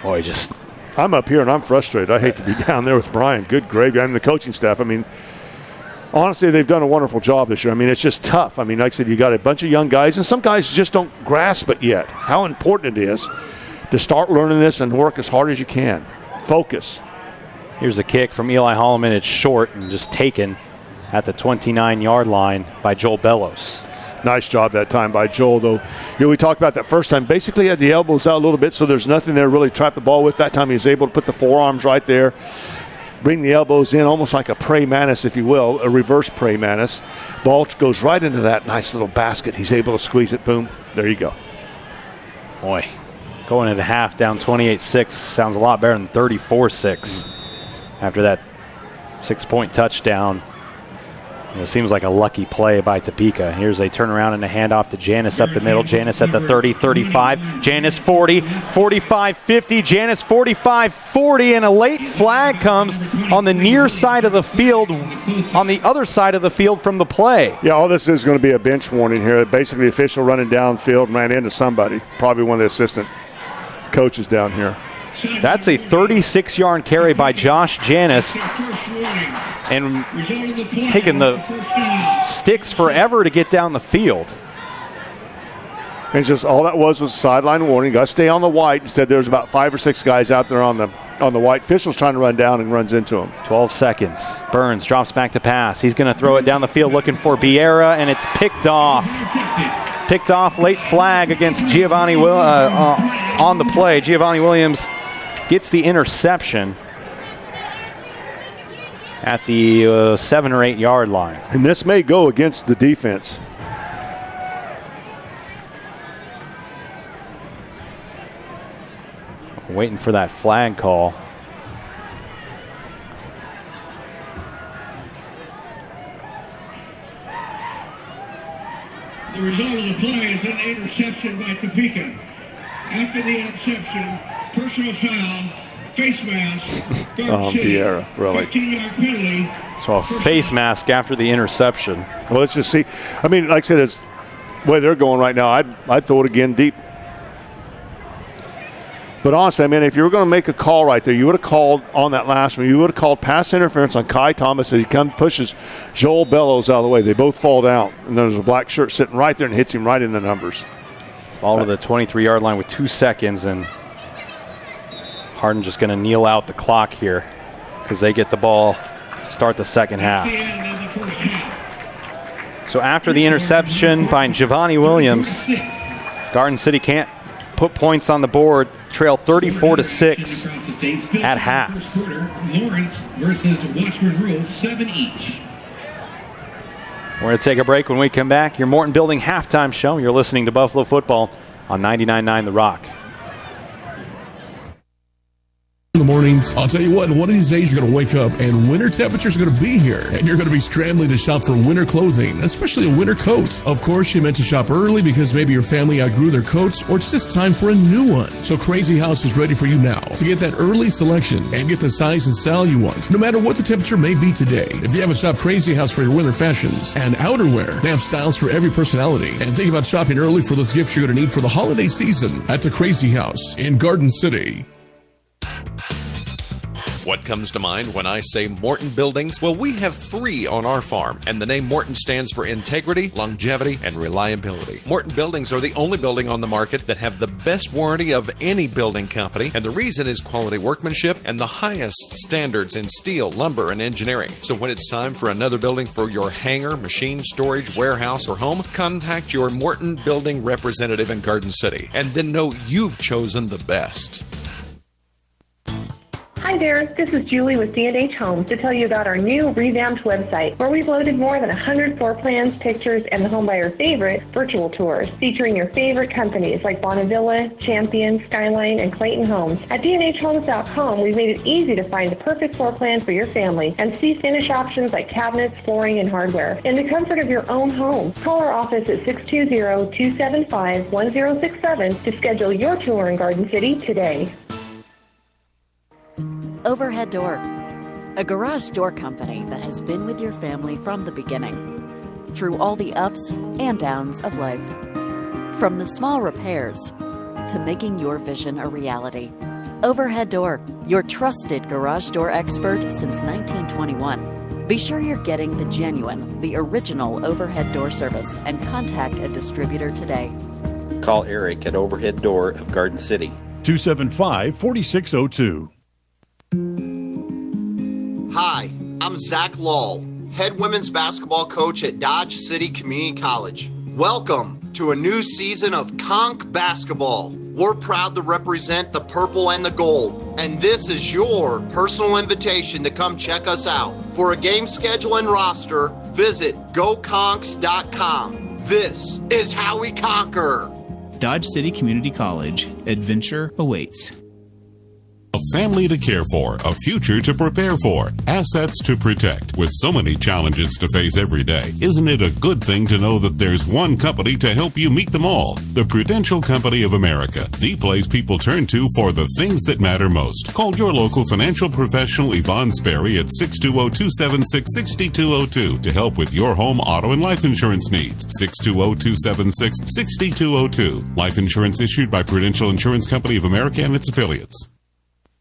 Boy, I'm up here and I'm frustrated. I hate to be down there with Brian. Good gravy. I'm the coaching staff. I mean, honestly, they've done a wonderful job this year. I mean, it's just tough. I mean, like I said, you got a bunch of young guys, and some guys just don't grasp it yet, how important it is to start learning this and work as hard as you can. Focus. Here's a kick from Eli Holloman. It's short and just taken at the 29-yard line by Joel Bellows. Nice job that time by Joel, though. You know, we talked about that first time. Basically had the elbows out a little bit, so there's nothing there to really trap the ball with. That time he was able to put the forearms right there, bring the elbows in, almost like a prey mantis, if you will, a reverse prey mantis. Ball goes right into that nice little basket. He's able to squeeze it. Boom. There you go. Boy, going into half down 28-6 sounds a lot better than 34-6 after that 6-point touchdown. It seems like a lucky play by Topeka. Here's a turnaround and a handoff to Janis up the middle. Janis at the 30, 35. Janis 40, 45, 50. Janis 45, 40. And a late flag comes on the near side of the field, on the other side of the field from the play. Yeah, all this is going to be a bench warning here. Basically, the official running downfield ran into somebody, probably one of the assistant coaches down here. That's a 36-yard carry by Josh Janis. And it's taken the sticks forever to get down the field. And just all that was a sideline warning. Got to stay on the white. Instead, there's about 5 or 6 guys out there on the white. Official's trying to run down and runs into him. 12 seconds. Burns drops back to pass. He's going to throw it down the field looking for Biera, and it's picked off. Picked off, late flag against Giovanni on the play. Giovanni Williams gets the interception at the 7 or 8 yard line. And this may go against the defense. Waiting for that flag call. The result of the play is an interception by Topeka. After the interception, personal foul, face mask. Biera, really. 15-yard penalty. So a face mask after the interception. Well, let's just see. I mean, like I said, it's the way they're going right now. I'd throw it again deep. But honestly, I mean, if you were going to make a call right there, you would have called on that last one. You would have called pass interference on Kai Thomas as he pushes Joel Bellows out of the way. They both fall down, and there's a black shirt sitting right there and hits him right in the numbers. Ball to the 23-yard line with 2 seconds, and Hardin just going to kneel out the clock here because they get the ball to start the second half. So after the interception by Giovanni Williams, Garden City can't put points on the board, trail 34-6 at half. Lawrence versus Watchman Rules, 7 each. We're going to take a break. When we come back, your Morton Building halftime show. You're listening to Buffalo Football on 99.9 The Rock. In the mornings, I'll tell you what, one of these days you're going to wake up and winter temperatures are going to be here, and you're going to be scrambling to shop for winter clothing, especially a winter coat. Of course, you meant to shop early because maybe your family outgrew their coats, or it's just time for a new one. So Crazy House is ready for you now to get that early selection and get the size and style you want, no matter what the temperature may be today. If you haven't shopped Crazy House for your winter fashions and outerwear, they have styles for every personality. And think about shopping early for those gifts you're going to need for the holiday season at the Crazy House in Garden City. What comes to mind when I say Morton Buildings? Well, we have 3 on our farm, and the name Morton stands for integrity, longevity, and reliability. Morton Buildings are the only building on the market that have the best warranty of any building company, and the reason is quality workmanship and the highest standards in steel, lumber, and engineering. So when it's time for another building for your hangar, machine, storage, warehouse, or home, contact your Morton Building representative in Garden City, and then know you've chosen the best. Hi there, this is Julie with D&H Homes to tell you about our new revamped website where we've loaded more than 100 floor plans, pictures, and the homebuyer favorite virtual tours featuring your favorite companies like Bonnevilla, Champion, Skyline, and Clayton Homes. At dnhhomes.com, we've made it easy to find the perfect floor plan for your family and see finish options like cabinets, flooring, and hardware in the comfort of your own home. Call our office at 620-275-1067 to schedule your tour in Garden City today. Overhead Door, a garage door company that has been with your family from the beginning, through all the ups and downs of life. From the small repairs to making your vision a reality. Overhead Door, your trusted garage door expert since 1921. Be sure you're getting the genuine, the original overhead door service and contact a distributor today. Call Eric at Overhead Door of Garden City. 275-4602. Hi, I'm Zach Lull, head women's basketball coach at Dodge City Community College. Welcome to a new season of Conch Basketball. We're proud to represent the purple and the gold, and this is your personal invitation to come check us out. For a game schedule and roster, visit GoConchs.com. This is how we conquer. Dodge City Community College. Adventure awaits. A family to care for, a future to prepare for, assets to protect. With so many challenges to face every day, isn't it a good thing to know that there's one company to help you meet them all? The Prudential Company of America, the place people turn to for the things that matter most. Call your local financial professional Yvonne Sperry at 620-276-6202 to help with your home, auto, and life insurance needs. 620-276-6202. Life insurance issued by Prudential Insurance Company of America and its affiliates.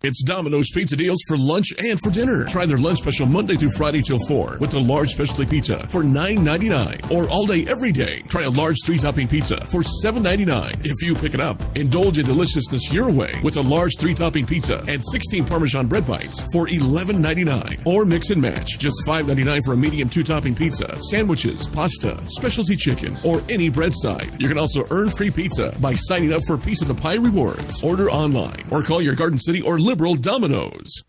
It's Domino's Pizza Deals for lunch and for dinner. Try their lunch special Monday through Friday till 4 with the large specialty pizza for $9.99. Or all day, every day, try a large 3-topping pizza for $7.99. If you pick it up, indulge in deliciousness your way with a large 3-topping pizza and 16 Parmesan bread bites for $11.99. Or mix and match, just $5.99 for a medium 2-topping pizza, sandwiches, pasta, specialty chicken, or any bread side. You can also earn free pizza by signing up for Piece of the Pie rewards. Order online or call your Garden City or Liberal Domino's.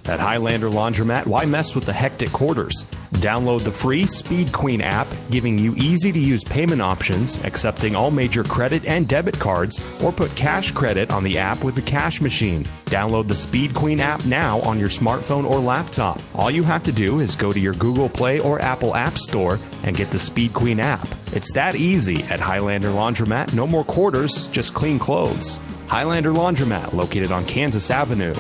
At Highlander Laundromat, why mess with the hectic quarters? Download the free Speed Queen app, giving you easy-to-use payment options, accepting all major credit and debit cards, or put cash credit on the app with the cash machine. Download the Speed Queen app now on your smartphone or laptop. All you have to do is go to your Google Play or Apple App Store and get the Speed Queen app. It's that easy at Highlander Laundromat. No more quarters, just clean clothes. Highlander Laundromat, located on Kansas Avenue.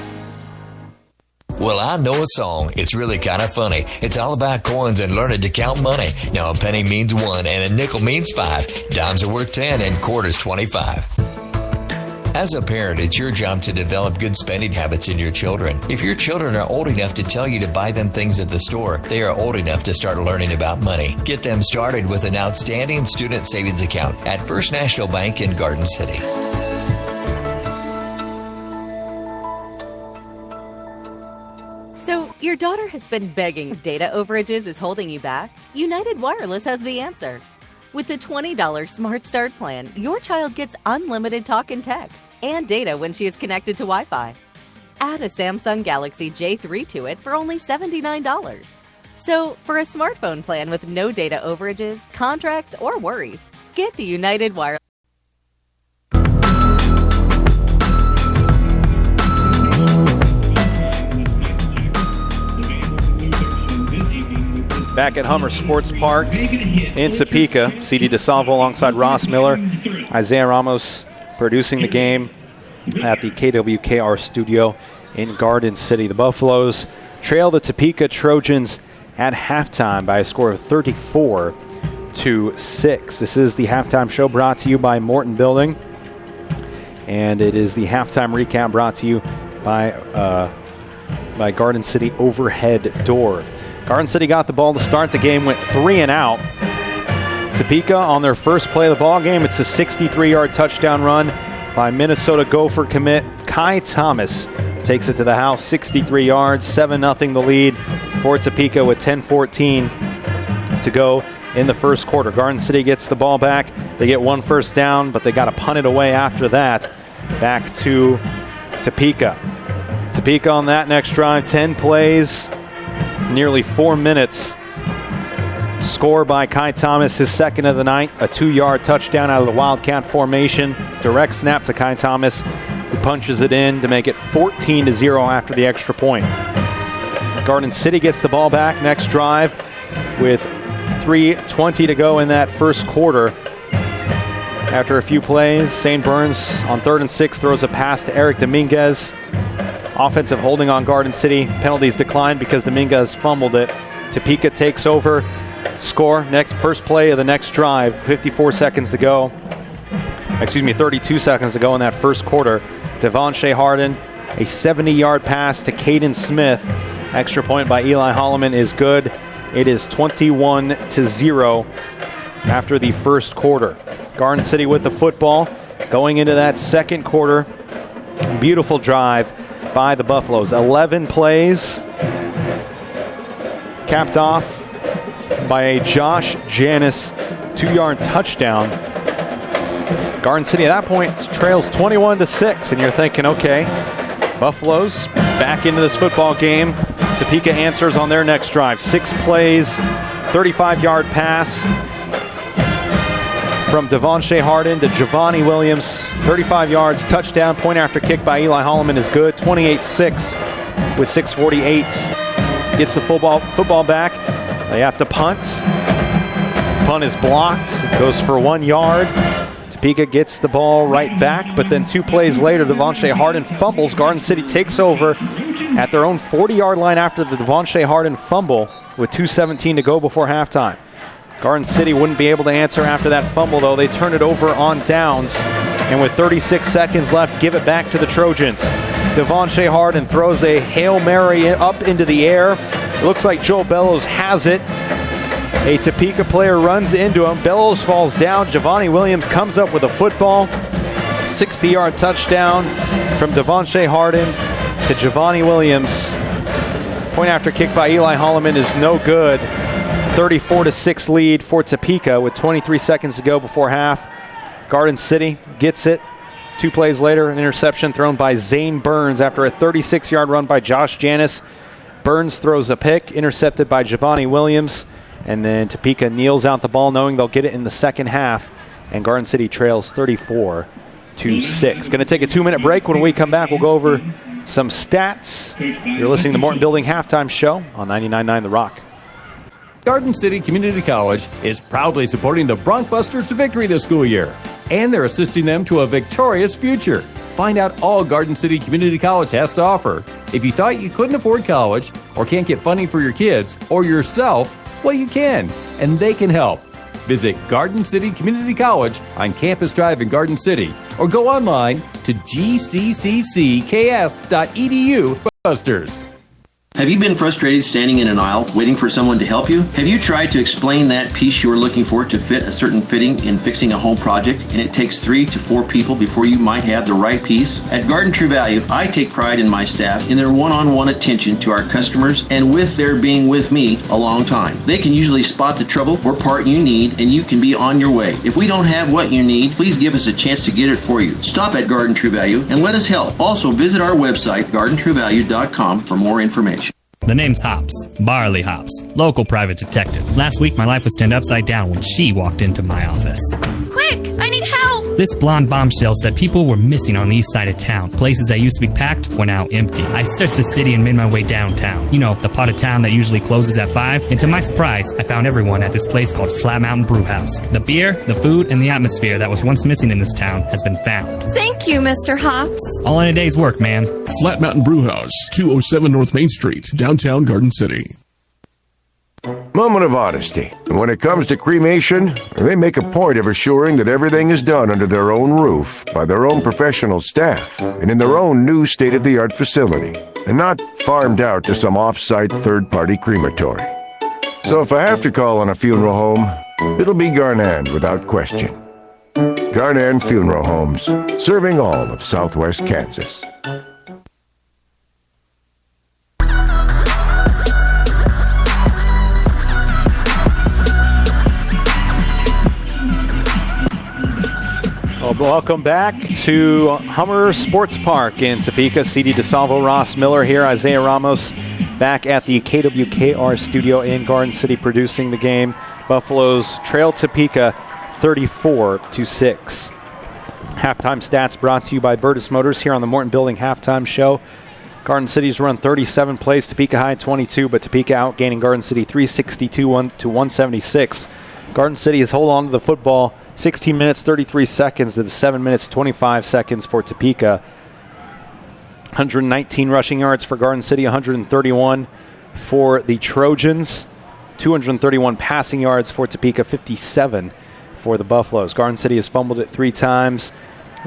Well, I know a song. It's really kind of funny. It's all about coins and learning to count money. Now, a penny means 1 and a nickel means 5. Dimes are worth 10 and quarters 25. As a parent, it's your job to develop good spending habits in your children. If your children are old enough to tell you to buy them things at the store, they are old enough to start learning about money. Get them started with an outstanding student savings account at First National Bank in Garden City. So, your daughter has been begging if data overages is holding you back? United Wireless has the answer. With the $20 Smart Start plan, your child gets unlimited talk and text and data when she is connected to Wi-Fi. Add a Samsung Galaxy J3 to it for only $79. So, for a smartphone plan with no data overages, contracts, or worries, get the United Wireless. Back at Hummer Sports Park in Topeka, C.D. DeSalvo alongside Ross Miller, Isaiah Ramos producing the game at the KWKR studio in Garden City. The Buffaloes trail the Topeka Trojans at halftime by a score of 34-6. This is the halftime show brought to you by Morton Building, and it is the halftime recap brought to you by by Garden City overhead door. Garden City got the ball to start the game, went 3 and out. Topeka on their first play of the ball game. It's a 63-yard touchdown run by Minnesota Gopher commit Kai Thomas. Takes it to the house, 63 yards, 7-0 the lead for Topeka with 10:14 to go in the first quarter. Garden City gets the ball back. They get 1 first down, but they got to punt it away after that. Back to Topeka. Topeka on that next drive, 10 plays, nearly 4 minutes. Score by Kai Thomas, his second of the night, a 2-yard touchdown out of the Wildcat formation. Direct snap to Kai Thomas, who punches it in to make it 14-0 after the extra point. Garden City gets the ball back next drive with 3:20 to go in that first quarter. After a few plays, St. Burns on 3rd and 6 throws a pass to Eric Dominguez. Offensive holding on Garden City. Penalties declined because Dominguez fumbled it. Topeka takes over. Score, first play of the next drive, 32 seconds to go in that first quarter. Devonshea Harden, a 70-yard pass to Caden Smith. Extra point by Eli Holloman is good. It is 21-0 after the first quarter. Garden City with the football going into that second quarter. Beautiful drive by the Buffaloes. 11 plays, capped off by a Josh Janis 2-yard touchdown. Garden City at that point trails 21-6, and you're thinking, okay, Buffaloes back into this football game. Topeka answers on their next drive. 6 plays, 35-yard pass from Devonshea Harden to Javani Williams. 35 yards, touchdown. Point after kick by Eli Holloman is good. 28-6 with 6:48. Gets the football back. They have to punt. Punt is blocked. Goes for 1 yard. Topeka gets the ball right back, but then 2 plays later, Devonshea Harden fumbles. Garden City takes over at their own 40-yard line after the Devonshea Harden fumble with 2:17 to go before halftime. Garden City wouldn't be able to answer after that fumble, though. They turn it over on downs, and with 36 seconds left, give it back to the Trojans. Devonshea Harden throws a Hail Mary up into the air. It looks like Joe Bellows has it. A Topeka player runs into him. Bellows falls down. Javani Williams comes up with a football. 60-yard touchdown from Devonshea Harden to Javani Williams. Point after kick by Eli Holloman is no good. 34-6 lead for Topeka with 23 seconds to go before half. Garden City gets it. 2 plays later, an interception thrown by Zane Burns after a 36-yard run by Josh Janis. Burns throws a pick, intercepted by Javani Williams. And then Topeka kneels out the ball knowing they'll get it in the second half. And Garden City trails 34-6. Going to take a 2-minute break. When we come back, we'll go over some stats. You're listening to the Morton Building Halftime Show on 99.9 The Rock. Garden City Community College is proudly supporting the Broncbusters to victory this school year. And they're assisting them to a victorious future. Find out all Garden City Community College has to offer. If you thought you couldn't afford college or can't get funding for your kids or yourself, well, you can, and they can help. Visit Garden City Community College on Campus Drive in Garden City or go online to gcccs.edu. Busters. Have you been frustrated standing in an aisle waiting for someone to help you? Have you tried to explain that piece you're looking for to fit a certain fitting in fixing a home project, and it takes 3 to 4 people before you might have the right piece? At Garden True Value, I take pride in my staff in their one-on-one attention to our customers and with their being with me a long time. They can usually spot the trouble or part you need, and you can be on your way. If we don't have what you need, please give us a chance to get it for you. Stop at Garden True Value and let us help. Also, visit our website, gardentruevalue.com, for more information. The name's Hops, Barley Hops, local private detective. Last week, my life was turned upside down when she walked into my office. Quick, I need help! This blonde bombshell said people were missing on the east side of town. Places that used to be packed were now empty. I searched the city and made my way downtown. You know, the part of town that usually closes at 5. And to my surprise, I found everyone at this place called Flat Mountain Brew House. The beer, the food, and the atmosphere that was once missing in this town has been found. Thank you, Mr. Hops. All in a day's work, man. Flat Mountain Brew House, 207 North Main Street, downtown Garden City. Moment of honesty. When it comes to cremation, they make a point of assuring that everything is done under their own roof, by their own professional staff, and in their own new state-of-the-art facility. and not farmed out to some off-site third-party crematory. So if I have to call on a funeral home, it'll be Garnan without question. Garnan Funeral Homes, serving all of Southwest Kansas. Well, welcome back to Hummer Sports Park in Topeka. CD DeSalvo, Ross Miller here, Isaiah Ramos back at the KWKR studio in Garden City producing the game. Buffaloes trail Topeka 34-6. Halftime stats brought to you by Burtis Motors here on the Morton Building Halftime Show. Garden City's run 37 plays, Topeka High 22, but Topeka outgaining Garden City 362-176. Garden City has hold on to the football 16 minutes, 33 seconds to the 7 minutes, 25 seconds for Topeka. 119 rushing yards for Garden City, 131 for the Trojans. 231 passing yards for Topeka, 57 for the Buffaloes. Garden City has fumbled it 3 times,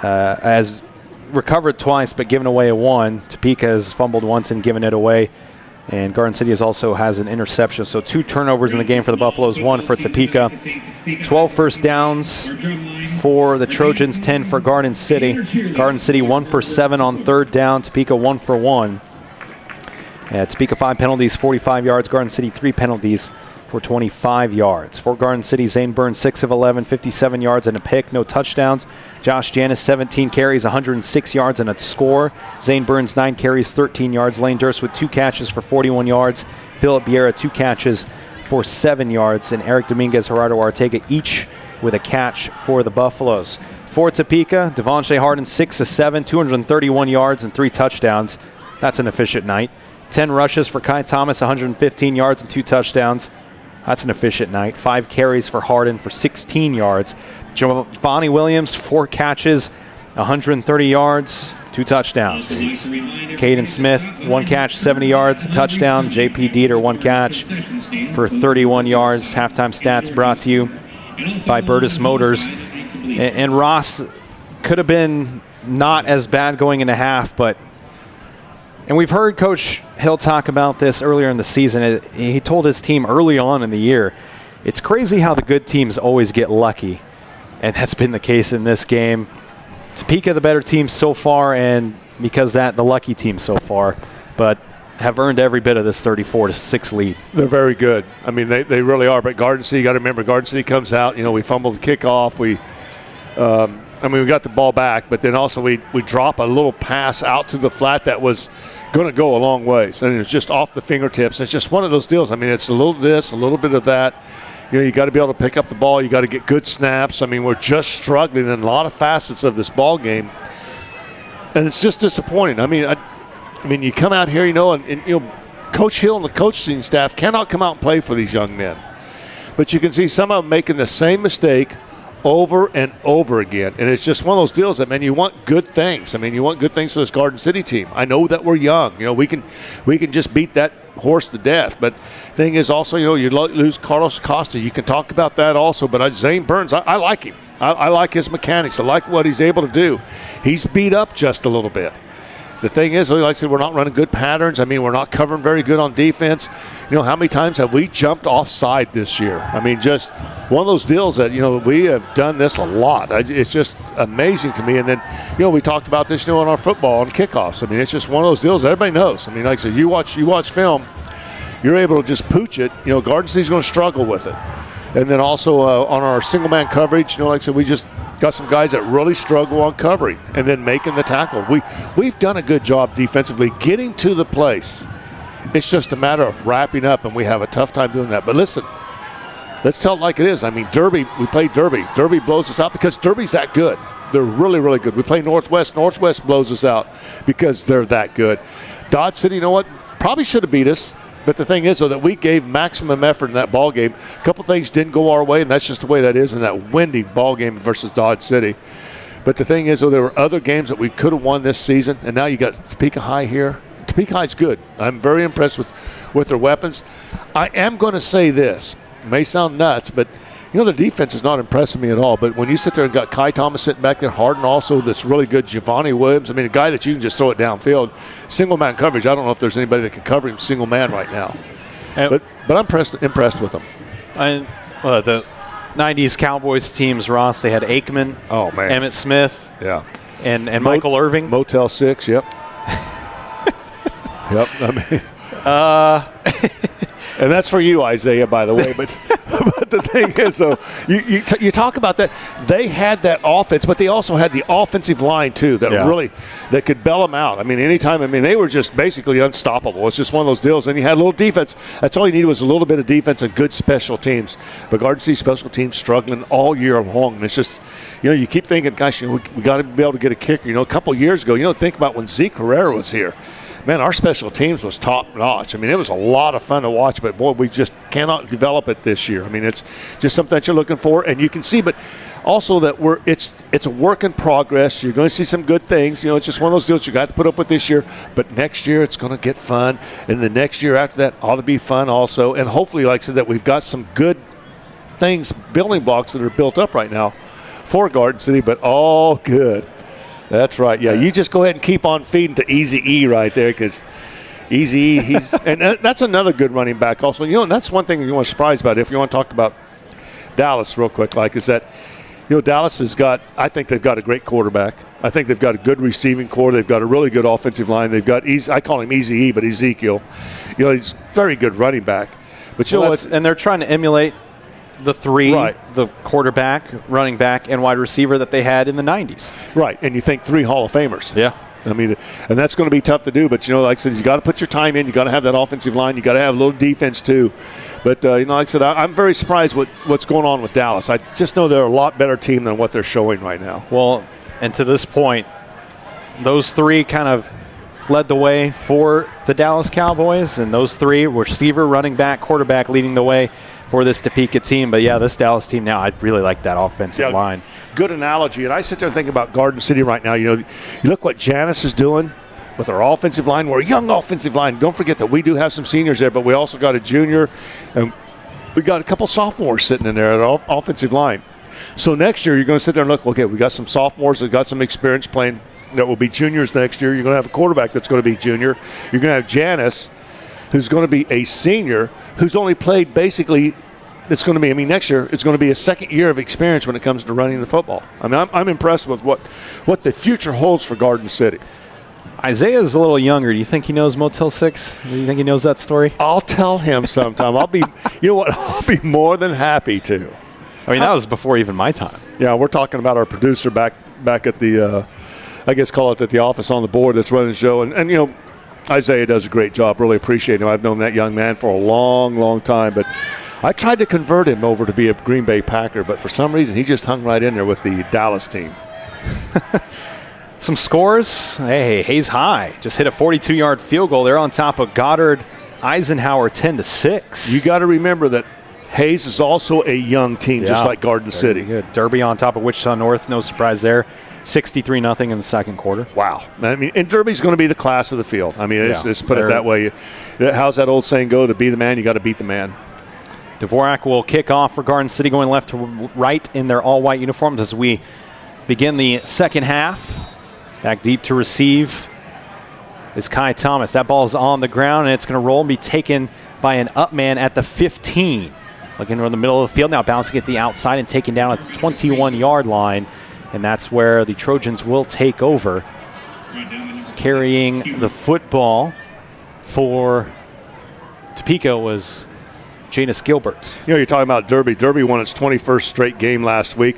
has recovered twice but given away one. Topeka has fumbled once and given it away. And Garden City also has an interception. So 2 turnovers in the game for the Buffaloes, 1 for Topeka. 12 first downs for the Trojans, 10 for Garden City. Garden City 1 for 7 on third down. Topeka 1 for 1. Topeka 5 penalties, 45 yards. Garden City 3 penalties for 25 yards. For Garden City, Zane Burns 6 of 11, 57 yards and a pick, no touchdowns. Josh Janis 17 carries, 106 yards and a score. Zane Burns 9 carries, 13 yards. Lane Durst with 2 catches for 41 yards. Philip Vieira 2 catches for 7 yards. And Eric Dominguez, Gerardo Ortega each with a catch for the Buffaloes. For Topeka, Devontae Harden 6 of 7, 231 yards and 3 touchdowns. That's an efficient night. 10 rushes for Kai Thomas, 115 yards and 2 touchdowns. That's an efficient night. 5 carries for Harden for 16 yards. Giovanni Williams, 4 catches, 130 yards, 2 touchdowns. Caden Smith, 1 catch, 70 yards, a touchdown. J.P. Dieter, 1 catch for 31 yards. Halftime stats brought to you by Burtis Motors. And Ross could have been not as bad going into half, but and we've heard Coach Hill talk about this earlier in the season. He told his team early on in the year, it's crazy how the good teams always get lucky. And that's been the case in this game. Topeka, the better team so far, and because that, the lucky team so far. But have earned every bit of this 34-6 lead. They're very good. I mean, they really are. But Garden City, you got to remember, Garden City comes out. You know, we fumbled the kickoff. We got the ball back, but then also we drop a little pass out to the flat that was going to go a long ways, and it's just off the fingertips. It's just one of those deals. I mean, it's a little this, a little bit of that. You know, you got to be able to pick up the ball. You got to get good snaps. I mean, we're just struggling in a lot of facets of this ball game, and it's just disappointing. I mean, you come out here, and Coach Hill and the coaching staff cannot come out and play for these young men, but you can see some of them making the same mistake over and over again. And it's just one of those deals that, man, you want good things. I mean, you want good things for this Garden City team. I know that we're young. You know, we can just beat that horse to death. But thing is also, you lose Carlos Costa. You can talk about that also. But Zane Burns, I like him. I like his mechanics. I like what he's able to do. He's beat up just a little bit. The thing is, like I said, we're not running good patterns. I mean, we're not covering very good on defense. You know, how many times have we jumped offside this year? I mean, just one of those deals that, we have done this a lot. It's just amazing to me. And then, we talked about this, on our football on kickoffs. I mean, it's just one of those deals that everybody knows. I mean, like I said, you watch film, you're able to just pooch it. Garden City's going to struggle with it. And then also on our single-man coverage, like I said, we just got some guys that really struggle on covering and then making the tackle. We've done a good job defensively getting to the place. It's just a matter of wrapping up, and we have a tough time doing that. But listen, let's tell it like it is. I mean, Derby, we played Derby. Derby blows us out because Derby's that good. They're really, really good. We play Northwest. Northwest blows us out because they're that good. Dodge City, you know what? Probably should have beat us. But the thing is, though, that we gave maximum effort in that ball game. A couple things didn't go our way, and that's just the way that is in that windy ball game versus Dodge City. But the thing is, though, there were other games that we could have won this season, and now you got Topeka High here. Topeka High's good. I'm very impressed with their weapons. I am going to say this. It may sound nuts, but, the defense is not impressing me at all. But when you sit there and got Kai Thomas sitting back there, Harden also, that's really good, Giovanni Williams. I mean, a guy that you can just throw it downfield. Single man coverage. I don't know if there's anybody that can cover him single man right now. But I'm impressed with him. And the 90s Cowboys teams, Ross, they had Aikman, Emmitt Smith, and Michael Irving. Motel 6, yep. Yep. I mean, and that's for you, Isaiah, by the way. But the thing is, though, you talk about that. They had that offense, but they also had the offensive line too that could bail them out. I mean, anytime. I mean, they were just basically unstoppable. It's just one of those deals. And you had a little defense. That's all you needed was a little bit of defense and good special teams. But Garden City special teams struggling all year long. And it's just, you keep thinking, gosh, we got to be able to get a kicker. A couple years ago, think about when Zeke Herrera was here. Man, our special teams was top-notch. I mean, it was a lot of fun to watch, but, boy, we just cannot develop it this year. I mean, it's just something that you're looking for, and you can see, but also that it's a work in progress. You're going to see some good things. It's just one of those deals you got to put up with this year, but next year it's going to get fun, and the next year after that ought to be fun also, and hopefully, like I said, that we've got some good things, building blocks that are built up right now for Garden City, but all good. That's right. Yeah, you just go ahead and keep on feeding to Easy E right there, because Easy E, and that's another good running back also. And that's one thing you want to surprise about. If you want to talk about Dallas real quick, is that Dallas has got. I think they've got a great quarterback. I think they've got a good receiving core. They've got a really good offensive line. They've got I call him Easy E, but Ezekiel. He's a very good running back. But and they're trying to emulate the three, the quarterback, running back, and wide receiver that they had in the 90s. Right, and you think 3 Hall of Famers. Yeah. I mean, and that's going to be tough to do, but, like I said, you got to put your time in. You got to have that offensive line. You got to have a little defense, too. But, like I said, I'm very surprised with what's going on with Dallas. I just know they're a lot better team than what they're showing right now. Well, and to this point, those 3 kind of led the way for the Dallas Cowboys, and those 3 were receiver, running back, quarterback leading the way for this Topeka team. But, this Dallas team now, I really like that offensive line. Good analogy. And I sit there and think about Garden City right now. You look what Janice is doing with our offensive line. We're a young offensive line. Don't forget that we do have some seniors there, but we also got a junior, and we got a couple sophomores sitting in there at our offensive line. So next year, you're going to sit there and look, okay, we got some sophomores that got some experience playing that will be juniors next year. You're going to have a quarterback that's going to be junior. You're going to have Janice, who's going to be a senior, who's only played basically, next year, it's going to be a second year of experience when it comes to running the football. I mean, I'm impressed with what the future holds for Garden City. Isaiah's a little younger. Do you think he knows Motel 6? Do you think he knows that story? I'll tell him sometime. I'll be more than happy to. I mean, that was before even my time. Yeah, we're talking about our producer back at the, at the office on the board that's running the show. And Isaiah does a great job. Really appreciate him. I've known that young man for a long, long time. But I tried to convert him over to be a Green Bay Packer, but for some reason he just hung right in there with the Dallas team. Some scores. Hey, Hayes High just hit a 42-yard field goal. They're on top of Goddard Eisenhower 10-6. You got to remember that Hayes is also a young team, just like Garden City. Good. Derby on top of Wichita North. No surprise there. 63-0 in the second quarter. Wow. I mean, and Derby's going to be the class of the field. I mean, let's put it that way. How's that old saying go? To be the man, you got to beat the man. Dvorak will kick off for Garden City, going left to right in their all-white uniforms as we begin the second half. Back deep to receive is Kai Thomas. That ball is on the ground, and it's going to roll and be taken by an up man at the 15. Looking around the middle of the field now, bouncing at the outside and taken down at the 21-yard line. And that's where the Trojans will take over. Carrying the football for Topeka was Janus Gilbert. You're talking about Derby. Derby won its 21st straight game last week.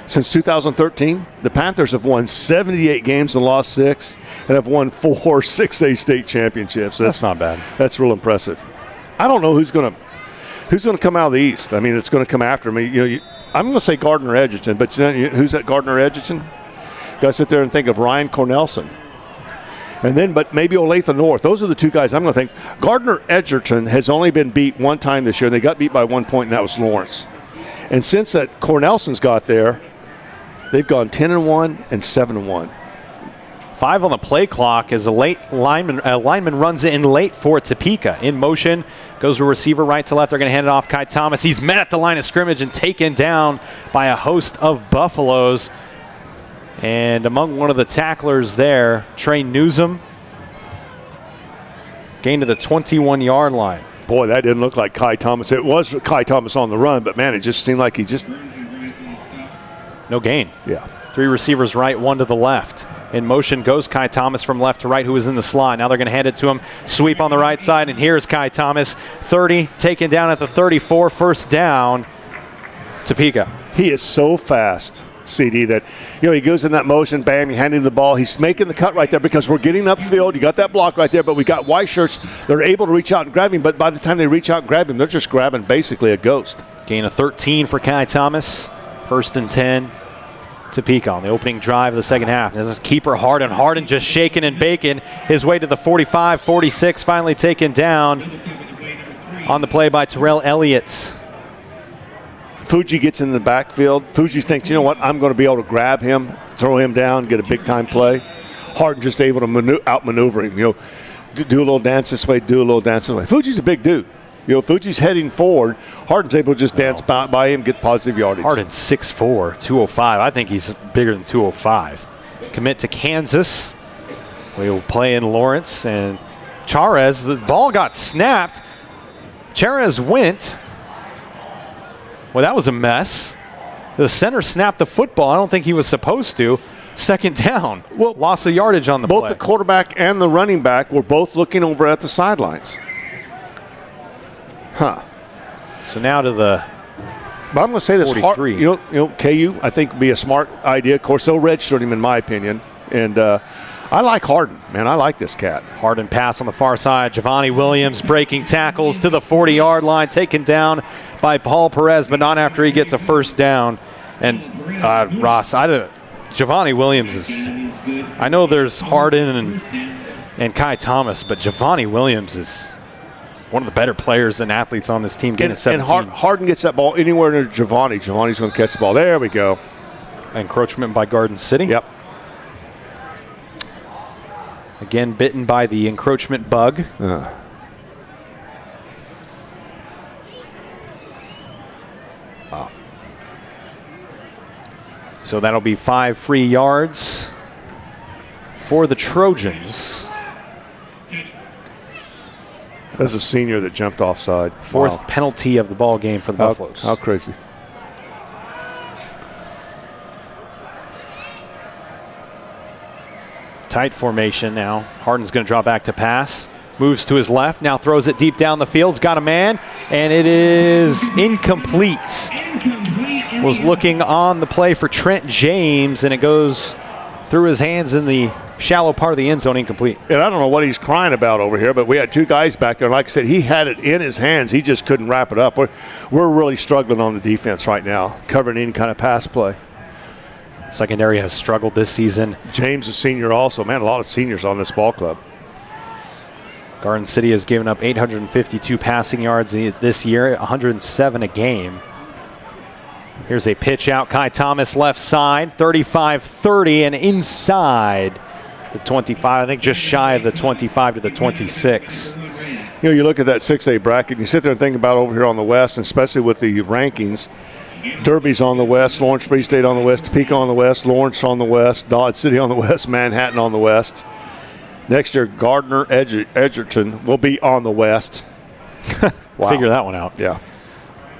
Since 2013, the Panthers have won 78 games and lost 6, and have won 4 6A state championships. That's not bad. That's real impressive. I don't know who's going to come out of the East. I mean, it's going to come after me. I'm going to say Gardner Edgerton, but who's that Gardner Edgerton? Got to sit there and think of Ryan Cornelson. But maybe Olathe North. Those are the 2 guys I'm going to think. Gardner Edgerton has only been beat 1 time this year, and they got beat by 1 point, and that was Lawrence. And since that Cornelson's got there, they've gone 10-1 and 7-1. 5 on the play clock as a late lineman runs in late for Topeka. In motion, goes to receiver right to left. They're going to hand it off. Kai Thomas. He's met at the line of scrimmage and taken down by a host of Buffaloes. And among one of the tacklers there, Trey Newsom, gained to the 21-yard line. Boy, that didn't look like Kai Thomas. It was Kai Thomas on the run, but man, it just seemed like he just... No gain. Yeah. 3 receivers right, 1 to the left. In motion goes Kai Thomas from left to right, who is in the slot. Now they're going to hand it to him. Sweep on the right side, and here's Kai Thomas. 30, taken down at the 34. First down, Topeka. He is so fast, CD, that he goes in that motion, bam, you hand him the ball. He's making the cut right there because we're getting upfield. You got that block right there, but we got white shirts. They're able to reach out and grab him, but by the time they reach out and grab him, they're just grabbing basically a ghost. Gain of 13 for Kai Thomas. First and 10. Topeka on the opening drive of the second half. This is keeper Harden. Harden just shaking and baking his way to the 45, 46, finally taken down on the play by Terrell Elliott. Fuji gets in the backfield. Fuji thinks, you know what, I'm going to be able to grab him, throw him down, get a big-time play. Harden just able to outmaneuver him. Do a little dance this way, do a little dance this way. Fuji's a big dude. Fuji's heading forward. Harden's able to just dance by him, get positive yardage. Harden's 6'4", 205. I think he's bigger than 205. Commit to Kansas. We will play in Lawrence. And Charez, the ball got snapped. Charez went. Well, that was a mess. The center snapped the football. I don't think he was supposed to. Second down. Well, loss of yardage on the play. Both the quarterback and the running back were both looking over at the sidelines. Huh. So now to the But I'm going to say this. 43. KU, I think, would be a smart idea. Of course, they'll redshirt him, in my opinion. And I like Harden. Man, I like this cat. Harden pass on the far side. Javonte Williams breaking tackles to the 40-yard line, taken down by Paul Perez, but not after he gets a first down. And Ross, Javonte Williams is – I know there's Harden and Kai Thomas, but Javonte Williams is – one of the better players and athletes on this team, getting 17. And Harden gets that ball anywhere near Javonte. Javonte's going to catch the ball. There we go. Encroachment by Garden City. Yep. Again, bitten by the encroachment bug. Wow. So that'll be 5 free yards for the Trojans. That's a senior that jumped offside. Fourth penalty of the ball game for the Buffaloes. How crazy. Tight formation now. Harden's going to draw back to pass. Moves to his left. Now throws it deep down the field. He's got a man. And it is incomplete. Was looking on the play for Trent James. And it goes through his hands in the shallow part of the end zone, incomplete. And I don't know what he's crying about over here, but we had 2 guys back there. Like I said, he had it in his hands. He just couldn't wrap it up. We're really struggling on the defense right now, covering any kind of pass play. Secondary has struggled this season. James, a senior also. Man, a lot of seniors on this ball club. Garden City has given up 852 passing yards this year, 107 a game. Here's a pitch out. Kai Thomas left side, 35-30, and inside the 25, I think just shy of the 25 to the 26. You look at that 6A bracket, you sit there and think about over here on the West, and especially with the rankings. Derby's on the West, Lawrence Free State on the West, Topeka on the West, Lawrence on the West, Dodge City on the West, Manhattan on the West. Next year, Gardner, Edgerton will be on the West. Wow. Figure that one out. Yeah.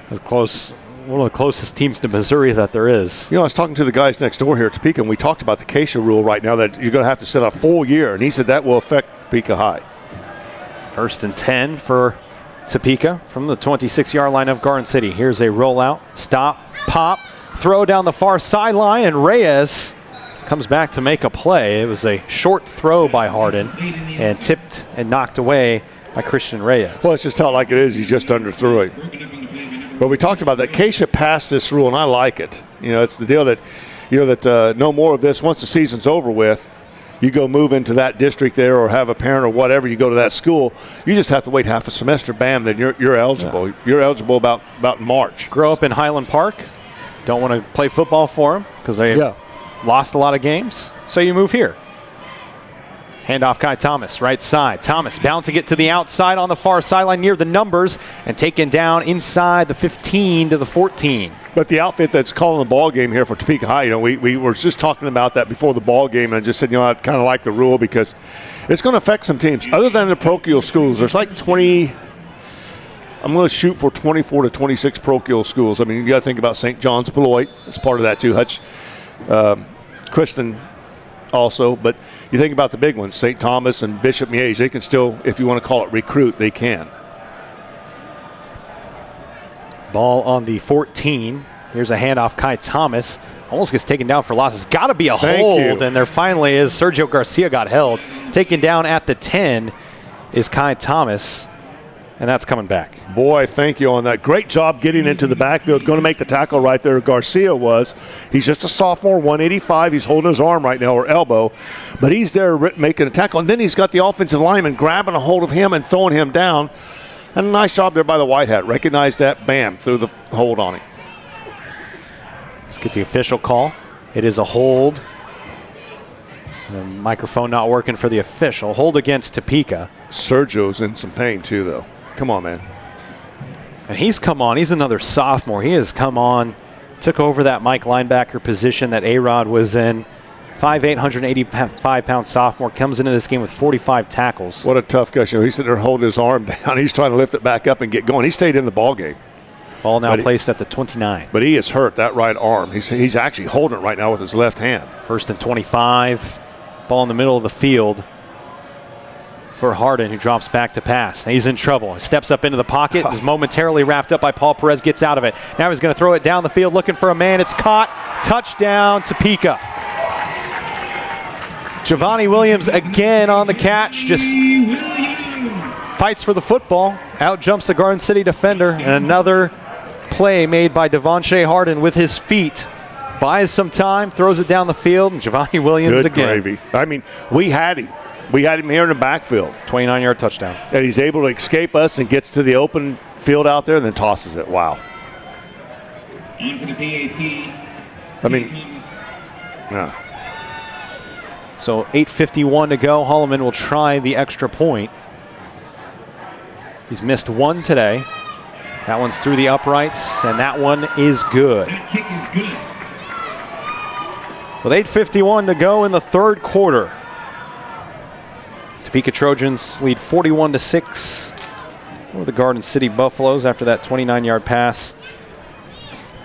As close. One of the closest teams to Missouri that there is. I was talking to the guys next door here at Topeka, and we talked about the Keisha rule right now that you're going to have to sit a full year, and he said that will affect Topeka High. First and 10 for Topeka from the 26-yard line of Garden City. Here's a rollout, stop, pop, throw down the far sideline, and Reyes comes back to make a play. It was a short throw by Harden and tipped and knocked away by Christian Reyes. Well, it's just how like it is. You just underthrew it. But we talked about that. Keisha passed this rule, and I like it. It's the deal that, no more of this. Once the season's over with, you go move into that district there or have a parent or whatever, you go to that school, you just have to wait half a semester, bam, then you're eligible. Yeah. You're eligible about March. Grow up in Highland Park, don't want to play football for them because they lost a lot of games, so you move here. Handoff Kai Thomas, right side. Thomas bouncing it to the outside on the far sideline near the numbers and taken down inside the 15 to the 14. But the outfit that's calling the ball game here for Topeka High, we were just talking about that before the ball game and just said, I kind of like the rule because it's going to affect some teams. Other than the parochial schools, there's like 20, I'm going to shoot for 24 to 26 parochial schools. I mean, you got to think about St. John's Beloit. It's part of that too. Hutch, Kristen also. But you think about the big ones, St. Thomas and Bishop Miege. They can still, if you want to call it recruit, they can. Ball on the 14. Here's a handoff. Kai Thomas almost gets taken down for losses. Got to be a hold. And there finally is. Sergio Garcia got held. Taken down at the 10 is Kai Thomas. And that's coming back. Boy, thank you on that. Great job getting into the backfield. Going to make the tackle right there. Garcia was. He's just a sophomore, 185. He's holding his arm right now, or elbow. But he's there making a tackle. And then he's got the offensive lineman grabbing a hold of him and throwing him down. And a nice job there by the white hat. Recognized that. Bam. Threw the hold on him. Let's get the official call. It is a hold. The microphone not working for the official. Hold against Topeka. Sergio's in some pain too, though. Come on, man. And he's come on. He's another sophomore. He has come on. Took over that Mike linebacker position that A-Rod was in. 5'8", 185-pound sophomore. Comes into this game with 45 tackles. What a tough guy. He's sitting there holding his arm down. He's trying to lift it back up and get going. He stayed in the ball game. Ball now placed at the 29. But he is hurt, that right arm. He's actually holding it right now with his left hand. 1st and 25. Ball in the middle of the field for Hardin, who drops back to pass. He's in trouble. He steps up into the pocket, is momentarily wrapped up by Paul Perez, gets out of it. Now he's going to throw it down the field looking for a man. It's caught. Touchdown, Topeka. Giovanni Williams again on the catch, just fights for the football. Out jumps the Garden City defender, and another play made by Devonshea Hardin with his feet. Buys some time, throws it down the field, and Giovanni Williams Good again. Gravy. I mean, we had him. We had him here in the backfield. 29-yard touchdown. And he's able to escape us and gets to the open field out there and then tosses it. Wow. On for the PAT. I mean, yeah. So 8:51 to go. Holloman will try the extra point. He's missed one today. That one's through the uprights, and that one is good. That kick is good. With 8:51 to go in the third quarter. Topeka Trojans lead 41-6 over the Garden City Buffaloes after that 29-yard pass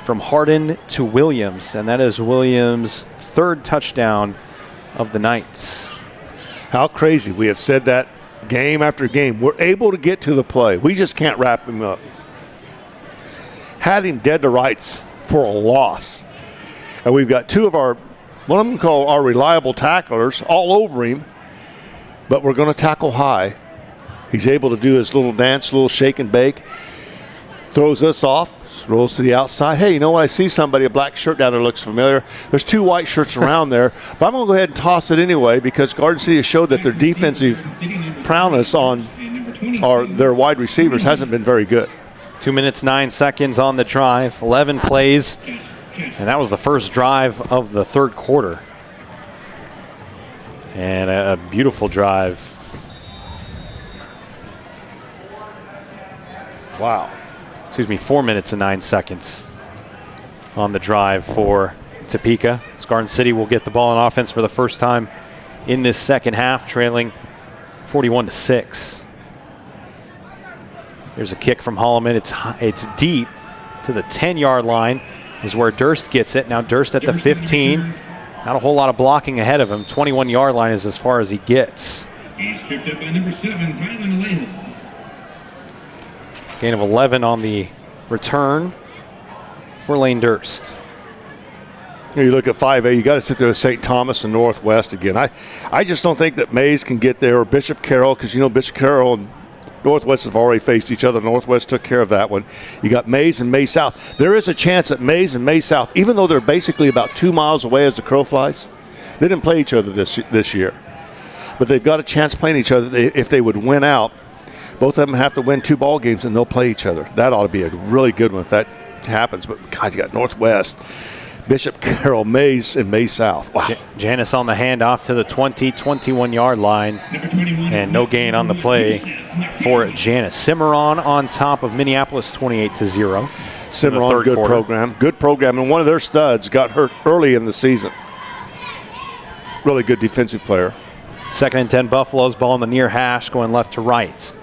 from Hardin to Williams, and that is Williams' third touchdown of the night. How crazy. We have said that game after game. We're able to get to the play. We just can't wrap him up. Had him dead to rights for a loss. And we've got two of our, what I'm going to call our reliable tacklers all over him. But we're going to tackle high. He's able to do his little dance, little shake and bake. Throws us off, rolls to the outside. Hey, you know what? I see somebody, a black shirt down there looks familiar. There's two white shirts around there. But I'm going to go ahead and toss it anyway because Garden City has showed that their defensive prowess on their wide receivers hasn't been very good. 2 minutes, 9 seconds on the drive. 11 plays. And that was the first drive of the third quarter. And a beautiful drive. Wow. 4 minutes and 9 seconds on the drive for Topeka. Garden City will get the ball on offense for the first time in this second half, trailing 41-6. Here's a kick from Holloman. It's deep to the 10-yard line is where Durst gets it. Now Durst at the 15. Not a whole lot of blocking ahead of him. 21-yard line is as far as he gets. He's picked up by number 7, Tylen Alejo. Gain of 11 on the return for Lane Durst. You look at 5A, you got to sit there with St. Thomas and Northwest again. I just don't think that Mays can get there, or Bishop Carroll, because Bishop Carroll and Northwest have already faced each other. Northwest took care of that one. You got Mays and May South. There is a chance that Mays and May South, even though they're basically about 2 miles away as the crow flies, they didn't play each other this year. But they've got a chance playing each other. If they would win out, both of them have to win 2 ball games and they'll play each other. That ought to be a really good one if that happens. But God, you got Northwest. Bishop, Carroll, Mays, and Mays South. Wow. Janice on the handoff to the 21-yard line, and no gain on the play for Janice. Cimarron on top of Minneapolis 28-0. Cimarron, good program. Good program, and one of their studs got hurt early in the season. Really good defensive player. 2nd and 10 Buffaloes, ball on the near hash, going left to right.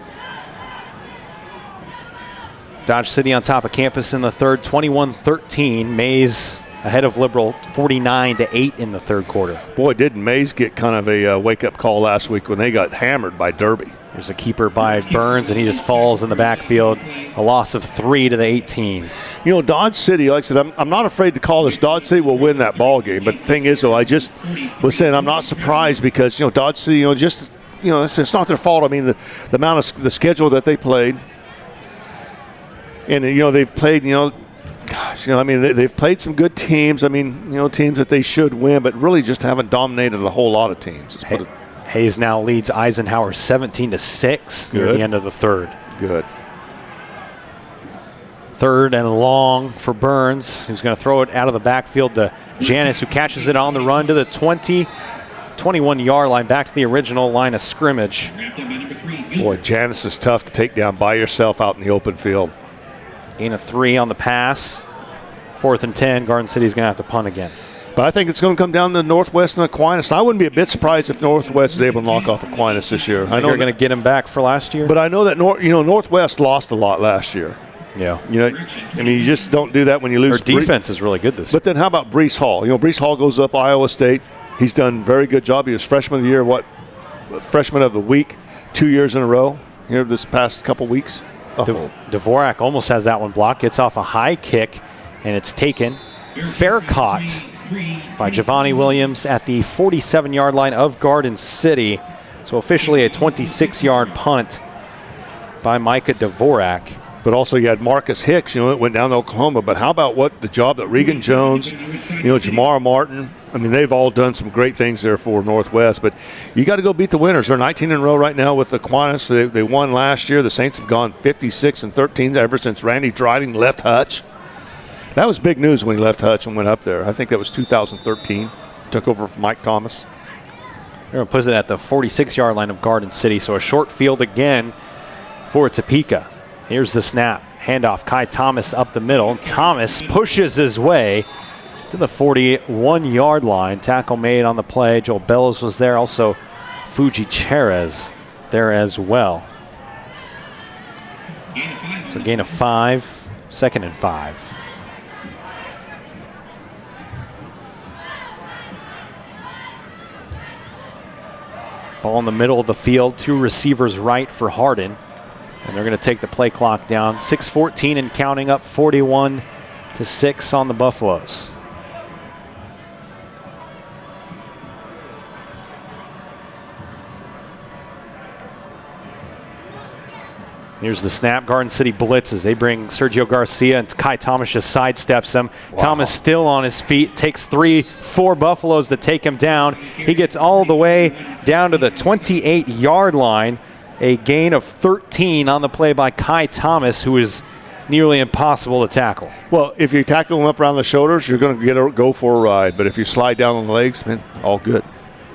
Dodge City on top of campus in the third, 21-13. Mays ahead of Liberal, 49-8 in the third quarter. Boy, didn't Mays get kind of a wake-up call last week when they got hammered by Derby. There's a keeper by Burns, and he just falls in the backfield. A loss of 3 to the 18. You know, Dodge City, like I said, I'm not afraid to call this. Dodge City will win that ball game. But the thing is, though, I just was saying I'm not surprised because, Dodge City, it's not their fault. I mean, the amount of the schedule that they played. And, they've played, they've played some good teams. I mean, teams that they should win, but really just haven't dominated a whole lot of teams. Hayes now leads Eisenhower 17-6 near the end of the third. Good. 3rd and long for Burns, who's going to throw it out of the backfield to Janice, who catches it on the run to the 21-yard line, back to the original line of scrimmage. Boy, Janice is tough to take down by yourself out in the open field. Gain of 3 on the pass. 4th and 10. Garden City's going to have to punt again. But I think it's going to come down to Northwest and Aquinas. I wouldn't be a bit surprised if Northwest is able to knock off Aquinas this year. I know they're going to get him back for last year. But I know that Northwest lost a lot last year. Yeah. You just don't do that when you lose. Their defense is really good this year. But then how about Brees Hall? Brees Hall goes up Iowa State. He's done a very good job. He was freshman of the year, freshman of the week, 2 years in a row here this past couple weeks. Dvorak almost has that one blocked. Gets off a high kick, and it's taken. Fair caught by Giovanni Williams at the 47-yard line of Garden City. So officially a 26-yard punt by Micah Dvorak. But also you had Marcus Hicks, it went down to Oklahoma. But how about the job that Regan Jones, Jamar Martin, they've all done some great things there for Northwest. But you got to go beat the winners. They're 19 in a row right now with Aquinas. They won last year. The Saints have gone 56-13 ever since Randy Dryden left Hutch. That was big news when he left Hutch and went up there. I think that was 2013. Took over from Mike Thomas. They're going to put it at the 46-yard line of Garden City. So a short field again for Topeka. Here's the snap. Handoff, Kai Thomas up the middle. Thomas pushes his way to the 41-yard line. Tackle made on the play. Joel Bellows was there. Also, Fuji Cherez there as well. So gain of 5. 2nd and 5. Ball in the middle of the field. 2 receivers right for Hardin. And they're going to take the play clock down. 6:14 and counting, up 41-6 on the Buffaloes. Here's the snap. Garden City blitzes. They bring Sergio Garcia, and Kai Thomas just sidesteps him. Wow. Thomas still on his feet. Takes 3-4 Buffaloes to take him down. He gets all the way down to the 28-yard line. A gain of 13 on the play by Kai Thomas, who is nearly impossible to tackle. Well, if you tackle him up around the shoulders, you're going to go for a ride. But if you slide down on the legs, man, all good.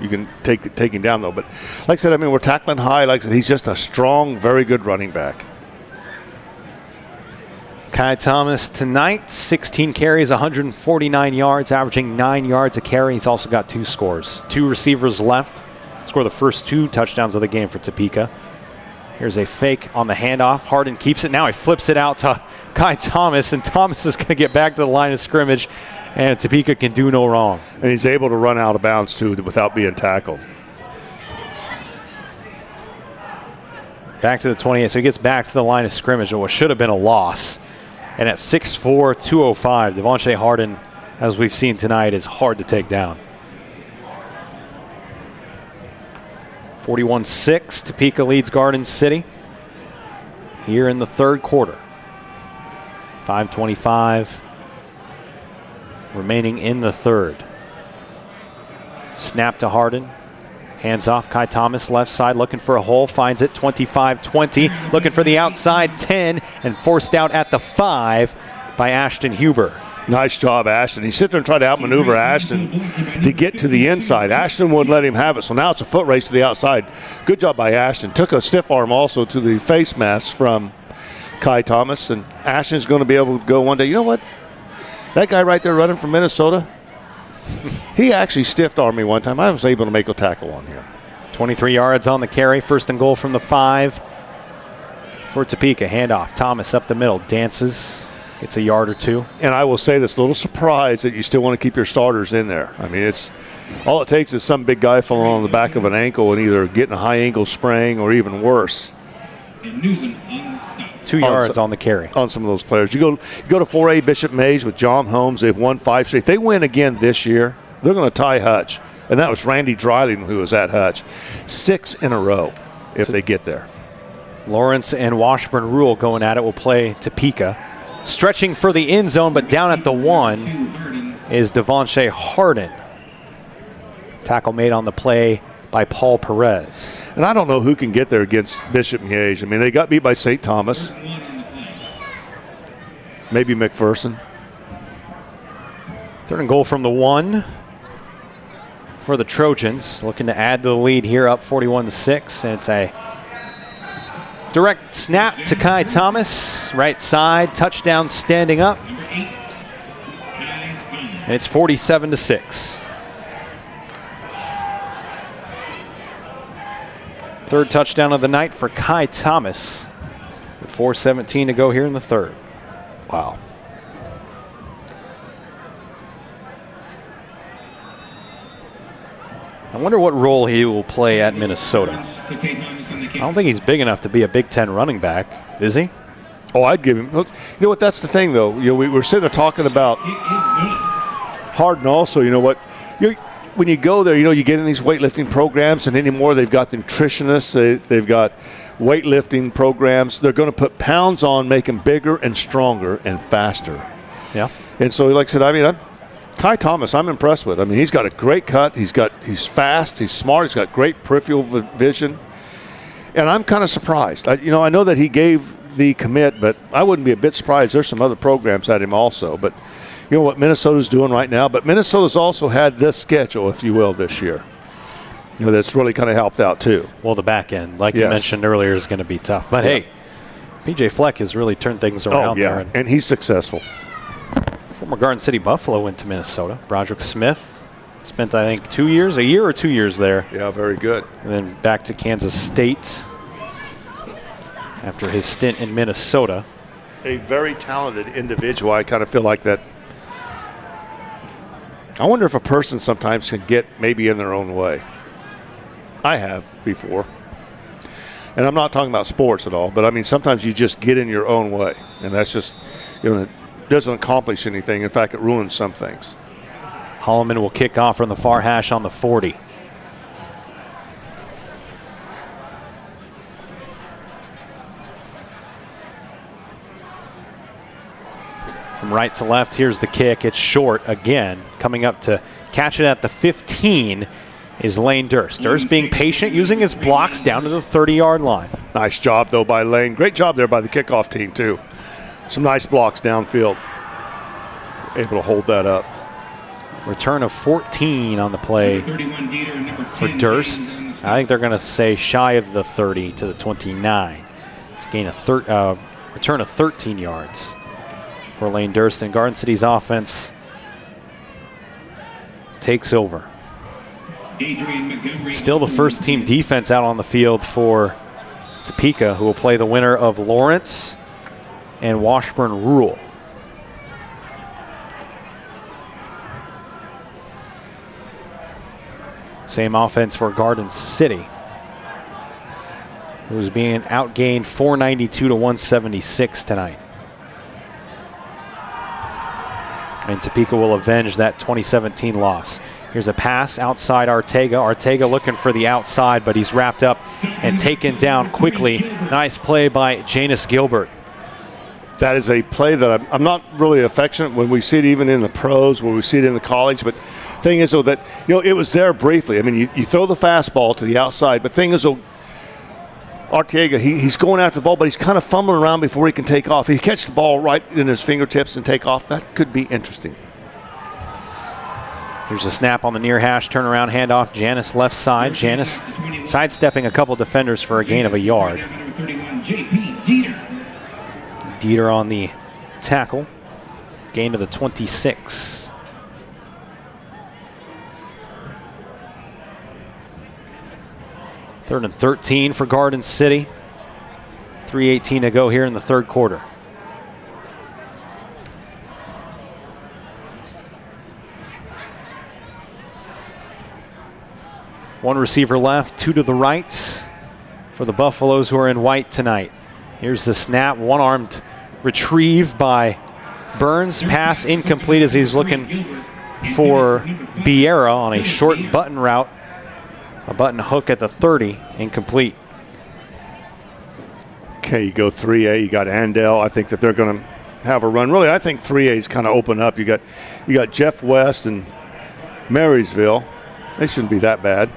You can take him down, though. But like I said, we're tackling high. Like I said, he's just a strong, very good running back. Kai Thomas tonight, 16 carries, 149 yards, averaging 9 yards a carry. He's also got 2 scores. 2 receivers left. Score the first 2 touchdowns of the game for Topeka. Here's a fake on the handoff. Hardin keeps it. Now he flips it out to Kai Thomas, and Thomas is going to get back to the line of scrimmage, and Topeka can do no wrong. And he's able to run out of bounds, too, without being tackled. Back to the 28, so he gets back to the line of scrimmage, and what should have been a loss. And at 6'4", 205, Devontae Hardin, as we've seen tonight, is hard to take down. 41-6, Topeka leads Garden City here in the third quarter. 5:25 remaining in the third. Snap to Hardin. Hands off. Kai Thomas left side looking for a hole. Finds it. 25-20. Looking for the outside 10 and forced out at the 5 by Ashton Huber. Nice job, Ashton. He sit there and try to outmaneuver Ashton to get to the inside. Ashton wouldn't let him have it, so now it's a foot race to the outside. Good job by Ashton. Took a stiff arm also to the face mask from Kai Thomas, and Ashton's going to be able to go one day. You know what? That guy right there running from Minnesota, he actually stiffed armed me one time. I was able to make a tackle on him. 23 yards on the carry. First and goal from the 5 for Topeka. Handoff. Thomas up the middle. Dances. Gets a yard or two. And I will say this, a little surprised that you still want to keep your starters in there. I mean, it's all it takes is some big guy falling on the back of an ankle and either getting a high ankle sprain or even worse. 2 yards on the carry. On some of those players. You go to 4A Bishop Mays with John Holmes. They've won 5 straight. If they win again this year, they're going to tie Hutch. And that was Randy Dryling who was at Hutch. 6 in a row if they get there. Lawrence and Washburn Rule going at it will play Topeka. Stretching for the end zone, but down at the 1 is Devonshea Harden. Tackle made on the play by Paul Perez. And I don't know who can get there against Bishop Miege. I mean, they got beat by St. Thomas. Maybe McPherson. Third and goal from the 1 for the Trojans. Looking to add to the lead here, up 41-6. And it's a direct snap to Kai Thomas. Right side, touchdown standing up. And it's 47-6. Third touchdown of the night for Kai Thomas with 4:17 to go here in the third. Wow. I wonder what role he will play at Minnesota. I don't think he's big enough to be a Big Ten running back, is he? Oh, I'd give him. You know what? That's the thing, though. You know, we were sitting there talking about Harden. Also, you know what? When you go there, you know, you get in these weightlifting programs, and anymore they've got nutritionists. They've got weightlifting programs. They're going to put pounds on, make them bigger and stronger and faster. Yeah. And so, like I said, I mean, Kai Thomas, I'm impressed with. I mean, he's got a great cut. He's fast. He's smart. He's got great peripheral vision. And I'm kind of surprised. I know that he gave the commit, but I wouldn't be a bit surprised. There's some other programs at him also. But you know what Minnesota's doing right now? But Minnesota's also had this schedule, if you will, this year. You know, that's really kind of helped out too. Well, the back end, like you mentioned earlier, is going to be tough. But hey, PJ Fleck has really turned things around there. And he's successful. Former Garden City Buffalo went to Minnesota. Broderick Smith spent, I think, 2 years, a year or 2 years there. Yeah, very good. And then back to Kansas State after his stint in Minnesota. A very talented individual. I kind of feel like that. I wonder if a person sometimes can get maybe in their own way. I have before. And I'm not talking about sports at all, but I mean, sometimes you just get in your own way. And that's just, it doesn't accomplish anything. In fact, it ruins some things. Holloman will kick off from the far hash on the 40. From right to left, here's the kick. It's short again. Coming up to catch it at the 15 is Lane Durst. Durst being patient, using his blocks down to the 30-yard line. Nice job, though, by Lane. Great job there by the kickoff team, too. Some nice blocks downfield. Able to hold that up. Return of 14 on the play for Durst. I think they're going to say shy of the 30 to the 29. Gain a return of 13 yards for Lane Durst. And Garden City's offense takes over. Still the first team defense out on the field for Topeka, who will play the winner of Lawrence and Washburn Rule. Same offense for Garden City, who's being outgained 492 to 176 tonight. And Topeka will avenge that 2017 loss. Here's a pass outside Arteaga. Arteaga looking for the outside, but he's wrapped up and taken down quickly. Nice play by Janus Gilbert. That is a play that I'm not really affectionate when we see it even in the pros, when we see it in the college. But thing is, though, that it was there briefly. I mean, you throw the fastball to the outside, but thing is, though, Arteaga, he's going after the ball, but he's kind of fumbling around before he can take off. He catches the ball right in his fingertips and take off. That could be interesting. Here's a snap on the near hash, turnaround handoff. Janice left side. Janice sidestepping a couple defenders for a gain of a yard. Dieter on the tackle. Gain to the 26. Third and 13 for Garden City. 3:18 to go here in the third quarter. One receiver left, two to the right for the Buffaloes who are in white tonight. Here's the snap, one-armed retrieve by Burns. Pass incomplete as he's looking for Biera on a short button route. A button hook at the 30, incomplete. Okay, you go 3A, you got Andell. I think that they're going to have a run. Really, I think 3A is kind of open up. You got Jeff West and Marysville. They shouldn't be that bad.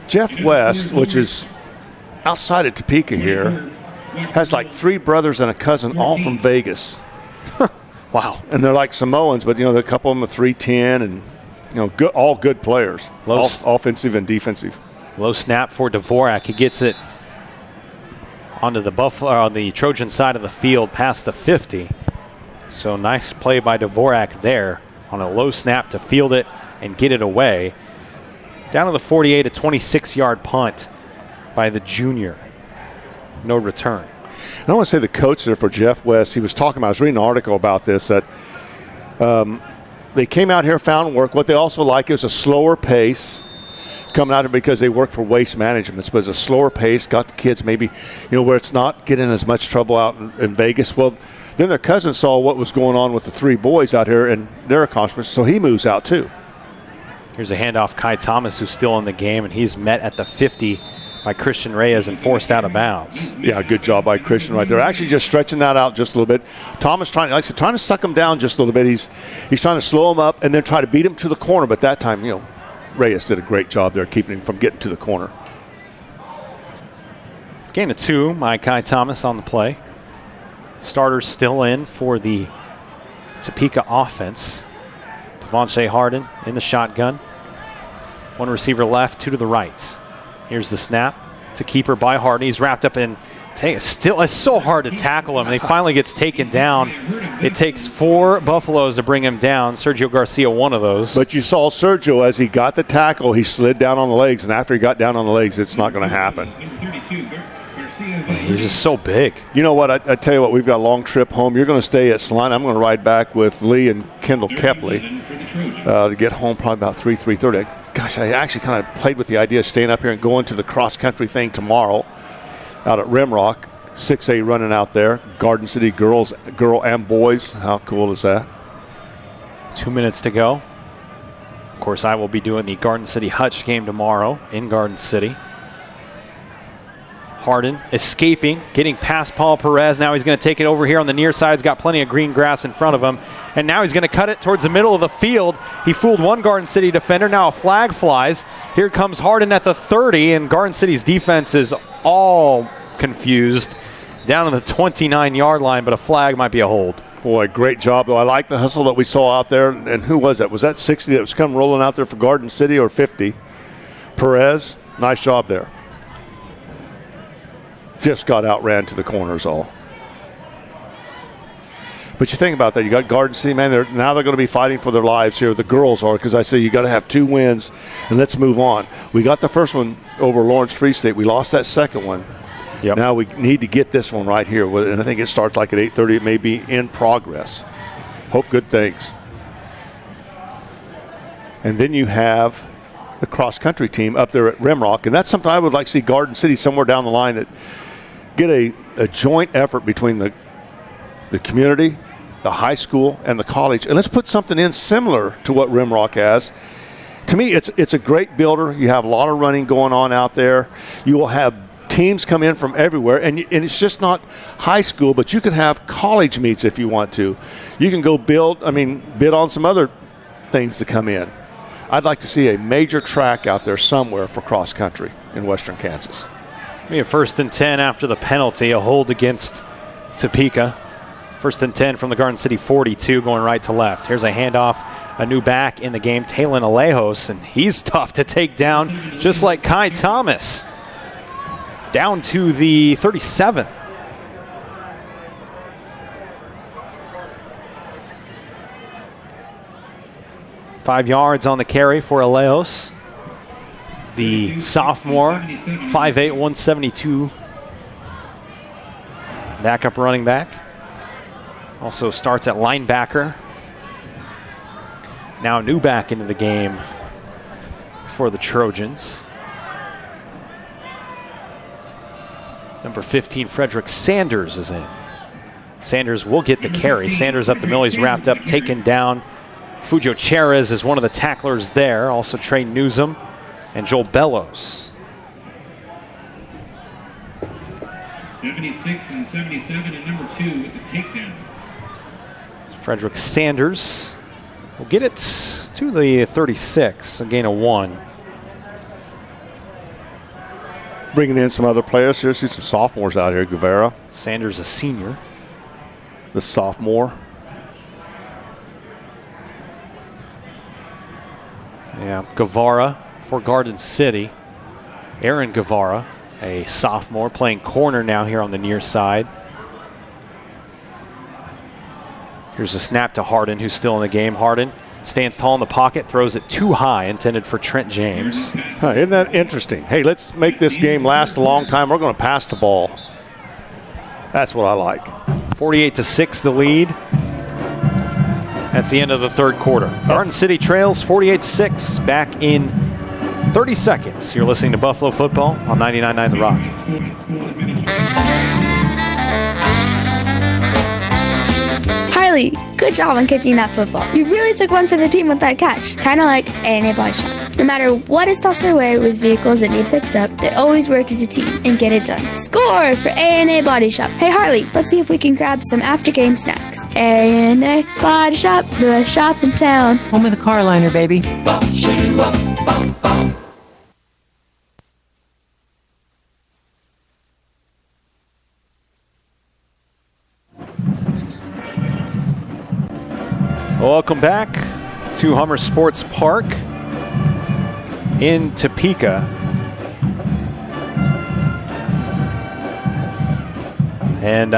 Jeff West, which is outside of Topeka here, has like 3 brothers and a cousin, all from Vegas. Wow. And they're like Samoans, but, a couple of them are 3'10", and, all good players, offensive and defensive. Low snap for Dvorak. He gets it onto the on the Trojan side of the field past the 50. So nice play by Dvorak there on a low snap to field it and get it away. Down to the 48, a 26-yard punt by the junior. No return. And I want to say the coach there for Jeff West, he was talking about, I was reading an article about this, that they came out here, found work. What they also like is a slower pace coming out here because they work for Waste Management. But it's a slower pace, got the kids maybe, where it's not getting as much trouble out in Vegas. Well, then their cousin saw what was going on with the 3 boys out here and their accomplishments, so he moves out too. Here's a handoff, Kai Thomas, who's still in the game, and he's met at the 50 by Christian Reyes and forced out of bounds. Yeah, good job by Christian right there. Actually just stretching that out just a little bit. Thomas trying to suck him down just a little bit. He's trying to slow him up and then try to beat him to the corner, but that time, Reyes did a great job there keeping him from getting to the corner. Gain of 2, by Kai Thomas on the play. Starters still in for the Topeka offense. Devontae Harden in the shotgun. One receiver left, 2 to the right. Here's the snap to keeper by Harden. He's wrapped up in still. It's so hard to tackle him. And he finally gets taken down. It takes 4 Buffaloes to bring him down. Sergio Garcia, one of those. But you saw Sergio as he got the tackle, he slid down on the legs. And after he got down on the legs, it's not going to happen. He's just so big. You know what? I tell you what, we've got a long trip home. You're going to stay at Salina. I'm going to ride back with Lee and Kendall Kepley to get home probably about 3:30. Gosh, I actually kind of played with the idea of staying up here and going to the cross-country thing tomorrow out at Rimrock. 6A running out there. Garden City girl and boys. How cool is that? 2 minutes to go. Of course, I will be doing the Garden City Hutch game tomorrow in Garden City. Harden escaping, getting past Paul Perez. Now he's going to take it over here on the near side. He's got plenty of green grass in front of him. And now he's going to cut it towards the middle of the field. He fooled one Garden City defender. Now a flag flies. Here comes Harden at the 30, and Garden City's defense is all confused. Down on the 29-yard line, but a flag might be a hold. Boy, great job, though. I like the hustle that we saw out there. And who was that? Was that 60 that was coming rolling out there for Garden City, or 50? Perez, nice job there. Just got outran to the corners all. But you think about that. You got Garden City, man. Now they're going to be fighting for their lives here. The girls are, because I say you got to have 2 wins, and let's move on. We got the first one over Lawrence Free State. We lost that second one. Yep. Now we need to get this one right here, and I think it starts like at 8:30. It may be in progress. Hope good things. And then you have the cross-country team up there at Rimrock, and that's something I would like to see Garden City somewhere down the line that get a joint effort between the community, the high school, and the college. And let's put something in similar to what Rimrock has. To me, it's a great builder. You have a lot of running going on out there. You will have teams come in from everywhere, and it's just not high school, but you can have college meets if you want to. You can go bid on some other things to come in. I'd like to see a major track out there somewhere for cross country. in western Kansas. Be a 1st and 10 after the penalty, a hold against Topeka. 1st and 10 from the Garden City 42, going right to left. Here's a handoff, a new back in the game, Talon Alejos, and he's tough to take down, just like Kai Thomas. Down to the 37. Five yards on the carry for Alejos. The sophomore, 5'8", 172. Backup running back. Also starts at linebacker. Now new back into the game for the Trojans. Number 15, Frederick Sanders is in. Sanders will get the carry. Sanders up the middle. He's wrapped up, taken down. Fujo Cherez is one of the tacklers there. Also Trey Newsom and Joel Bellows. 76 and 77 and number 2 with the takedown. Frederick Sanders will get it to the 36, a gain of 1. Bringing in some other players here. See some sophomores out here. Guevara. Sanders a senior. The sophomore. Yeah, Guevara for Garden City. Aaron Guevara, a sophomore, playing corner now here on the near side. Here's a snap to Harden, who's still in the game. Harden stands tall in the pocket, throws it too high, intended for Trent James. Isn't that interesting? Hey, let's make this game last a long time. We're going to pass the ball. That's what I like. 48-6 the lead. That's the end of the third quarter. Garden City trails 48-6 back in 30 seconds. You're listening to Buffalo Football on 99.9 The Rock. Harley, good job on catching that football. You really took one for the team with that catch. Kind of like A&A Body Shop. No matter what is tossed their way with vehicles that need fixed up, they always work as a team and get it done. Score for A&A Body Shop. Hey Harley, let's see if we can grab some after-game snacks. A&A Body Shop, the shop in town. Home of the car liner, baby. Welcome back to Hummer Sports Park in Topeka. And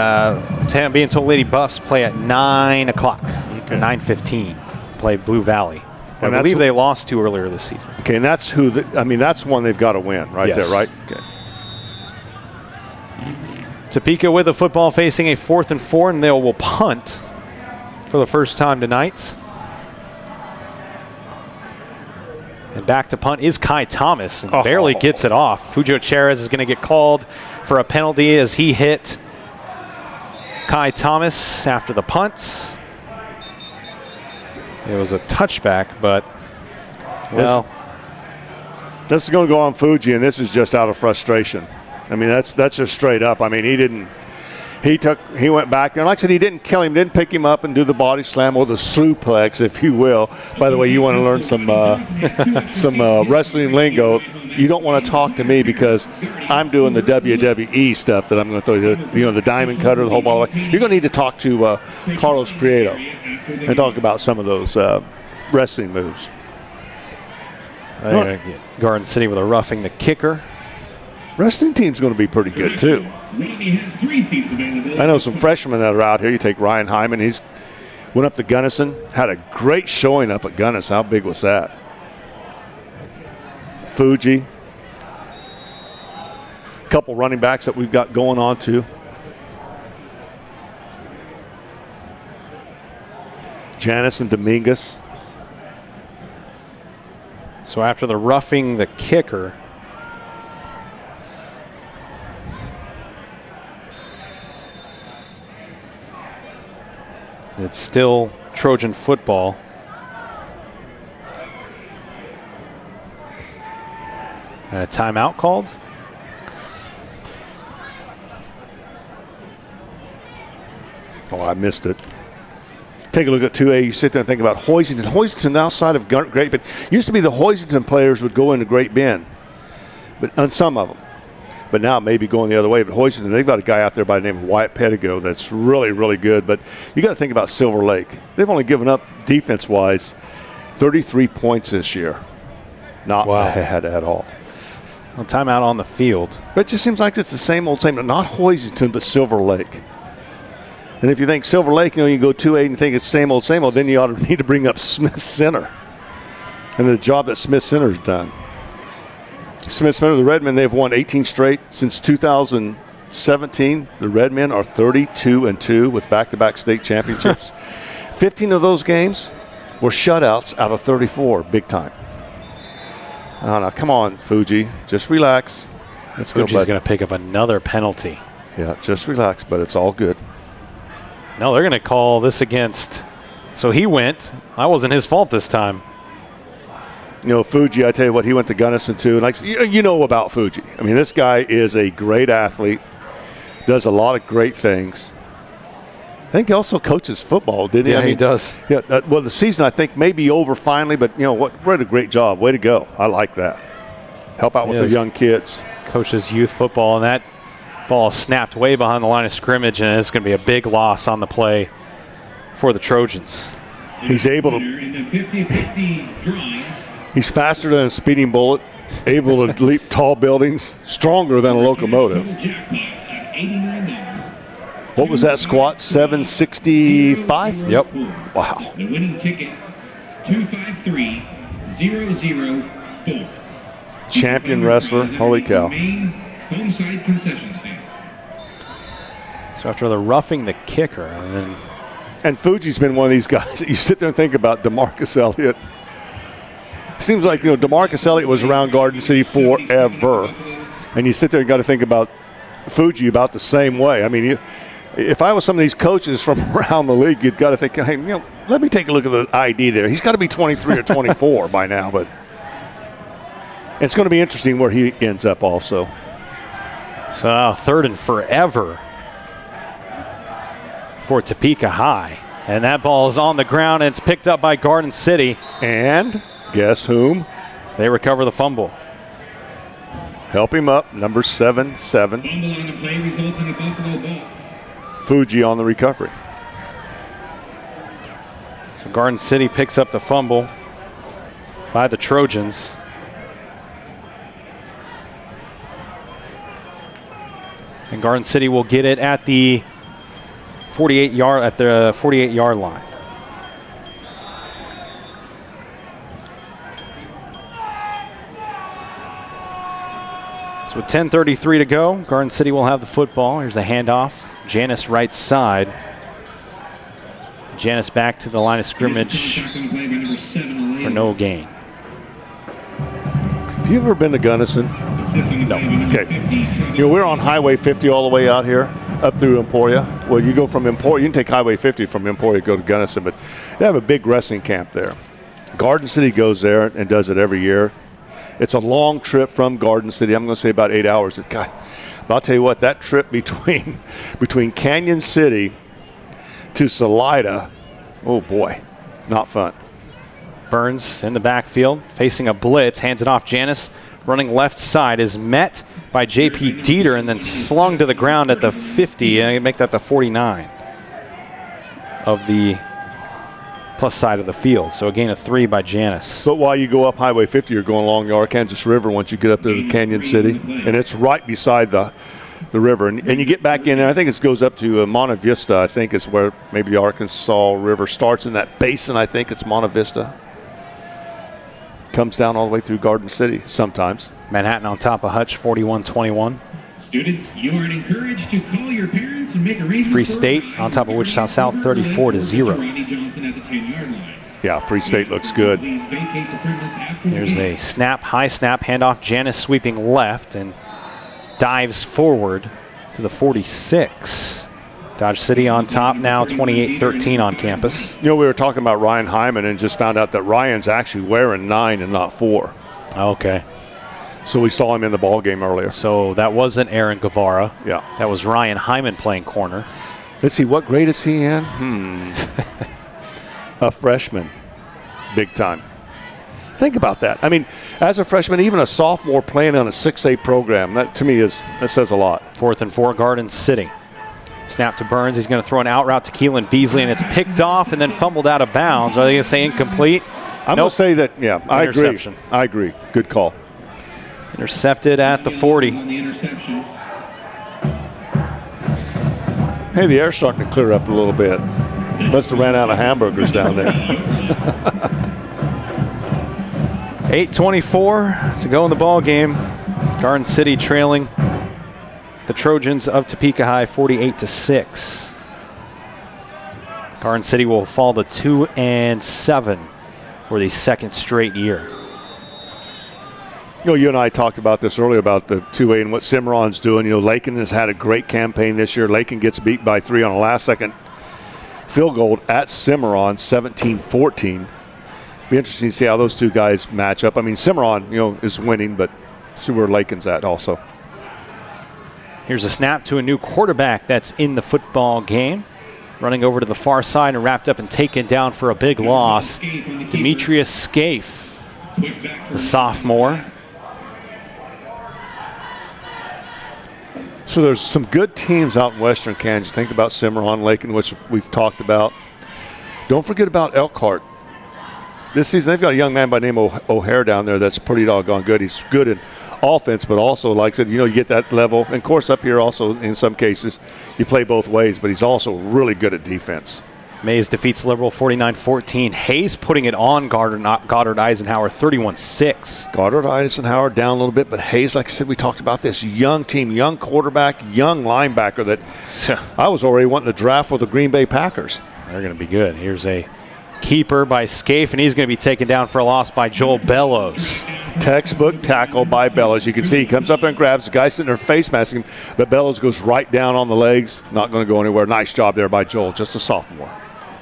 being told Lady Buffs play at 9 o'clock, 9:15, play Blue Valley. I believe they lost to earlier this season. Okay, and that's who, that's one they've got to win right there, right? Okay. Topeka with the football facing a 4th and 4, and they will punt for the first time tonight. And back to punt is Kai Thomas, and barely gets it off. Fujo Cherez is going to get called for a penalty as he hit Kai Thomas after the punt. It was a touchback, but, well. This is going to go on Fuji, and this is just out of frustration. I mean, that's just straight up. I mean, he went back there. And like I said, he didn't kill him, didn't pick him up and do the body slam or the suplex, if you will. By the way, you want to learn some wrestling lingo. You don't want to talk to me because I'm doing the WWE stuff that I'm going to throw you, the diamond cutter, the whole ball. You're going to need to talk to Carlos Prieto and talk about some of those wrestling moves. Garden City with a roughing the kicker. Wrestling team's going to be pretty good, too. I know some freshmen that are out here. You take Ryan Hyman. He's went up to Gunnison. Had a great showing up at Gunnison. How big was that? Fuji. A couple running backs that we've got going on, too. Janice and Dominguez. So after the roughing the kicker, it's still Trojan football. And a timeout called. Oh, I missed it. Take a look at 2A. You sit there and think about Hoisington. Hoisington outside of Great Bend. Used to be the Hoisington players would go into Great Bend. but on some of them. But now it may be going the other way. But Hoiston, they've got a guy out there by the name of Wyatt Pedigo that's really, really good. But you got to think about Silver Lake. They've only given up, defense-wise, 33 points this year. Not bad at all. Well, timeout on the field. But it just seems like it's the same, not Hoiston, but Silver Lake. And if you think Silver Lake, you go 2-8 and think it's same old, then you ought to need to bring up Smith Center and the job that Smith Center's done. Smith Center, the Redmen, they've won 18 straight since 2017. The Redmen are 32-2 with back-to-back state championships. 15 of those games were shutouts out of 34, big time. Oh, now, come on, Fuji. Just relax. Let's go, Fuji's going to pick up another penalty. Yeah, just relax, but it's all good. No, they're going to call this against. So he went. That wasn't his fault this time. Fuji, I tell you what, he went to Gunnison too. And you know about Fuji. I mean, this guy is a great athlete, does a lot of great things. I think he also coaches football, didn't he? Yeah, he does. Yeah. Well, the season, I think, may be over finally, but, what a great job. Way to go. I like that. Help out with the young kids. Coaches youth football, and that ball snapped way behind the line of scrimmage, and it's going to be a big loss on the play for the Trojans. He's able to. He's faster than a speeding bullet, able to leap tall buildings, stronger than a locomotive. What was that squat? 765? Yep. Wow. The winning ticket, 253004. Champion wrestler. Holy cow. Home side concession stand. So after the roughing the kicker, and Fuji's been one of these guys that you sit there and think about. DeMarcus Elliott. Seems like, DeMarcus Elliott was around Garden City forever. And you sit there and got to think about Fuji about the same way. I mean, if I was some of these coaches from around the league, you'd got to think, hey, let me take a look at the ID there. He's got to be 23 or 24 by now, but it's going to be interesting where he ends up also. So third and forever for Topeka High. And that ball is on the ground, and it's picked up by Garden City. And guess whom? They recover the fumble. Help him up, number 7-7. Fumble on the play results in a Buffalo ball. Fuji on the recovery. So Garden City picks up the fumble by the Trojans. And Garden City will get it at the 48-yard line. So with 10:33 to go, Garden City will have the football. Here's a handoff. Janice right side. Janice back to the line of scrimmage for no gain. Have you ever been to Gunnison? No. Okay. We're on Highway 50 all the way out here, up through Emporia. Well, you go from Emporia, you can take Highway 50 from Emporia to go to Gunnison, but they have a big wrestling camp there. Garden City goes there and does it every year. It's a long trip from Garden City. I'm going to say about 8 hours. God, but I'll tell you what, that trip between Canyon City to Salida, oh boy, not fun. Burns in the backfield, facing a blitz, hands it off. Janice running left side is met by J.P. Dieter and then slung to the ground at the 50, and make that the 49 of the plus side of the field. So a gain of 3 by Janice. But while you go up Highway 50, you're going along the Arkansas River once you get up to Canyon City, and it's right beside the river. And you get back in there, I think it goes up to Monte Vista, I think is where maybe the Arkansas River starts in that basin. I think it's Monte Vista. Comes down all the way through Garden City sometimes. Manhattan on top of Hutch, 41-21. Students, you are encouraged to call your parents and make arrangements. Free State on top of Wichita South, 34-0. Yeah, Free State looks good. There's a snap, high snap, handoff. Janice sweeping left and dives forward to the 46. Dodge City on top now, 28-13 on campus. We were talking about Ryan Hyman and just found out that Ryan's actually wearing 9 and not 4. Okay. So we saw him in the ball game earlier. So that wasn't Aaron Guevara. Yeah. That was Ryan Hyman playing corner. Let's see, what grade is he in? A freshman. Big time. Think about that. I mean, as a freshman, even a sophomore playing on a 6A program, that to me that says a lot. 4th and 4, Garden City. Snap to Burns. He's going to throw an out route to Keelan Beasley, and it's picked off and then fumbled out of bounds. Are they going to say incomplete? I'm going to say that, yeah, I agree. Interception. I agree. Good call. Intercepted at the 40. Hey, the air's starting to clear up a little bit. Must have ran out of hamburgers down there. 8:24 to go in the ball game. Garden City trailing the Trojans of Topeka High 48-6. Garden City will fall to 2-7 for the second straight year. You know, you and I talked about this earlier about the 2A and what Cimarron's doing. You know, Lakin has had a great campaign this year. Lakin gets beat by 3 on a last-second field goal at Cimarron, 17-14. Be interesting to see how those two guys match up. I mean, Cimarron, you know, is winning, but see where Lakin's at also. Here's a snap to a new quarterback that's in the football game. Running over to the far side and wrapped up and taken down for a big loss. Demetrius Scaife, the sophomore. So there's some good teams out in Western Kansas. Think about Cimarron, Lakin, which we've talked about. Don't forget about Elkhart. This season, they've got a young man by the name of O'Hare down there that's pretty doggone good. He's good in offense, but also, like I said, you know, you get that level. And, of course, up here also, in some cases, you play both ways, but he's also really good at defense. Mays defeats Liberal 49-14. Hayes putting it on Goddard Eisenhower 31-6. Goddard Eisenhower down a little bit, but Hayes, like I said, we talked about this young team, young quarterback, young linebacker that I was already wanting to draft for the Green Bay Packers. They're going to be good. Here's a keeper by Scaife, and he's going to be taken down for a loss by Joel Bellows. Textbook tackle by Bellows. You can see he comes up and grabs the guy sitting there face masking him, but Bellows goes right down on the legs. Not going to go anywhere. Nice job there by Joel, just a sophomore.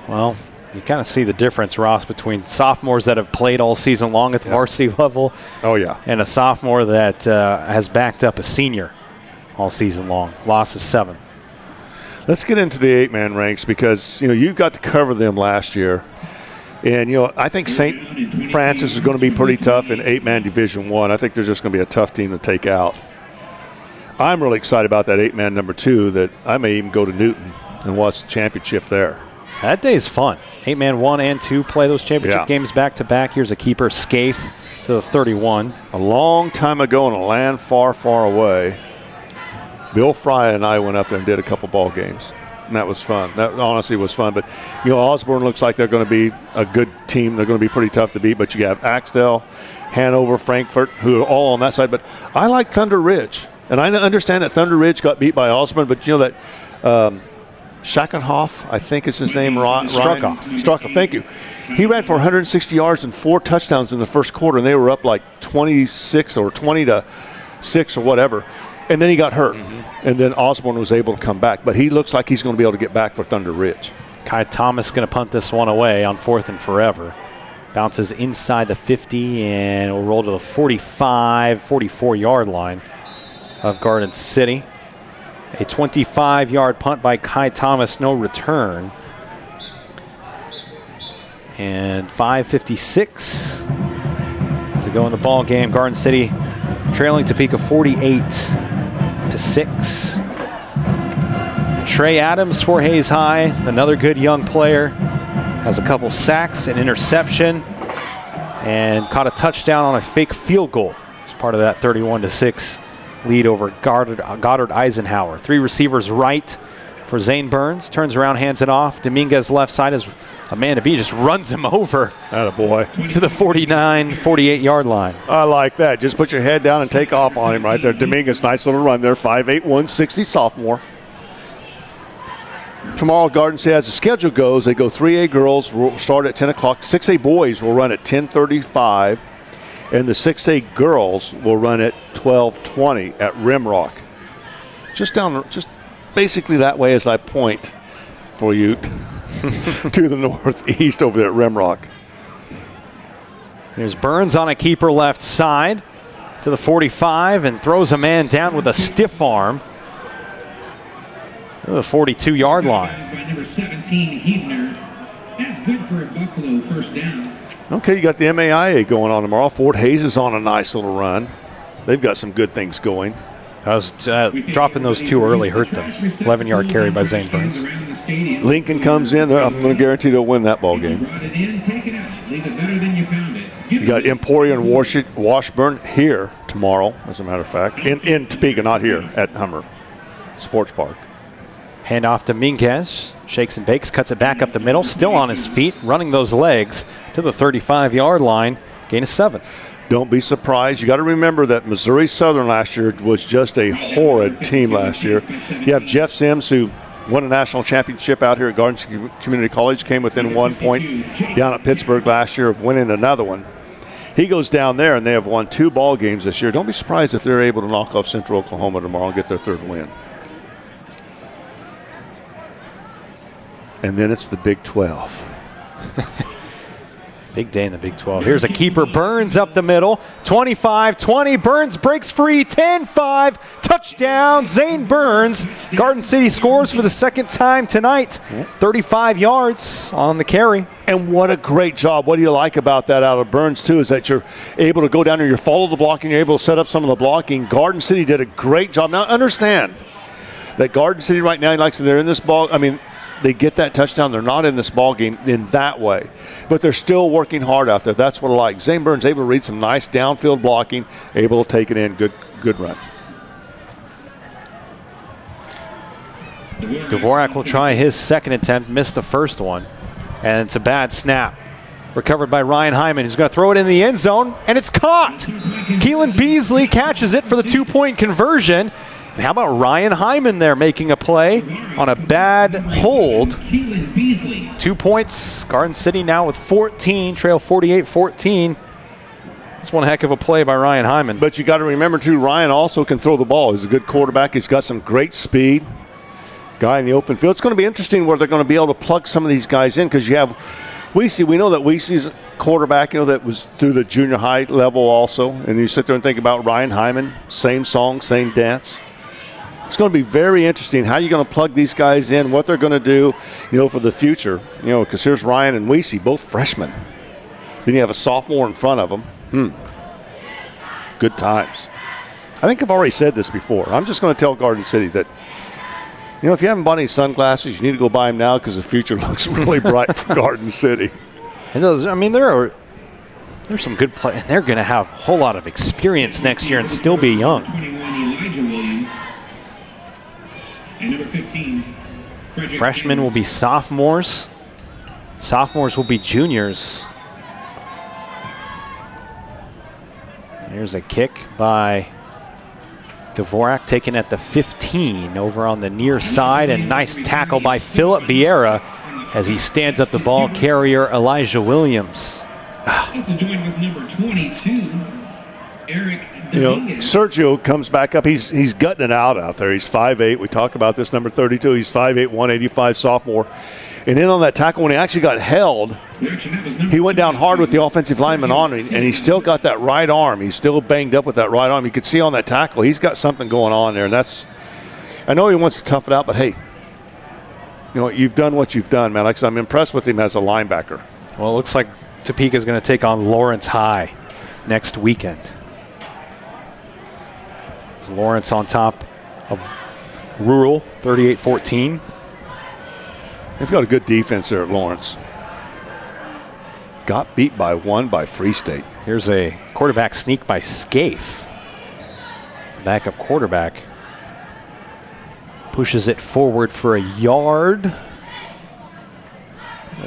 Well, you kind of see the difference, Ross, between sophomores that have played all season long at the varsity level. Oh, yeah. And a sophomore that has backed up a senior all season long. Loss of 7. Let's get into the 8-man ranks because, you know, you got to cover them last year. And, you know, I think St. Francis is going to be pretty tough in 8-man Division I. I think they're just going to be a tough team to take out. I'm really excited about that 8-man number 2 that I may even go to Newton and watch the championship there. That day is fun. 8-man 1 and 2 play those championship games back-to-back. Here's a keeper, Scaife, to the 31. A long time ago in a land far, far away, Bill Fry and I went up there and did a couple ball games, and that was fun. That honestly was fun. But, you know, Osborne looks like they're going to be a good team. They're going to be pretty tough to beat. But you have Axtell, Hanover, Frankfort, who are all on that side. But I like Thunder Ridge. And I understand that Thunder Ridge got beat by Osborne, but you know that Schackenhoff, I think is his name, Struckoff, thank you. He ran for 160 yards and 4 touchdowns in the first quarter, and they were up like 26 or 20-6 or whatever. And then he got hurt, and then Osborne was able to come back. But he looks like he's going to be able to get back for Thunder Ridge. Kai Thomas going to punt this one away on 4th and forever. Bounces inside the 50 and will roll to the 45, 44-yard line of Garden City. A 25-yard punt by Kai Thomas, no return. And 5:56 to go in the ball game. Garden City trailing Topeka 48-6. Trey Adams for Hayes High, another good young player. Has a couple sacks, an interception, and caught a touchdown on a fake field goal. It's part of that 31-6 lead over Goddard Eisenhower. 3 receivers right for Zane Burns. Turns around, hands it off. Dominguez left side is a man to beat. Just runs him over. Attaboy. To the 49, 48-yard line. I like that. Just put your head down and take off on him right there. Dominguez, nice little run there. 5'8", 160 sophomore. Tomorrow, Garden State, as the schedule goes, they go 3A girls will start at 10 o'clock. 6A boys will run at 10:35. And the 6A girls will run at 12:20 at Rimrock. Just basically that way as I point for you to the northeast over there at Rimrock. There's Burns on a keeper left side to the 45 and throws a man down with a stiff arm to the 42-yard line. By number 17, Heidner. That's good for a Buffalo first down. Okay, you got the MAIA going on tomorrow. Fort Hays is on a nice little run. They've got some good things going. I was dropping those too early hurt them. 11-yard carry by Zane Burns. Lincoln comes in. I'm going to guarantee they'll win that ball game. You got Emporia and Washburn here tomorrow, as a matter of fact. In Topeka, not here at Hummer Sports Park. Hand off to Minquez. Shakes and bakes, cuts it back up the middle. Still on his feet, running those legs to the 35-yard line. Gain of 7. Don't be surprised. You got to remember that Missouri Southern last year was just a horrid team last year. You have Jeff Sims, who won a national championship out here at Garden City Community College, came within 1 point down at Pittsburgh last year of winning another one. He goes down there, and they have won 2 ball games this year. Don't be surprised if they're able to knock off Central Oklahoma tomorrow and get their 3rd win. And then it's the Big 12. Big day in the Big 12. Here's a keeper. Burns up the middle. 25-20. Burns breaks free. 10-5. Touchdown. Zane Burns. Garden City scores for the 2nd time tonight. 35 yards on the carry. And what a great job. What do you like about that out of Burns, too, is that you're able to go down there, you follow the blocking, you're able to set up some of the blocking. Garden City did a great job. Now, understand that Garden City right now, like I said, they're in this ball. I mean, they get that touchdown. They're not in this ball game in that way, but they're still working hard out there. That's what I like. Zane Burns able to read some nice downfield blocking, able to take it in. Good run. Dvorak will try his 2nd attempt, missed the first one, and it's a bad snap. Recovered by Ryan Hyman, who's going to throw it in the end zone, and it's caught. Keelan Beasley catches it for the 2-point conversion. And how about Ryan Hyman there making a play on a bad hold? 2 points. Garden City now with 14, trail 48-14. That's one heck of a play by Ryan Hyman. But you got to remember, too, Ryan also can throw the ball. He's a good quarterback. He's got some great speed. Guy in the open field. It's going to be interesting where they're going to be able to plug some of these guys in, because you have Weesey. We know that Weesey's quarterback, that was through the junior high level also. And you sit there and think about Ryan Hyman, same song, same dance. It's going to be very interesting how you're going to plug these guys in, what they're going to do, for the future. Because here's Ryan and Weesey, both freshmen. Then you have a sophomore in front of them. Good times. I think I've already said this before. I'm just going to tell Garden City that, if you haven't bought any sunglasses, you need to go buy them now, because the future looks really bright for Garden City. And those, there's some good play, and they're going to have a whole lot of experience next year and still be young. And number 15, Freshmen will be sophomores. Sophomores will be juniors. Here's a kick by Dvorak, taken at the 15 over on the near side. And nice tackle by Philip Vieira as he stands up the ball carrier Elijah Williams. joined with number 22, Eric. Sergio comes back up. He's gutting it out there. He's 5'8". We talk about this number 32. He's 5'8", 185 sophomore. And then on that tackle, when he actually got held, he went down hard with the offensive lineman on him, and he still got that right arm. He's still banged up with that right arm. You could see on that tackle, he's got something going on there. And I know he wants to tough it out, but hey, you've done what you've done, man. Like I said, I'm impressed with him as a linebacker. Well, it looks like Topeka is going to take on Lawrence High next weekend. Lawrence on top of Rural, 38-14. They've got a good defense there at Lawrence. Got beat by 1 by Free State. Here's a quarterback sneak by Scaife. Backup quarterback pushes it forward for a yard.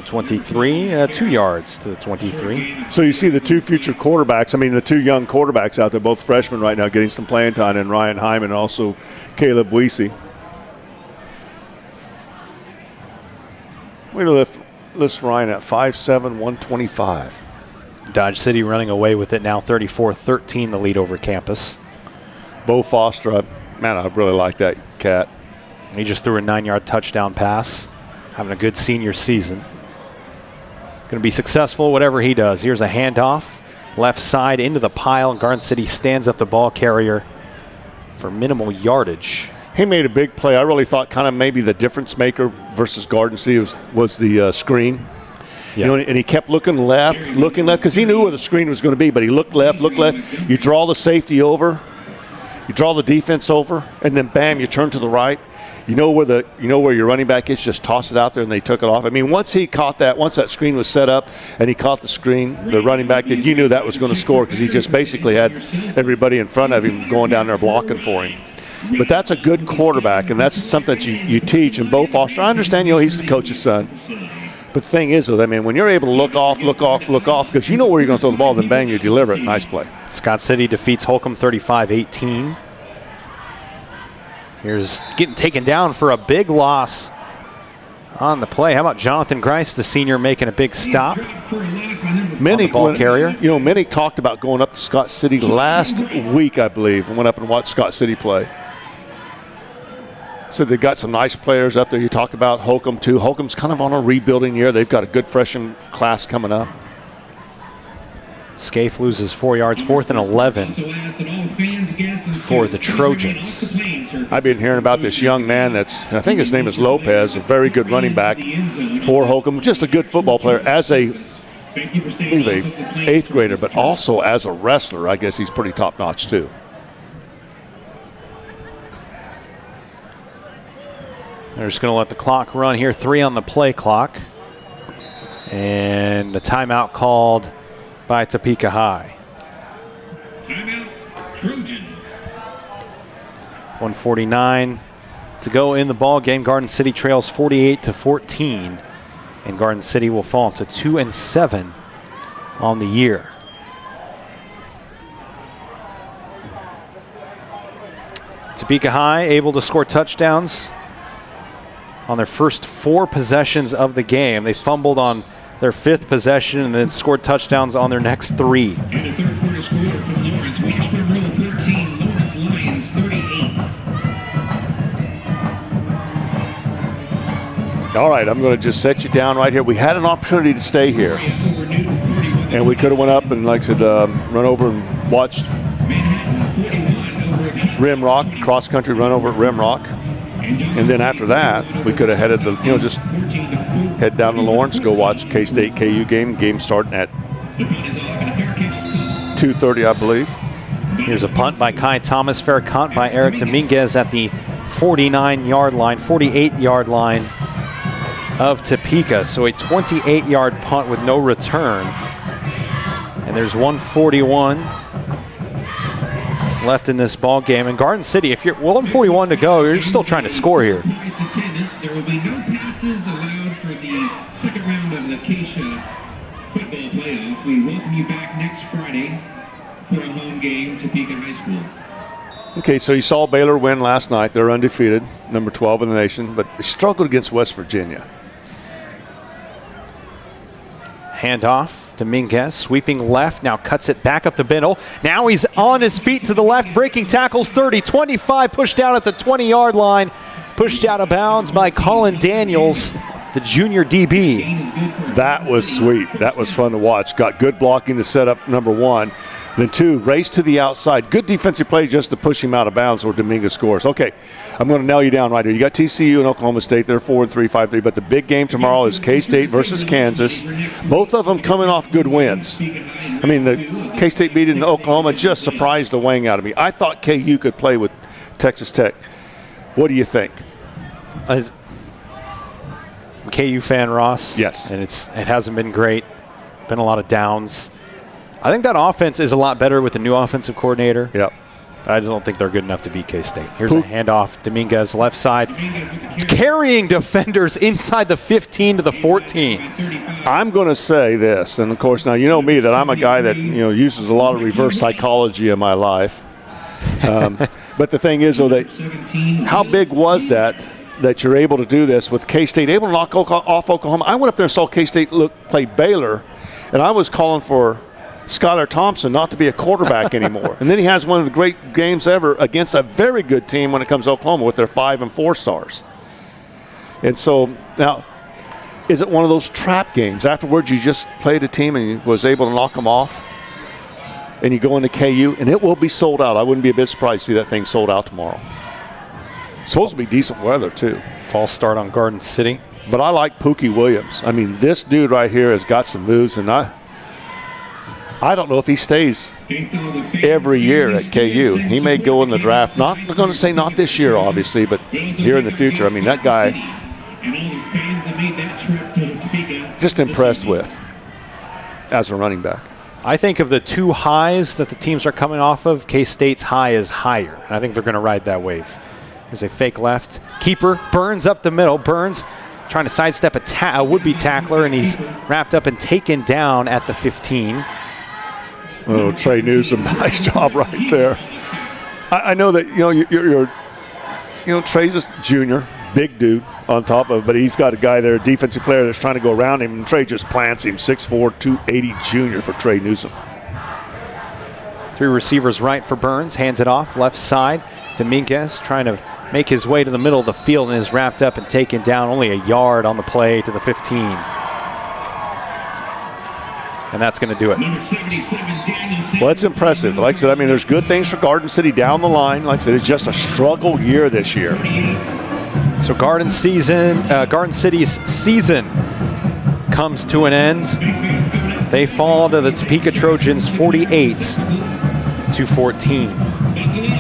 23, 2 yards to the 23. So you see the 2 future quarterbacks, the 2 young quarterbacks out there, both freshmen right now, getting some playing time, and Ryan Hyman and also Caleb Weesey. We're going to lift Ryan at 5'7", 125. Dodge City running away with it now, 34-13, the lead over campus. Bo Foster, I really like that cat. He just threw a 9-yard touchdown pass, having a good senior season. Going to be successful, whatever he does. Here's a handoff, left side into the pile. Garden City stands up the ball carrier for minimal yardage. He made a big play. I really thought kind of maybe the difference maker versus Garden City was the screen. You know, and he kept looking left, because he knew where the screen was going to be, but he looked left. You draw the safety over, you draw the defense over, and then bam, you turn to the right. You know where your running back is, just toss it out there, and they took it off. I mean, once that screen was set up and he caught the screen, the running back did, you knew that was going to score because he just basically had everybody in front of him going down there blocking for him. But that's a good quarterback, and that's something that you teach. And Bo Foster, I understand, he's the coach's son. But the thing is, though, I mean, when you're able to look off, because you know where you're going to throw the ball, then bang, you deliver it. Nice play. Scott City defeats Holcomb 35-18. Here's getting taken down for a big loss on the play. How about Jonathan Grice, the senior, making a big stop? Minnick, ball carrier. Minnick talked about going up to Scott City last week, I believe, and went up and watched Scott City play. So they got some nice players up there. You talk about Holcomb, too. Holcomb's kind of on a rebuilding year. They've got a good freshman class coming up. Scaife loses 4 yards, 4th and 11 for the Trojans. I've been hearing about this young man I think his name is Lopez, a very good running back for Holcomb. Just a good football player as a 8th grader, but also as a wrestler. I guess he's pretty top-notch, too. They're just going to let the clock run here. 3 on the play clock. And a timeout called by Topeka High. Timeout, Trojans. 1:49 to go in the ball game. Garden City trails 48-14, and Garden City will fall to 2-7 on the year. Topeka High able to score touchdowns on their first 4 possessions of the game. They fumbled on their 5th possession and then scored touchdowns on their next 3. And a third quarter score from Lawrence. Waynesburg Roll 13, Lawrence Lions 38. All right, I'm going to just set you down right here. We had an opportunity to stay here, and we could have went up and, like I said, run over and watched Rim Rock, cross-country run over at Rim Rock. And then after that, we could have headed just head down to Lawrence, go watch K-State KU game starting at 2:30, I believe. Here's a punt by Kai Thomas, fair punt by Eric Dominguez at the 48-yard line of Topeka. So a 28-yard punt with no return. And there's 1:41 left in this ball game. And Garden City, if you're 1:41 to go, you're still trying to score here. There will be no passes allowed for the second round of the Acacia football playoffs. We welcome you back next Friday for a home game, Topeka High School. Okay, so you saw Baylor win last night. They're undefeated, number 12 in the nation, but they struggled against West Virginia. Handoff. Dominguez sweeping left, now cuts it back up the middle. Now he's on his feet to the left, breaking tackles 30, 25, pushed down at the 20-yard line. Pushed out of bounds by Colin Daniels, the junior DB. That was sweet. That was fun to watch. Got good blocking to set up number 1. Then 2, race to the outside. Good defensive play just to push him out of bounds where Dominguez scores. Okay, I'm going to nail you down right here. You got TCU and Oklahoma State. They're 4-3, 5-3. But the big game tomorrow is K-State versus Kansas. Both of them coming off good wins. I mean, the K-State beat in Oklahoma just surprised the wang out of me. I thought KU could play with Texas Tech. What do you think? KU fan, Ross. Yes. And it hasn't been great. Been a lot of downs. I think that offense is a lot better with the new offensive coordinator. Yep. I just don't think they're good enough to beat K-State. Here's a handoff. Dominguez, left side, carrying defenders inside the 15 to the 14. I'm going to say this, and of course, now you know me, that I'm a guy that uses a lot of reverse psychology in my life. But the thing is, though, that how big was that you're able to do this with K-State, able to knock off Oklahoma? I went up there and saw K-State play Baylor, and I was calling for Skylar Thompson not to be a quarterback anymore. And then he has one of the great games ever against a very good team when it comes to Oklahoma with their 5 and 4 stars. And so now, is it one of those trap games? Afterwards, you just played a team and you was able to knock them off, and you go into KU, and it will be sold out. I wouldn't be a bit surprised to see that thing sold out tomorrow. It's supposed to be decent weather, too. False start on Garden City. But I like Pookie Williams. I mean, this dude right here has got some moves, and I don't know if he stays every year at KU. He may go in the draft. I'm going to say not this year, obviously, but here in the future. I mean, that guy, just impressed with as a running back. I think of the two highs that the teams are coming off of, K-State's high is higher, and I think they're going to ride that wave. There's a fake left. Keeper, Burns up the middle. Burns trying to sidestep a would-be tackler, and he's wrapped up and taken down at the 15. Oh, Trey Newsome, nice job right there. I know that, Trey's a junior, big dude on top of it, but he's got a guy there, a defensive player that's trying to go around him, and Trey just plants him. 6'4", 280 junior for Trey Newsome. Three receivers right for Burns, hands it off, left side to Minquez, trying to make his way to the middle of the field, and is wrapped up and taken down only a yard on the play to the 15. And that's going to do it. Well, it's impressive. Like I said, there's good things for Garden City down the line. Like I said, it's just a struggle year this year. So Garden City's season comes to an end. They fall to the Topeka Trojans 48-14.